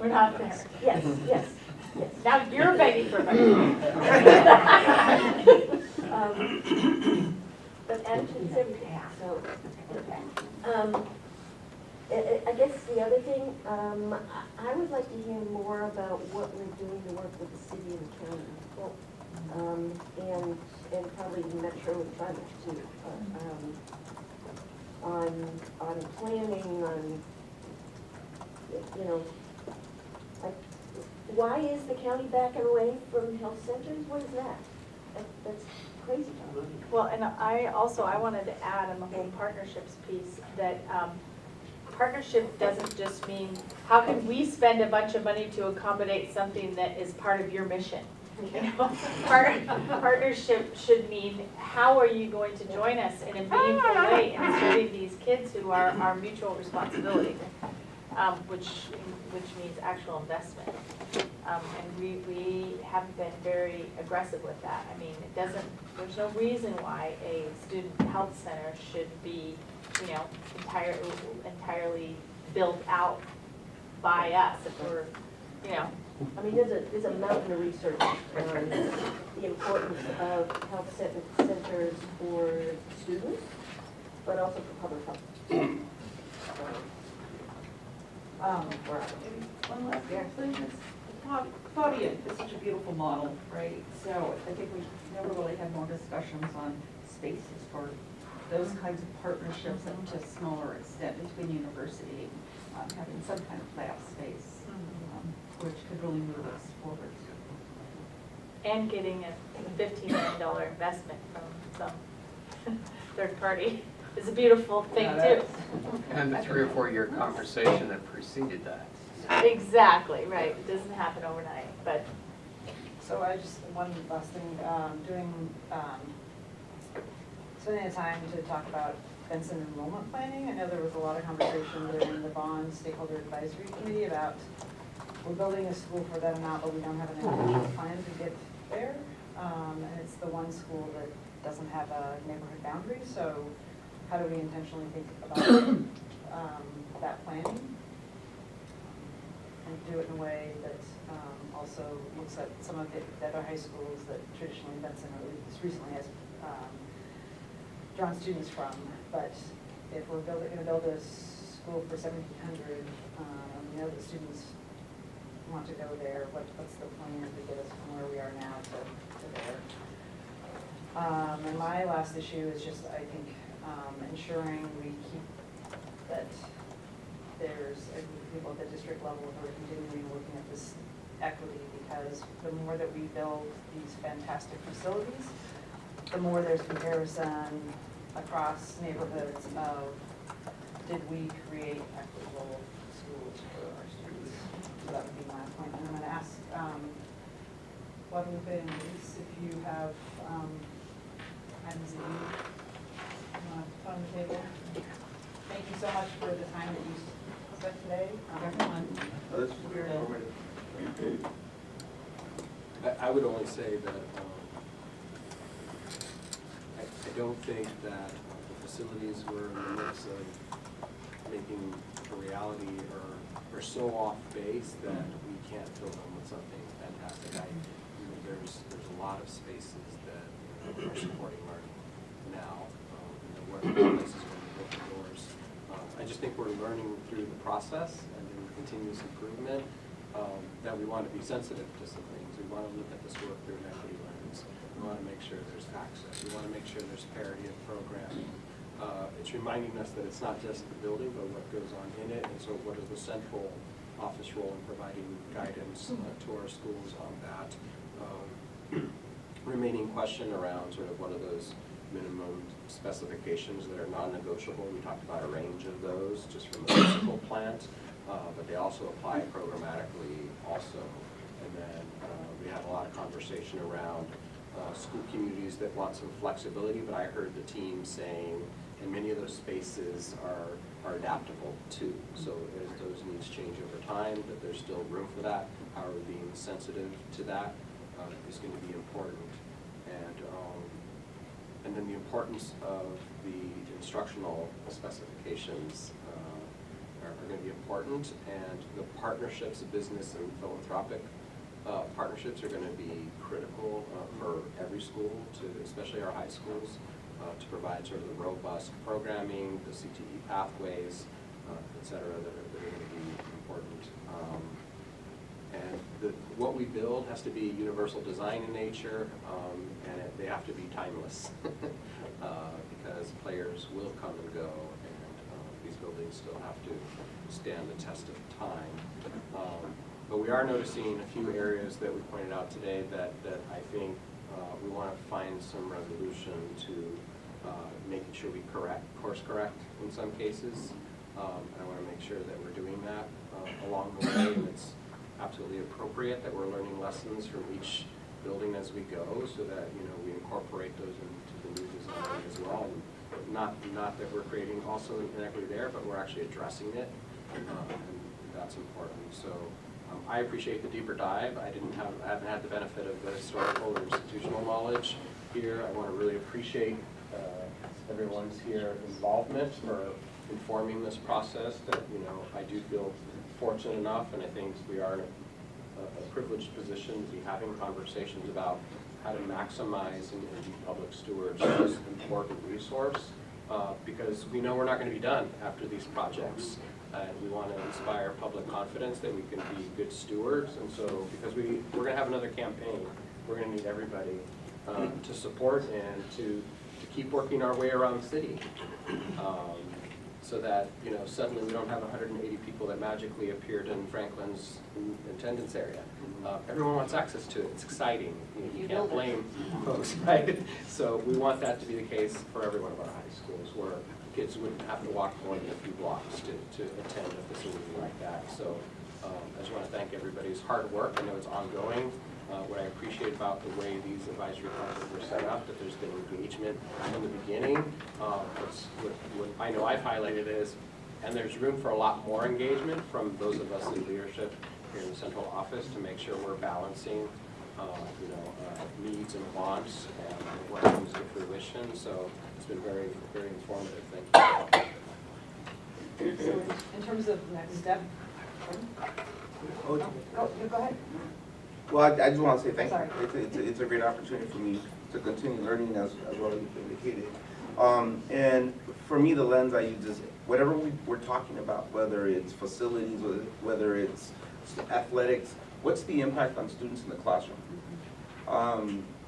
We're not there. Yes, yes, yes. Now you're begging for money. But attitude is everything, so. I guess the other thing, I would like to hear more about what we're doing to work with the city and the county, and probably Metro and Fund too, on planning, on, you know, like, why is the county backing away from health centers? What is that? That's crazy money. Well, and I wanted to add on the whole partnerships piece, that partnership doesn't just mean, how can we spend a bunch of money to accommodate something that is part of your mission? You know, partnership should mean, how are you going to join us in a meaningful way in serving these kids who are our mutual responsibility, which means actual investment. And we haven't been very aggressive with that. I mean, there's no reason why a student health center should be, you know, entirely built out by us if we're, you know. I mean, there's a mountain of research on the importance of health centers for students, but also for public health. One last thing, Claudia is such a beautiful model, right? So I think we've never really had more discussions on spaces for those kinds of partnerships and to a smaller extent between university, having some kind of lab space, which could really move us forward. And getting a $15 million investment from some third party is a beautiful thing too. And the 3 or 4 year conversation that preceded that. Exactly, right. It doesn't happen overnight, but. So I just, one last thing, spending the time to talk about Benson enrollment planning. I know there was a lot of conversation during the bond stakeholder advisory committee about, we're building a school for them now, but we don't have an individual plan to get there. And it's the one school that doesn't have a neighborhood boundary, so how do we intentionally think about that planning? And do it in a way that also looks at some of the other high schools that traditionally Benson, or at least recently, has drawn students from. But if we're going to build a school for 1,700, we know that students want to go there. What's the plan to get us from where we are now to there? And my last issue is just, I think, ensuring we keep that there's a group of people at the district level who are continuing looking at this equity, because the more that we build these fantastic facilities, the more there's comparison across neighborhoods of, did we create equitable schools for our students? So that would be my point. And I'm going to ask Guadalupe and Elise if you have items that you want to put on the table. Thank you so much for the time that you spent today. I would only say that I don't think that the facilities we're in the midst of making a reality are so off base that we can't fill them with something fantastic. There's a lot of spaces that are supporting learning now, and there were places where we open doors. I just think we're learning through the process and in continuous improvement that we want to be sensitive to some things. We want to look at this work through an equity lens. We want to make sure there's access. We want to make sure there's parity of programming. It's reminding us that it's not just the building, but what goes on in it. And so what is the central office role in providing guidance to our schools on that? Remaining question around sort of what are those minimum specifications that are non-negotiable. We talked about a range of those just from the physical plant, but they also apply programmatically also. And then we had a lot of conversation around school communities that want some flexibility, but I heard the team saying, and many of those spaces are adaptable too. So as those needs change over time, that there's still room for that. How are we being sensitive to that is going to be important. And then the importance of the instructional specifications are going to be important, and the partnerships, business and philanthropic partnerships are going to be critical for every school, especially our high schools, to provide sort of the robust programming, the CTE pathways, et cetera, that are going to be important. And what we build has to be universal design in nature, and they have to be timeless because players will come and go, and these buildings still have to stand the test of time. But we are noticing a few areas that we pointed out today that I think We want to find some resolution to making sure we course correct in some cases. And I want to make sure that we're doing that along the way, and it's absolutely appropriate that we're learning lessons from each building as we go, so that, you know, we incorporate those into the new design as well. And not that we're creating also inequity there, but we're actually addressing it, and that's important. So I appreciate the deeper dive. I haven't had the benefit of the historical or institutional knowledge here. I want to really appreciate everyone's here involvement for informing this process. That, you know, I do feel fortunate enough, and I think we are in a privileged position to be having conversations about how to maximize and be public stewards of this important resource, because we know we're not going to be done after these projects, and we want to inspire public confidence that we can be good stewards. And so, because we're going to have another campaign, we're going to need everybody to support and to keep working our way around the city, so that, you know, suddenly we don't have 180 people that magically appeared in Franklin's attendance area. Everyone wants access to it. It's exciting. You can't blame folks, right? So we want that to be the case for every one of our high schools, where kids wouldn't have to walk more than a few blocks to attend a facility like that. So I just want to thank everybody's hard work. I know it's ongoing. What I appreciate about the way these advisory councils were set up, that there's been engagement from the beginning. What I know I've highlighted is, and there's room for a lot more engagement from those of us in leadership here in the central office to make sure we're balancing, needs and wants and what comes to fruition. So it's been very, very informative. Thank you. So in terms of next step, go ahead. Well, I just want to say thank Sorry. you. It's a great opportunity for me to continue learning as well as you've indicated. And for me, the lens I use is whatever we're talking about, whether it's facilities, whether it's athletics, what's the impact on students in the classroom?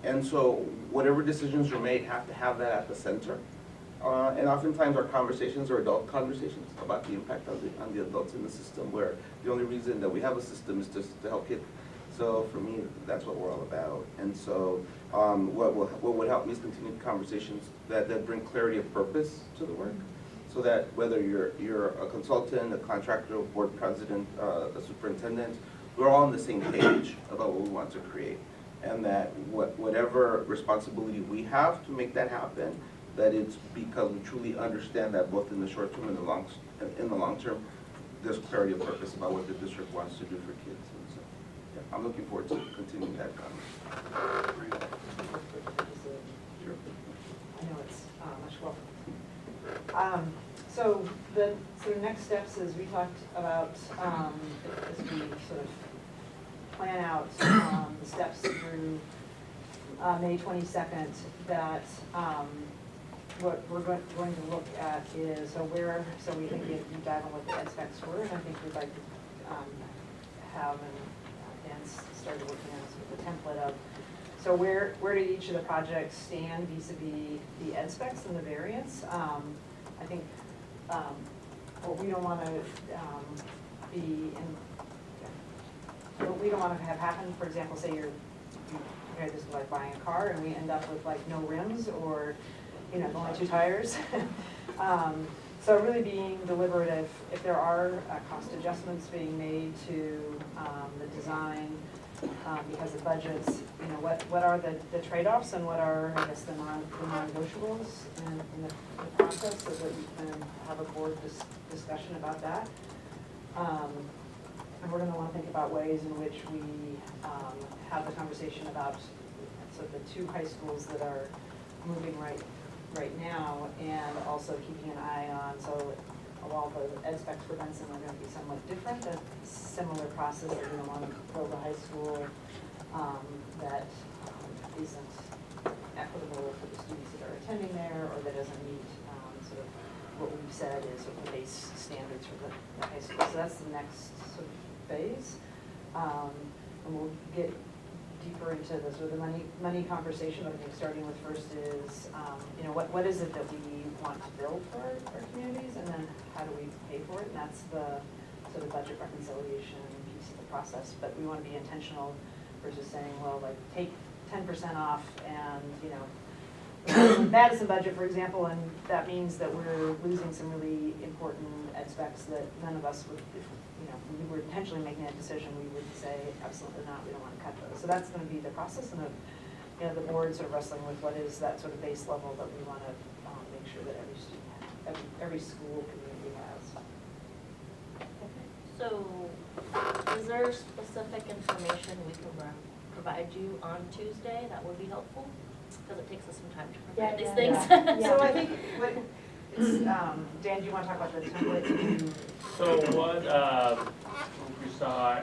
And so whatever decisions are made have to have that at the center. And oftentimes our conversations are adult conversations about the impact on the adults in the system, where the only reason that we have a system is just to help kids. So for me, that's what we're all about. And so what would help me is continue conversations that bring clarity of purpose to the work, so that whether you're a consultant, a contractor, a board president, a superintendent, we're all on the same page about what we want to create. And that whatever responsibility we have to make that happen, that it's because we truly understand that both in the short term and in the long term, there's clarity of purpose about what the district wants to do for kids. And so, yeah, I'm looking forward to continuing that conversation. Sure. I know it's much welcome. So the next steps is we talked about as we sort of plan out the steps through May 22nd, that what we're going to look at is, so we think you dive on what the ed specs were, and I think we'd like to have, and Dan started working on sort of the template of, so where do each of the projects stand vis-a-vis the ed specs and the variance? I think what we don't want to be in, what we don't want to have happen, for example, say you compare this to like buying a car and we end up with like no rims, or only 2 tires. So really being deliberative, if there are cost adjustments being made to the design because of budgets, what are the trade-offs and what are, I guess, the non-negotiables in the process, so that we can have a board discussion about that. And we're going to want to think about ways in which we have the conversation about the 2 high schools that are moving right now, and also keeping an eye on, so while the ed specs for Benson are going to be somewhat different, a similar process, that we don't want to build a high school that isn't equitable for the students that are attending there, or that doesn't meet sort of what we've said is sort of the base standards for the high school. So that's the next sort of phase. And we'll get deeper into the sort of the money conversation. I think starting with first is, what is it that we want to build for our communities, and then how do we pay for it? And that's the sort of budget reconciliation piece of the process. But we want to be intentional versus saying, well, like take 10% off and, you know, Madison budget, for example, and that means that we're losing some really important ed specs that none of us would, if, you know, we were intentionally making that decision, we would say absolutely not, we don't want to cut those. So that's going to be the process, and you know, the board sort of wrestling with what is that sort of base level that we want to make sure that every student, every school community has. So, is there specific information we can provide you on Tuesday that would be helpful? Because it takes us some time to prepare these things. So I think, it's, Dan, do you want to talk about the template? So what we saw,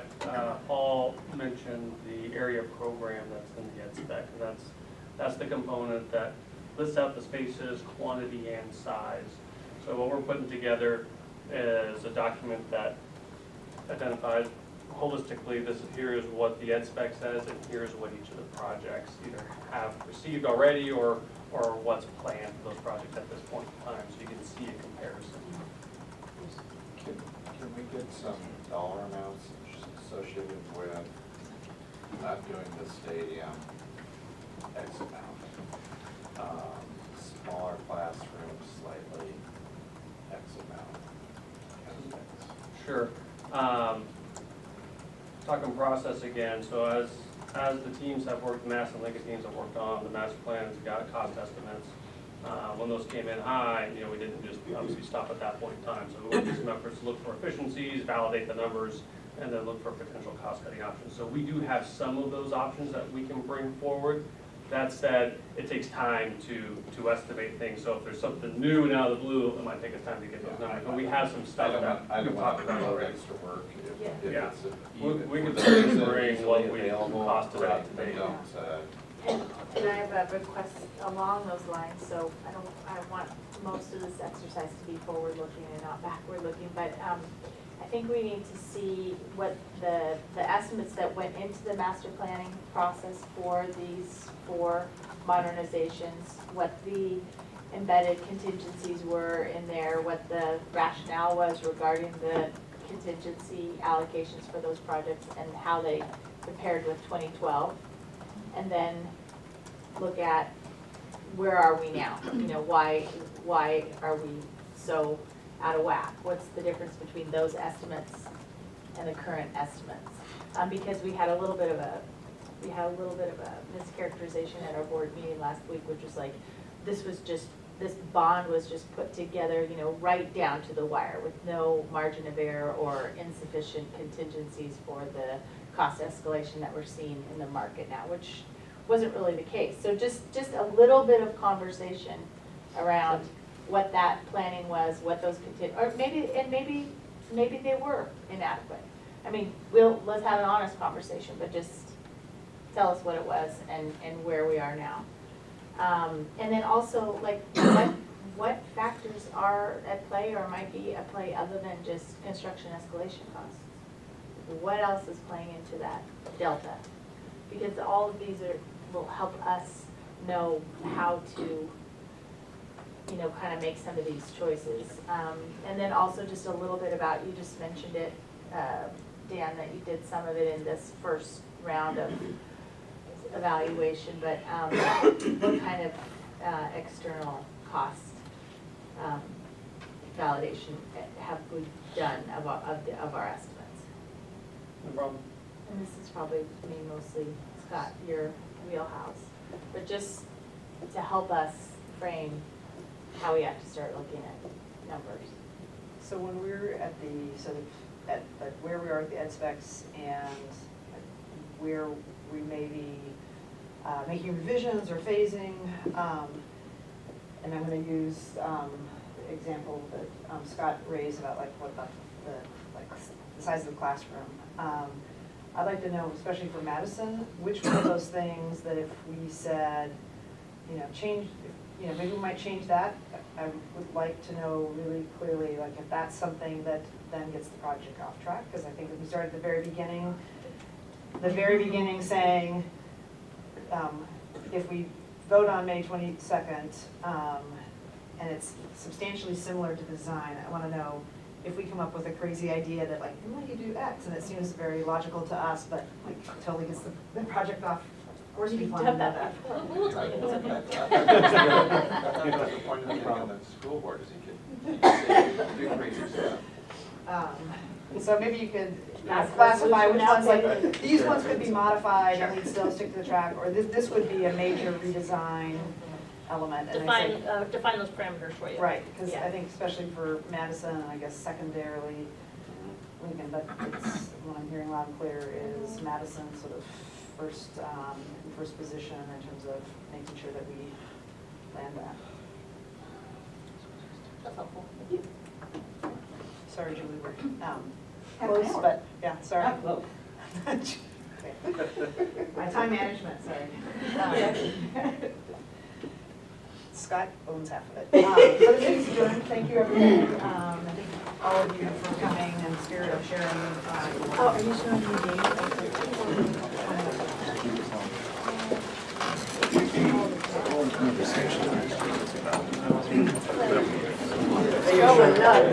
Paul mentioned the area program that's in the ed spec, and that's the component that lists out the spaces, quantity, and size. So what we're putting together is a document that identifies holistically, here is what the ed spec says, and here's what each of the projects either have received already or what's planned for those projects at this point in time, so you can see a comparison. Can we get some dollar amounts associated with not doing the stadium X amount? Smaller classrooms, slightly X amount. Kind of things. Sure. Talking process again, so as the teams have worked, the Mass and Lincoln teams have worked on the master plans, got cost estimates. When those came in high, you know, we didn't just obviously stop at that point in time. So we made some efforts to look for efficiencies, validate the numbers, and then look for potential cost-cutting options. So we do have some of those options that we can bring forward. That said, it takes time to estimate things. So if there's something new and out of the blue, it might take us time to get those numbers. But we have some stuff I don't we've want talked to about do already. extra work Yeah. if it's We can for the certainly things that are bring easily what we available, costed out right, today. don't, And I have a request along those lines, so I want most of this exercise to be forward-looking and not backward-looking, but I think we need to see what the estimates that went into the master planning process for these 4 modernizations, what the embedded contingencies were in there, what the rationale was regarding the contingency allocations for those projects, and how they compared with 2012. And then look at where are we now? You know, why are we so out of whack? What's the difference between those estimates and the current estimates? Because we had a little bit of a mischaracterization at our board meeting last week, which was like, this bond was just put together, you know, right down to the wire with no margin of error or insufficient contingencies for the cost escalation that we're seeing in the market now, which wasn't really the case. So just a little bit of conversation around what that planning was, what those or maybe they were inadequate. I mean, let's have an honest conversation, but just tell us what it was and where we are now. And then also, like, what factors are at play or might be at play other than just construction escalation costs? What else is playing into that delta? Because all of these will help us know how to, you know, kind of make some of these choices. And then also just a little bit about, you just mentioned it, Dan, that you did some of it in this first round of evaluation, but what kind of external cost validation have we done of our estimates? No problem. And this is probably me mostly, Scott, your wheelhouse, but just to help us frame how we have to start looking at numbers. So when we're at the sort of, at where we are at the ed specs and where we may be making revisions or phasing, and I'm going to use the example that Scott raised about like what the size of the classroom. I'd like to know, especially for Madison, which one of those things that if we said, you know, change, you know, maybe we might change that. I would like to know really clearly, like, if that's something that then gets the project off track, because I think if we start at the very beginning saying, if we vote on May 22nd, and it's substantially similar to the design, I want to know if we come up with a crazy idea that, like, why don't you do X, and it seems very logical to us, but like totally gets the project off course we You've plan done to do that that. We will tell you, it's okay. You know, the point of being on the school board is you can do crazy stuff. So maybe you could Ask classify which resolution ones, now. like, these ones could be modified and we'd still stick to the track, or this would be a major redesign element. And I Define, think- define those parameters for you. Right, because Yeah. I think especially for Madison, and I guess secondarily Lincoln, but it's, what I'm hearing loud and clear is Madison sort of first position in terms of making sure that we land that. That's helpful. Sorry, Julie, we're Half an close, hour. but, yeah, sorry. Not close. My time management, sorry. Scott owns half of it. So the meeting's adjourned. Thank you, everybody. I think all of you for coming and spirit of sharing. Oh, are you showing me Joe and Doug.